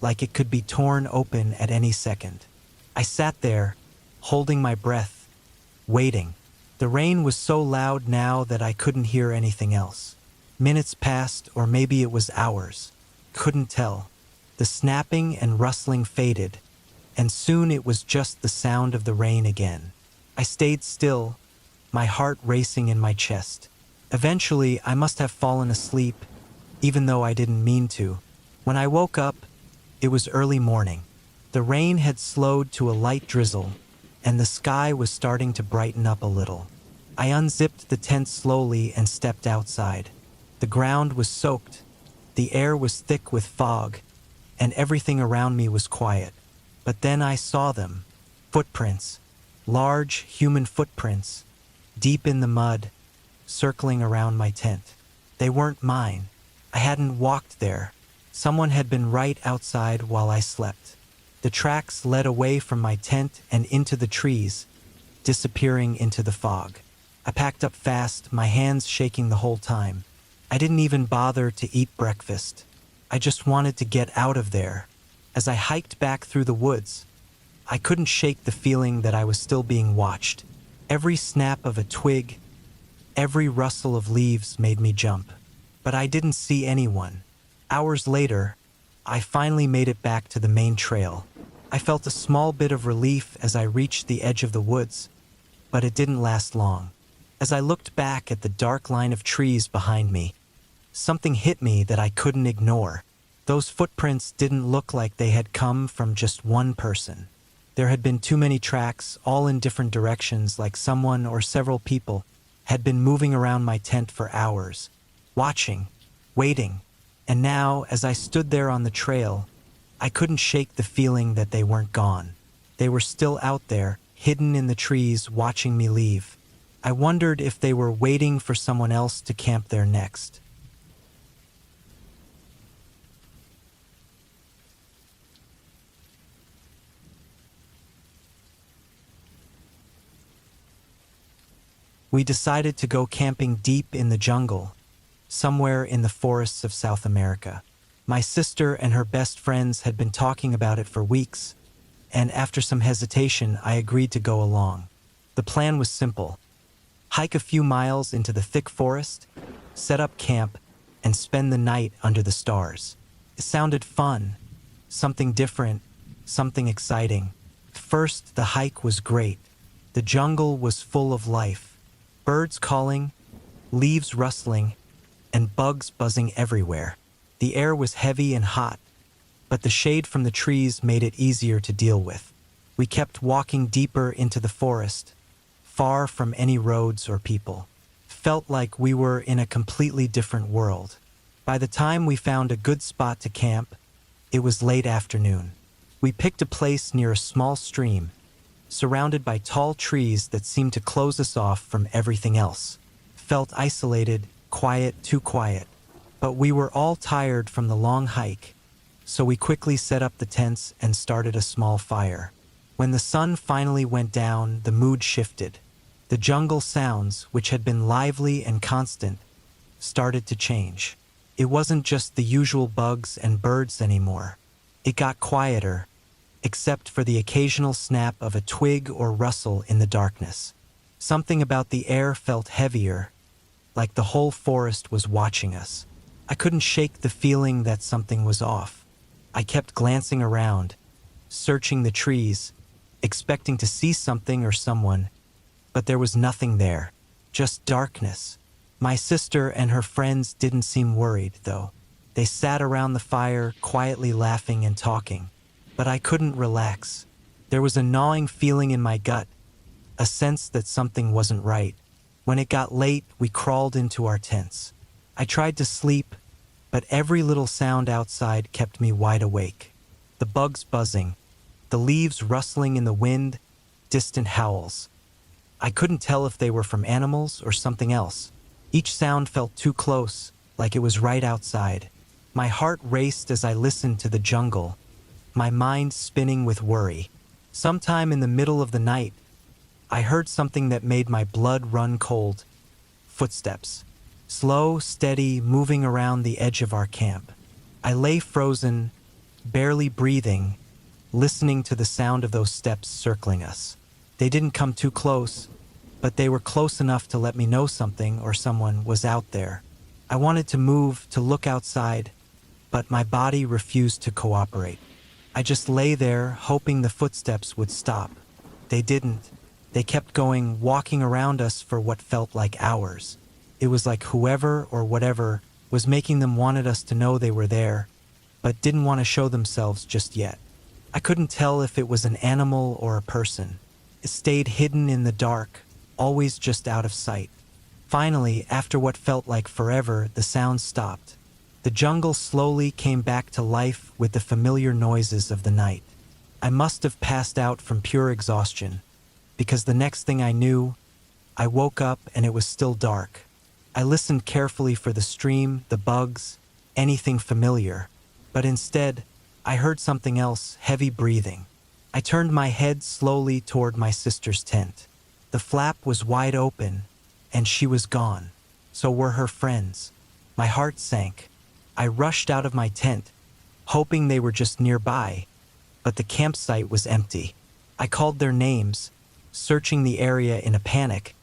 S1: like it could be torn open at any second. I sat there, holding my breath, waiting. The rain was so loud now that I couldn't hear anything else. Minutes passed, or maybe it was hours. Couldn't tell. The snapping and rustling faded, and soon it was just the sound of the rain again. I stayed still, my heart racing in my chest. Eventually, I must have fallen asleep, even though I didn't mean to. When I woke up, it was early morning. The rain had slowed to a light drizzle, and the sky was starting to brighten up a little. I unzipped the tent slowly and stepped outside. The ground was soaked, the air was thick with fog, and everything around me was quiet. But then I saw them. Footprints. Large human footprints, deep in the mud, circling around my tent. They weren't mine. I hadn't walked there. Someone had been right outside while I slept. The tracks led away from my tent and into the trees, disappearing into the fog. I packed up fast, my hands shaking the whole time. I didn't even bother to eat breakfast. I just wanted to get out of there. As I hiked back through the woods, I couldn't shake the feeling that I was still being watched. Every snap of a twig, every rustle of leaves made me jump. But I didn't see anyone. Hours later, I finally made it back to the main trail. I felt a small bit of relief as I reached the edge of the woods, but it didn't last long. As I looked back at the dark line of trees behind me, something hit me that I couldn't ignore. Those footprints didn't look like they had come from just one person. There had been too many tracks, all in different directions, like someone or several people had been moving around my tent for hours, watching, waiting, and now, as I stood there on the trail, I couldn't shake the feeling that they weren't gone. They were still out there, hidden in the trees, watching me leave. I wondered if they were waiting for someone else to camp there next. We decided to go camping deep in the jungle, somewhere in the forests of South America. My sister and her best friends had been talking about it for weeks, and after some hesitation, I agreed to go along. The plan was simple: hike a few miles into the thick forest, set up camp, and spend the night under the stars. It sounded fun, something different, something exciting. First, the hike was great. The jungle was full of life. Birds calling, leaves rustling, and bugs buzzing everywhere. The air was heavy and hot, but the shade from the trees made it easier to deal with. We kept walking deeper into the forest, far from any roads or people. Felt like we were in a completely different world. By the time we found a good spot to camp, it was late afternoon. We picked a place near a small stream, surrounded by tall trees that seemed to close us off from everything else. Felt isolated, quiet, too quiet. But we were all tired from the long hike, so we quickly set up the tents and started a small fire. When the sun finally went down, the mood shifted. The jungle sounds, which had been lively and constant, started to change. It wasn't just the usual bugs and birds anymore. It got quieter, except for the occasional snap of a twig or rustle in the darkness. Something about the air felt heavier, like the whole forest was watching us. I couldn't shake the feeling that something was off. I kept glancing around, searching the trees, expecting to see something or someone, but there was nothing there, just darkness. My sister and her friends didn't seem worried, though. They sat around the fire, quietly laughing and talking. But I couldn't relax. There was a gnawing feeling in my gut, a sense that something wasn't right. When it got late, we crawled into our tents. I tried to sleep, but every little sound outside kept me wide awake. The bugs buzzing, the leaves rustling in the wind, distant howls. I couldn't tell if they were from animals or something else. Each sound felt too close, like it was right outside. My heart raced as I listened to the jungle, my mind spinning with worry. Sometime in the middle of the night, I heard something that made my blood run cold. Footsteps. Slow, steady, moving around the edge of our camp. I lay frozen, barely breathing, listening to the sound of those steps circling us. They didn't come too close, but they were close enough to let me know something or someone was out there. I wanted to move, to look outside, but my body refused to cooperate. I just lay there, hoping the footsteps would stop. They didn't. They kept going, walking around us for what felt like hours. It was like whoever or whatever was making them wanted us to know they were there, but didn't want to show themselves just yet. I couldn't tell if it was an animal or a person. It stayed hidden in the dark, always just out of sight. Finally, after what felt like forever, the sound stopped. The jungle slowly came back to life with the familiar noises of the night. I must have passed out from pure exhaustion, because the next thing I knew, I woke up and it was still dark. I listened carefully for the stream, the bugs, anything familiar, but instead, I heard something else, heavy breathing. I turned my head slowly toward my sister's tent. The flap was wide open, and she was gone. So were her friends. My heart sank. I rushed out of my tent, hoping they were just nearby, but the campsite was empty. I called their names, searching the area in a panic,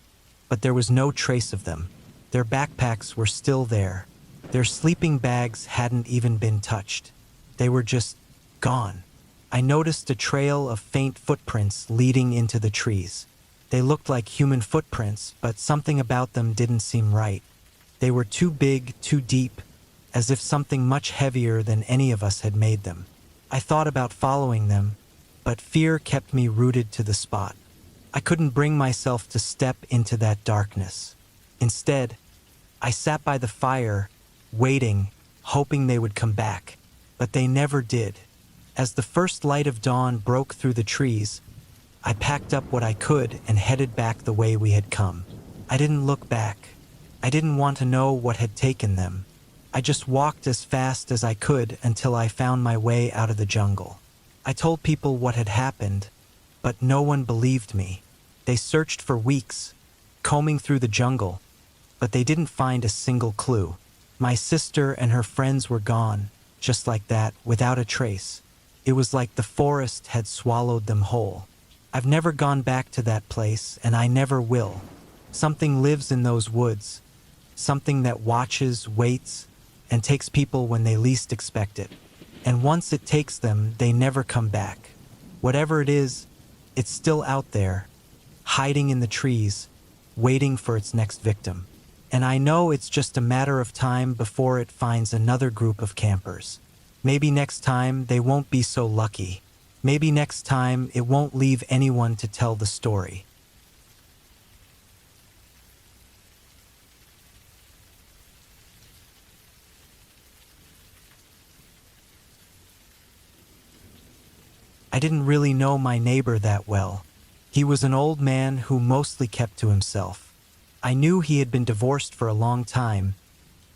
S1: but there was no trace of them. Their backpacks were still there. Their sleeping bags hadn't even been touched. They were just gone. I noticed a trail of faint footprints leading into the trees. They looked like human footprints, but something about them didn't seem right. They were too big, too deep, as if something much heavier than any of us had made them. I thought about following them, but fear kept me rooted to the spot. I couldn't bring myself to step into that darkness. Instead, I sat by the fire, waiting, hoping they would come back. But they never did. As the first light of dawn broke through the trees, I packed up what I could and headed back the way we had come. I didn't look back. I didn't want to know what had taken them. I just walked as fast as I could until I found my way out of the jungle. I told people what had happened, but no one believed me. They searched for weeks, combing through the jungle, but they didn't find a single clue. My sister and her friends were gone, just like that, without a trace. It was like the forest had swallowed them whole. I've never gone back to that place, and I never will. Something lives in those woods, something that watches, waits, and takes people when they least expect it. And once it takes them, they never come back. Whatever it is, it's still out there, hiding in the trees, waiting for its next victim. And I know it's just a matter of time before it finds another group of campers. Maybe next time they won't be so lucky. Maybe next time it won't leave anyone to tell the story. I didn't really know my neighbor that well. He was an old man who mostly kept to himself. I knew he had been divorced for a long time,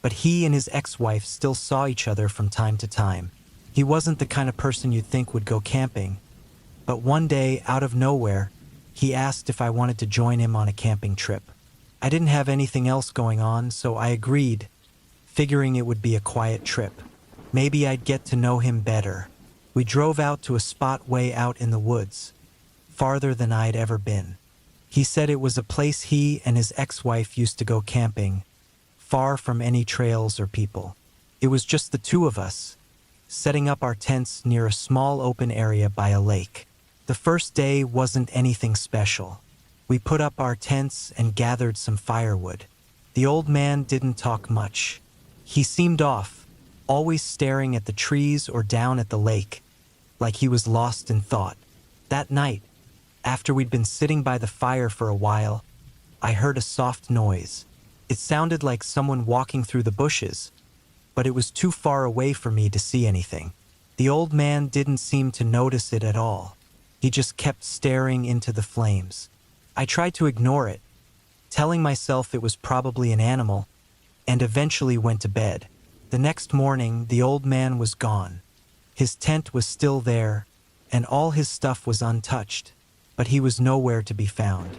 S1: but he and his ex-wife still saw each other from time to time. He wasn't the kind of person you'd think would go camping, but one day, out of nowhere, he asked if I wanted to join him on a camping trip. I didn't have anything else going on, so I agreed, figuring it would be a quiet trip. Maybe I'd get to know him better. We drove out to a spot way out in the woods, farther than I'd ever been. He said it was a place he and his ex-wife used to go camping, far from any trails or people. It was just the two of us, setting up our tents near a small open area by a lake. The first day wasn't anything special. We put up our tents and gathered some firewood. The old man didn't talk much. He seemed off, always staring at the trees or down at the lake, like he was lost in thought. That night, after we'd been sitting by the fire for a while, I heard a soft noise. It sounded like someone walking through the bushes, but it was too far away for me to see anything. The old man didn't seem to notice it at all. He just kept staring into the flames. I tried to ignore it, telling myself it was probably an animal, and eventually went to bed. The next morning, the old man was gone. His tent was still there, and all his stuff was untouched, but he was nowhere to be found.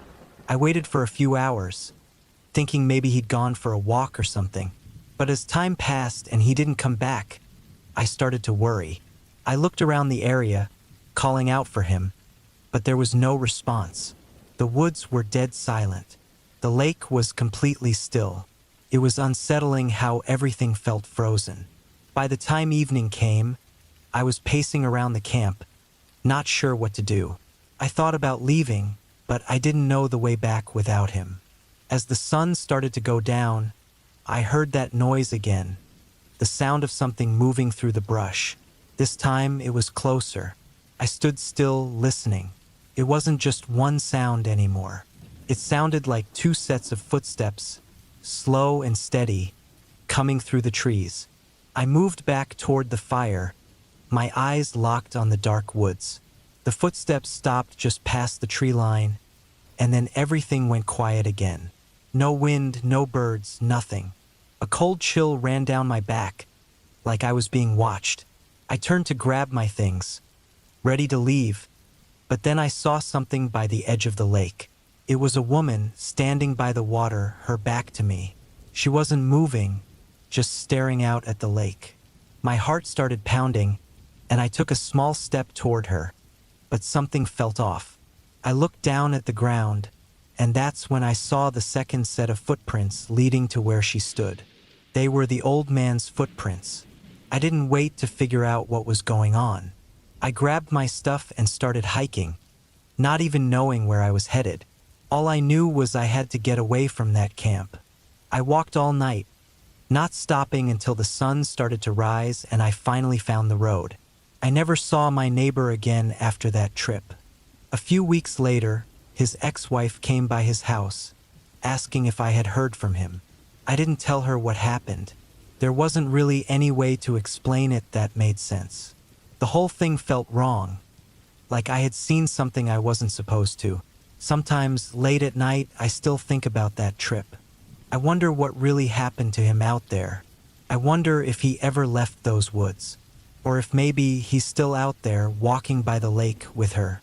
S1: I waited for a few hours, thinking maybe he'd gone for a walk or something. But as time passed and he didn't come back, I started to worry. I looked around the area, calling out for him, but there was no response. The woods were dead silent. The lake was completely still. It was unsettling how everything felt frozen. By the time evening came, I was pacing around the camp, not sure what to do. I thought about leaving, but I didn't know the way back without him. As the sun started to go down, I heard that noise again, the sound of something moving through the brush. This time it was closer. I stood still, listening. It wasn't just one sound anymore. It sounded like two sets of footsteps, slow and steady, coming through the trees. I moved back toward the fire, my eyes locked on the dark woods. The footsteps stopped just past the tree line, and then everything went quiet again. No wind, no birds, nothing. A cold chill ran down my back, like I was being watched. I turned to grab my things, ready to leave, but then I saw something by the edge of the lake. It was a woman standing by the water, her back to me. She wasn't moving, just staring out at the lake. My heart started pounding, and I took a small step toward her, but something felt off. I looked down at the ground, and that's when I saw the second set of footprints leading to where she stood. They were the old man's footprints. I didn't wait to figure out what was going on. I grabbed my stuff and started hiking, not even knowing where I was headed. All I knew was I had to get away from that camp. I walked all night, not stopping until the sun started to rise and I finally found the road. I never saw my neighbor again after that trip. A few weeks later, his ex-wife came by his house, asking if I had heard from him. I didn't tell her what happened. There wasn't really any way to explain it that made sense. The whole thing felt wrong, like I had seen something I wasn't supposed to. Sometimes, late at night, I still think about that trip. I wonder what really happened to him out there. I wonder if he ever left those woods, or if maybe he's still out there walking by the lake with her.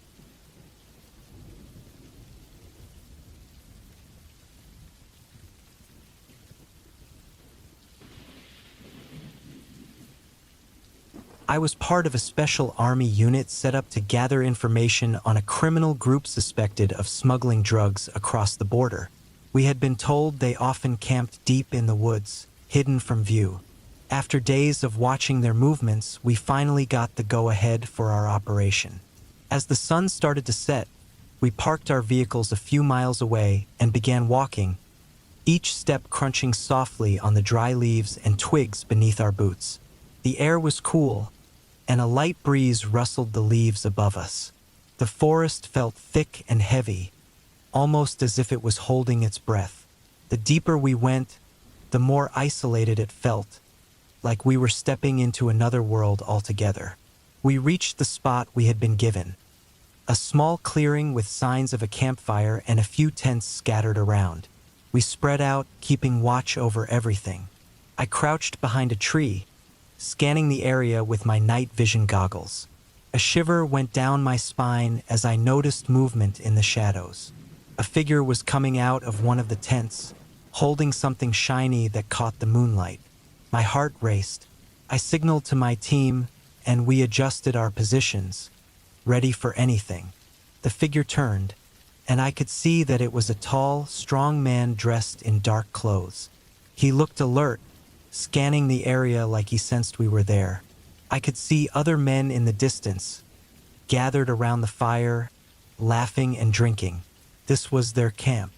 S1: I was part of a special army unit set up to gather information on a criminal group suspected of smuggling drugs across the border. We had been told they often camped deep in the woods, hidden from view. After days of watching their movements, we finally got the go-ahead for our operation. As the sun started to set, we parked our vehicles a few miles away and began walking, each step crunching softly on the dry leaves and twigs beneath our boots. The air was cool, and a light breeze rustled the leaves above us. The forest felt thick and heavy, almost as if it was holding its breath. The deeper we went, the more isolated it felt, like we were stepping into another world altogether. We reached the spot we had been given, a small clearing with signs of a campfire and a few tents scattered around. We spread out, keeping watch over everything. I crouched behind a tree, scanning the area with my night vision goggles. A shiver went down my spine as I noticed movement in the shadows. A figure was coming out of one of the tents, holding something shiny that caught the moonlight. My heart raced. I signaled to my team, and we adjusted our positions, ready for anything. The figure turned, and I could see that it was a tall, strong man dressed in dark clothes. He looked alert, scanning the area like he sensed we were there. I could see other men in the distance, gathered around the fire, laughing and drinking. This was their camp.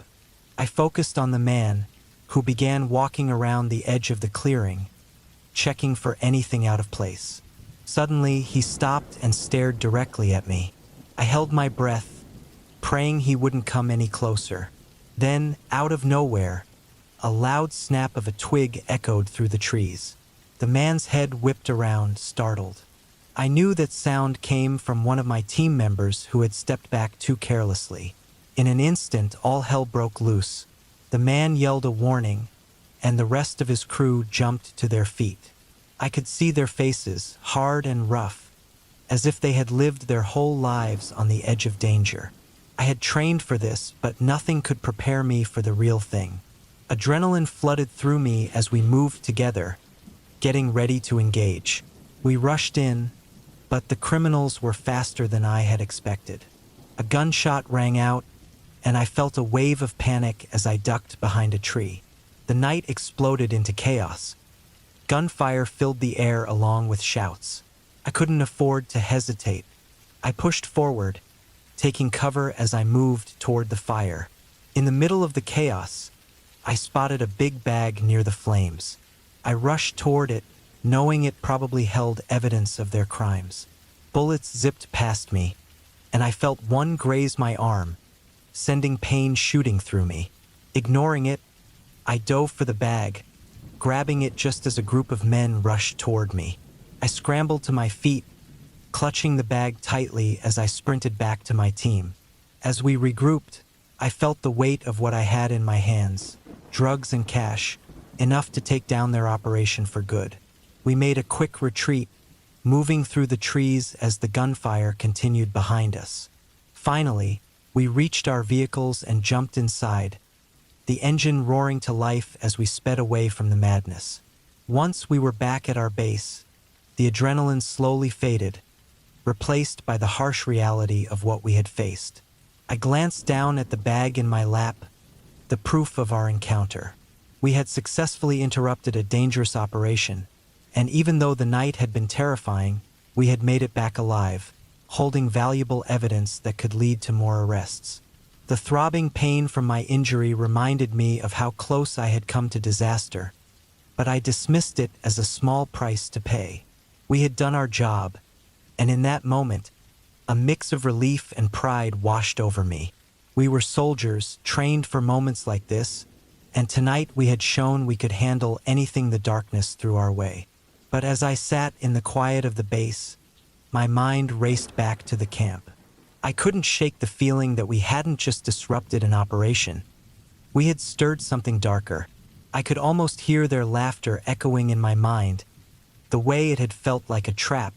S1: I focused on the man, who began walking around the edge of the clearing, checking for anything out of place. Suddenly, he stopped and stared directly at me. I held my breath, praying he wouldn't come any closer. Then, out of nowhere, a loud snap of a twig echoed through the trees. The man's head whipped around, startled. I knew that sound came from one of my team members who had stepped back too carelessly. In an instant, all hell broke loose. The man yelled a warning, and the rest of his crew jumped to their feet. I could see their faces, hard and rough, as if they had lived their whole lives on the edge of danger. I had trained for this, but nothing could prepare me for the real thing. Adrenaline flooded through me as we moved together, getting ready to engage. We rushed in, but the criminals were faster than I had expected. A gunshot rang out, and I felt a wave of panic as I ducked behind a tree. The night exploded into chaos. Gunfire filled the air along with shouts. I couldn't afford to hesitate. I pushed forward, taking cover as I moved toward the fire. In the middle of the chaos, I spotted a big bag near the flames. I rushed toward it, knowing it probably held evidence of their crimes. Bullets zipped past me, and I felt one graze my arm, sending pain shooting through me. Ignoring it, I dove for the bag, grabbing it just as a group of men rushed toward me. I scrambled to my feet, clutching the bag tightly as I sprinted back to my team. As we regrouped, I felt the weight of what I had in my hands, drugs and cash, enough to take down their operation for good. We made a quick retreat, moving through the trees as the gunfire continued behind us. Finally, we reached our vehicles and jumped inside, the engine roaring to life as we sped away from the madness. Once we were back at our base, the adrenaline slowly faded, replaced by the harsh reality of what we had faced. I glanced down at the bag in my lap, the proof of our encounter. We had successfully interrupted a dangerous operation, and even though the night had been terrifying, we had made it back alive, holding valuable evidence that could lead to more arrests. The throbbing pain from my injury reminded me of how close I had come to disaster, but I dismissed it as a small price to pay. We had done our job, and in that moment, a mix of relief and pride washed over me. We were soldiers, trained for moments like this, and tonight we had shown we could handle anything the darkness threw our way. But as I sat in the quiet of the base, my mind raced back to the camp. I couldn't shake the feeling that we hadn't just disrupted an operation. We had stirred something darker. I could almost hear their laughter echoing in my mind, the way it had felt like a trap,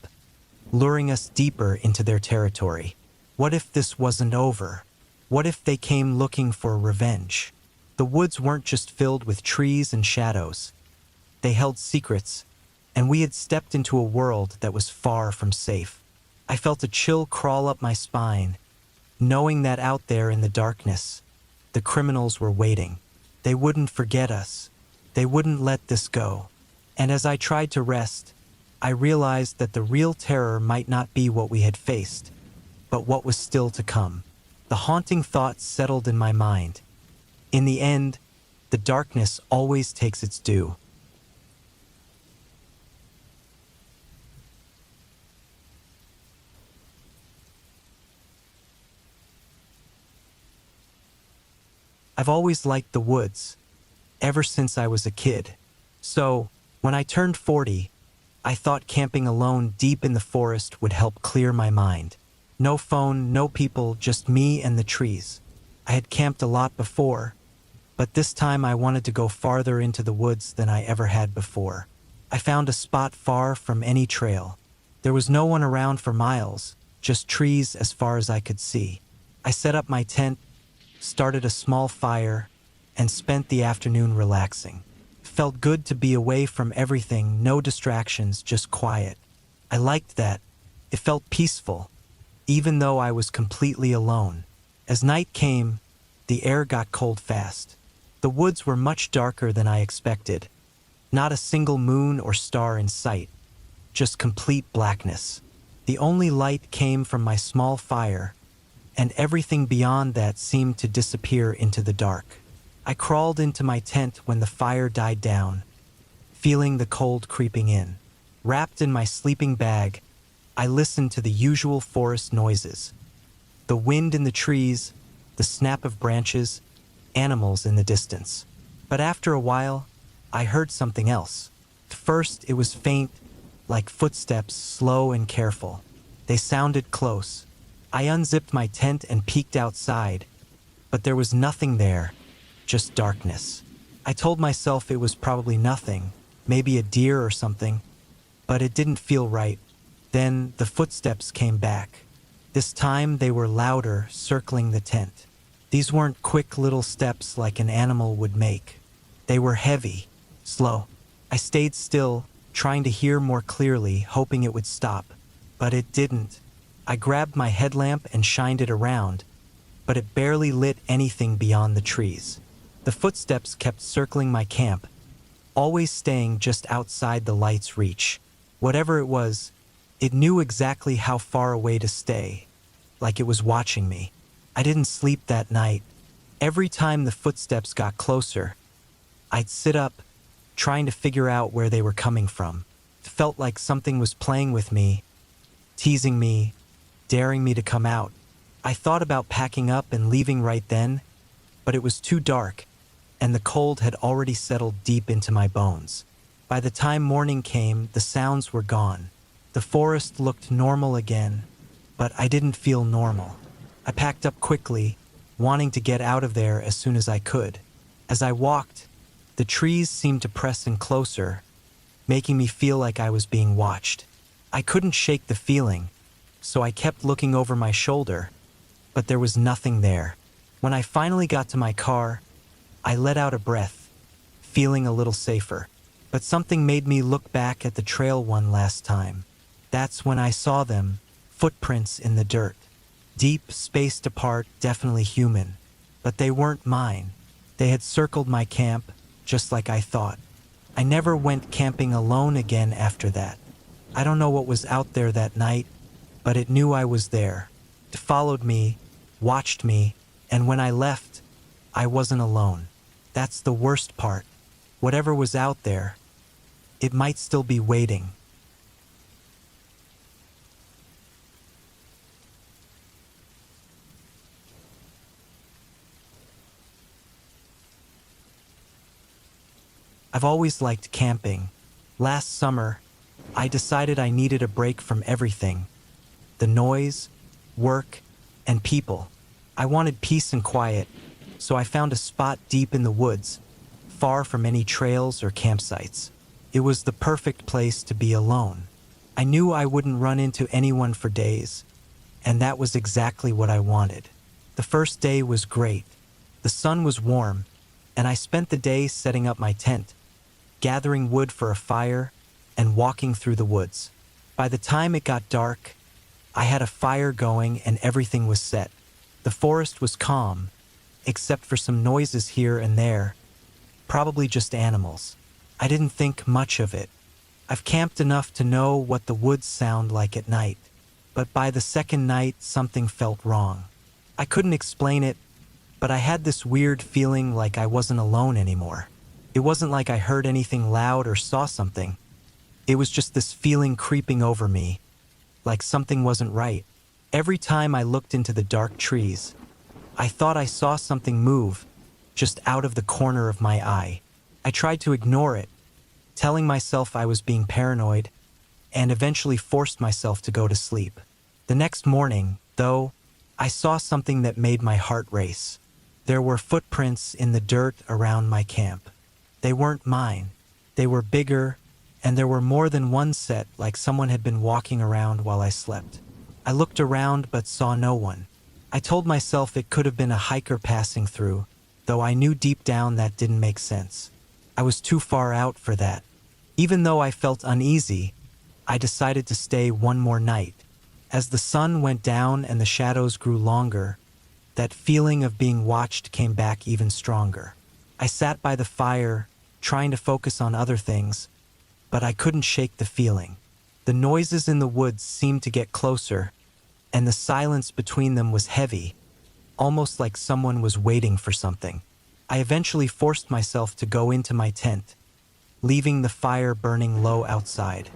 S1: luring us deeper into their territory. What if this wasn't over? What if they came looking for revenge? The woods weren't just filled with trees and shadows. They held secrets, and we had stepped into a world that was far from safe. I felt a chill crawl up my spine, knowing that out there in the darkness, the criminals were waiting. They wouldn't forget us. They wouldn't let this go. And as I tried to rest, I realized that the real terror might not be what we had faced, but what was still to come. The haunting thoughts settled in my mind. In the end, the darkness always takes its due. I've always liked the woods, ever since I was a kid. So, when I turned 40, I thought camping alone deep in the forest would help clear my mind. No phone, no people, just me and the trees. I had camped a lot before, but this time I wanted to go farther into the woods than I ever had before. I found a spot far from any trail. There was no one around for miles, just trees as far as I could see. I set up my tent, started a small fire, and spent the afternoon relaxing. Felt good to be away from everything, no distractions, just quiet. I liked that. It felt peaceful, even though I was completely alone. As night came, the air got cold fast. The woods were much darker than I expected. Not a single moon or star in sight, just complete blackness. The only light came from my small fire, and everything beyond that seemed to disappear into the dark. I crawled into my tent when the fire died down, feeling the cold creeping in. Wrapped in my sleeping bag, I listened to the usual forest noises. The wind in the trees, the snap of branches, animals in the distance. But after a while, I heard something else. First, it was faint, like footsteps, slow and careful. They sounded close. I unzipped my tent and peeked outside, but there was nothing there. Just darkness. I told myself it was probably nothing, maybe a deer or something, but it didn't feel right. Then the footsteps came back. This time they were louder, circling the tent. These weren't quick little steps like an animal would make. They were heavy, slow. I stayed still, trying to hear more clearly, hoping it would stop, but it didn't. I grabbed my headlamp and shined it around, but it barely lit anything beyond the trees. The footsteps kept circling my camp, always staying just outside the light's reach. Whatever it was, it knew exactly how far away to stay, like it was watching me. I didn't sleep that night. Every time the footsteps got closer, I'd sit up, trying to figure out where they were coming from. It felt like something was playing with me, teasing me, daring me to come out. I thought about packing up and leaving right then, but it was too dark, and the cold had already settled deep into my bones. By the time morning came, the sounds were gone. The forest looked normal again, but I didn't feel normal. I packed up quickly, wanting to get out of there as soon as I could. As I walked, the trees seemed to press in closer, making me feel like I was being watched. I couldn't shake the feeling, so I kept looking over my shoulder, but there was nothing there. When I finally got to my car, I let out a breath, feeling a little safer. But something made me look back at the trail one last time. That's when I saw them, footprints in the dirt. Deep, spaced apart, definitely human. But they weren't mine. They had circled my camp, just like I thought. I never went camping alone again after that. I don't know what was out there that night, but it knew I was there. It followed me, watched me, and when I left, I wasn't alone. That's the worst part. Whatever was out there, it might still be waiting. I've always liked camping. Last summer, I decided I needed a break from everything. The noise, work, and people. I wanted peace and quiet, so I found a spot deep in the woods, far from any trails or campsites. It was the perfect place to be alone. I knew I wouldn't run into anyone for days, and that was exactly what I wanted. The first day was great. The sun was warm, and I spent the day setting up my tent, gathering wood for a fire, and walking through the woods. By the time it got dark, I had a fire going and everything was set. The forest was calm, except for some noises here and there, probably just animals. I didn't think much of it. I've camped enough to know what the woods sound like at night, but by the second night, something felt wrong. I couldn't explain it, but I had this weird feeling like I wasn't alone anymore. It wasn't like I heard anything loud or saw something. It was just this feeling creeping over me, like something wasn't right. Every time I looked into the dark trees, I thought I saw something move, just out of the corner of my eye. I tried to ignore it, telling myself I was being paranoid, and eventually forced myself to go to sleep. The next morning, though, I saw something that made my heart race. There were footprints in the dirt around my camp. They weren't mine. They were bigger, and there were more than one set, like someone had been walking around while I slept. I looked around but saw no one. I told myself it could have been a hiker passing through, though I knew deep down that didn't make sense. I was too far out for that. Even though I felt uneasy, I decided to stay one more night. As the sun went down and the shadows grew longer, that feeling of being watched came back even stronger. I sat by the fire, trying to focus on other things, but I couldn't shake the feeling. The noises in the woods seemed to get closer, and the silence between them was heavy, almost like someone was waiting for something. I eventually forced myself to go into my tent, leaving the fire burning low outside.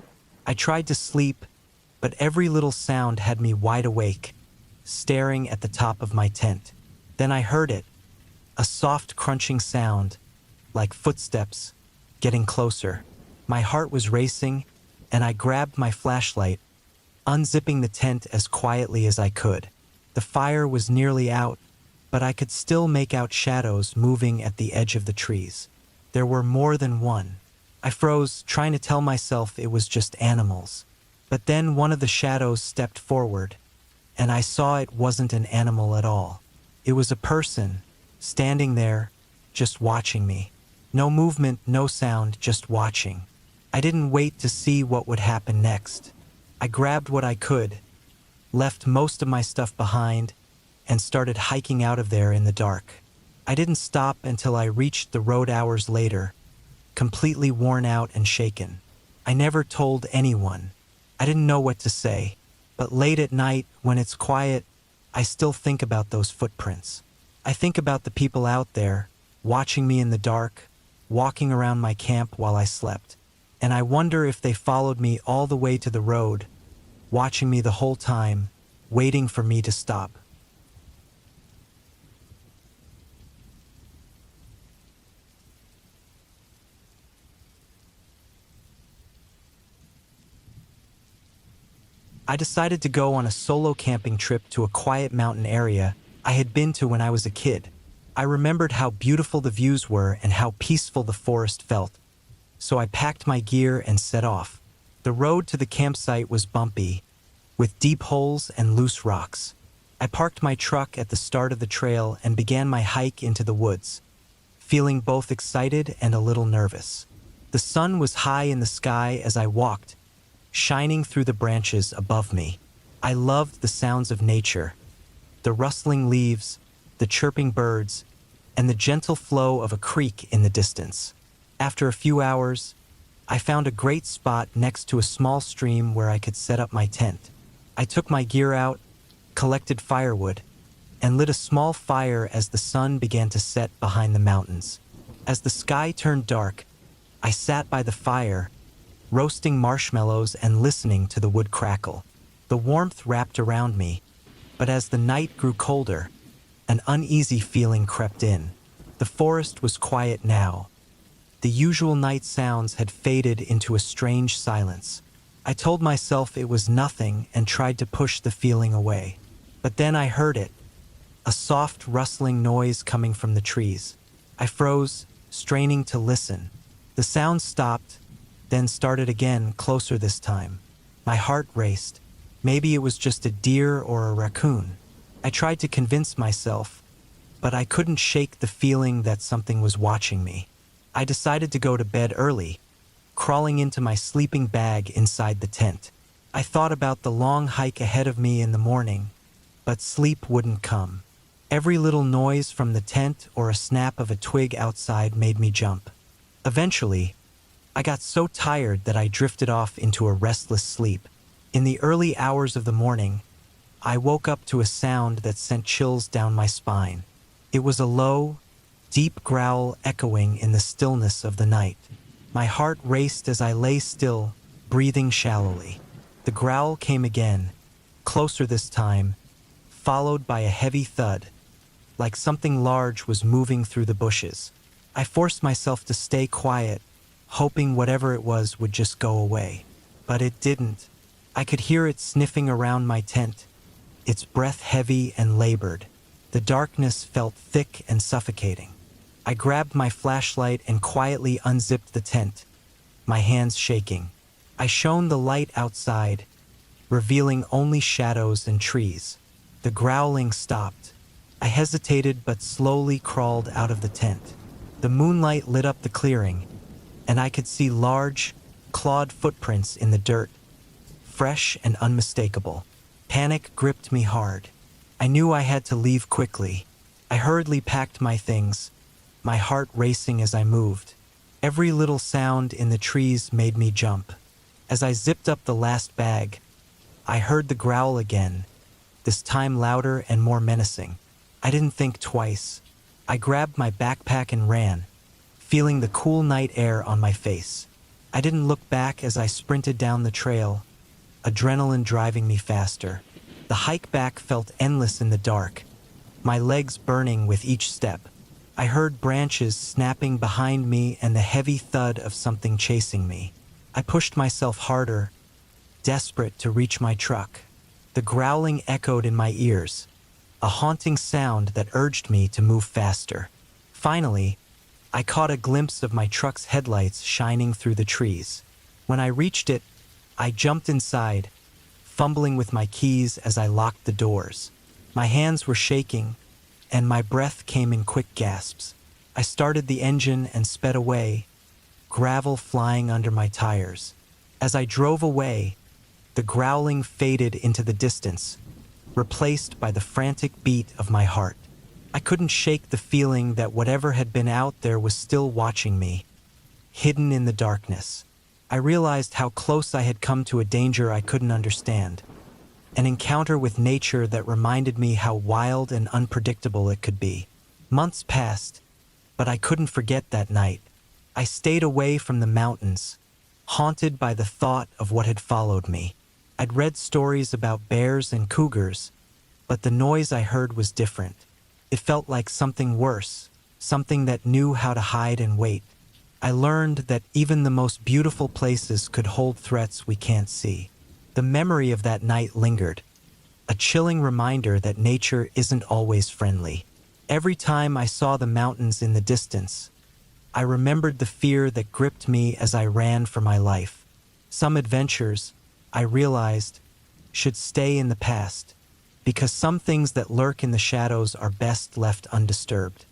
S1: I tried to sleep, but every little sound had me wide awake, staring at the top of my tent. Then I heard it, a soft crunching sound, like footsteps, getting closer. My heart was racing, and I grabbed my flashlight, unzipping the tent as quietly as I could. The fire was nearly out, but I could still make out shadows moving at the edge of the trees. There were more than one. I froze, trying to tell myself it was just animals. But then one of the shadows stepped forward, and I saw it wasn't an animal at all. It was a person, standing there, just watching me. No movement, no sound, just watching. I didn't wait to see what would happen next. I grabbed what I could, left most of my stuff behind, and started hiking out of there in the dark. I didn't stop until I reached the road hours later, completely worn out and shaken. I never told anyone. I didn't know what to say, but late at night, when it's quiet, I still think about those footprints. I think about the people out there, watching me in the dark, walking around my camp while I slept. And I wonder if they followed me all the way to the road, watching me the whole time, waiting for me to stop. I decided to go on a solo camping trip to a quiet mountain area I had been to when I was a kid. I remembered how beautiful the views were and how peaceful the forest felt, so I packed my gear and set off. The road to the campsite was bumpy, with deep holes and loose rocks. I parked my truck at the start of the trail and began my hike into the woods, feeling both excited and a little nervous. The sun was high in the sky as I walked, shining through the branches above me. I loved the sounds of nature, the rustling leaves, the chirping birds, and the gentle flow of a creek in the distance. After a few hours, I found a great spot next to a small stream where I could set up my tent. I took my gear out, collected firewood, and lit a small fire as the sun began to set behind the mountains. As the sky turned dark, I sat by the fire, roasting marshmallows and listening to the wood crackle. The warmth wrapped around me, but as the night grew colder, an uneasy feeling crept in. The forest was quiet now. The usual night sounds had faded into a strange silence. I told myself it was nothing and tried to push the feeling away. But then I heard it, a soft rustling noise coming from the trees. I froze, straining to listen. The sound stopped, then started again, closer this time. My heart raced. Maybe it was just a deer or a raccoon. I tried to convince myself, but I couldn't shake the feeling that something was watching me. I decided to go to bed early, crawling into my sleeping bag inside the tent. I thought about the long hike ahead of me in the morning, but sleep wouldn't come. Every little noise from the tent or a snap of a twig outside made me jump. Eventually, I got so tired that I drifted off into a restless sleep. In the early hours of the morning, I woke up to a sound that sent chills down my spine. It was a low, deep growl echoing in the stillness of the night. My heart raced as I lay still, breathing shallowly. The growl came again, closer this time, followed by a heavy thud, like something large was moving through the bushes. I forced myself to stay quiet, hoping whatever it was would just go away. But it didn't. I could hear it sniffing around my tent, its breath heavy and labored. The darkness felt thick and suffocating. I grabbed my flashlight and quietly unzipped the tent, my hands shaking. I shone the light outside, revealing only shadows and trees. The growling stopped. I hesitated but slowly crawled out of the tent. The moonlight lit up the clearing, and I could see large, clawed footprints in the dirt, fresh and unmistakable. Panic gripped me hard. I knew I had to leave quickly. I hurriedly packed my things, my heart racing as I moved. Every little sound in the trees made me jump. As I zipped up the last bag, I heard the growl again, this time louder and more menacing. I didn't think twice. I grabbed my backpack and ran, feeling the cool night air on my face. I didn't look back as I sprinted down the trail, adrenaline driving me faster. The hike back felt endless in the dark, my legs burning with each step. I heard branches snapping behind me and the heavy thud of something chasing me. I pushed myself harder, desperate to reach my truck. The growling echoed in my ears, a haunting sound that urged me to move faster. Finally, I caught a glimpse of my truck's headlights shining through the trees. When I reached it, I jumped inside, fumbling with my keys as I locked the doors. My hands were shaking, and my breath came in quick gasps. I started the engine and sped away, gravel flying under my tires. As I drove away, the growling faded into the distance, replaced by the frantic beat of my heart. I couldn't shake the feeling that whatever had been out there was still watching me, hidden in the darkness. I realized how close I had come to a danger I couldn't understand, an encounter with nature that reminded me how wild and unpredictable it could be. Months passed, but I couldn't forget that night. I stayed away from the mountains, haunted by the thought of what had followed me. I'd read stories about bears and cougars, but the noise I heard was different. It felt like something worse, something that knew how to hide and wait. I learned that even the most beautiful places could hold threats we can't see. The memory of that night lingered, a chilling reminder that nature isn't always friendly. Every time I saw the mountains in the distance, I remembered the fear that gripped me as I ran for my life. Some adventures, I realized, should stay in the past, because some things that lurk in the shadows are best left undisturbed.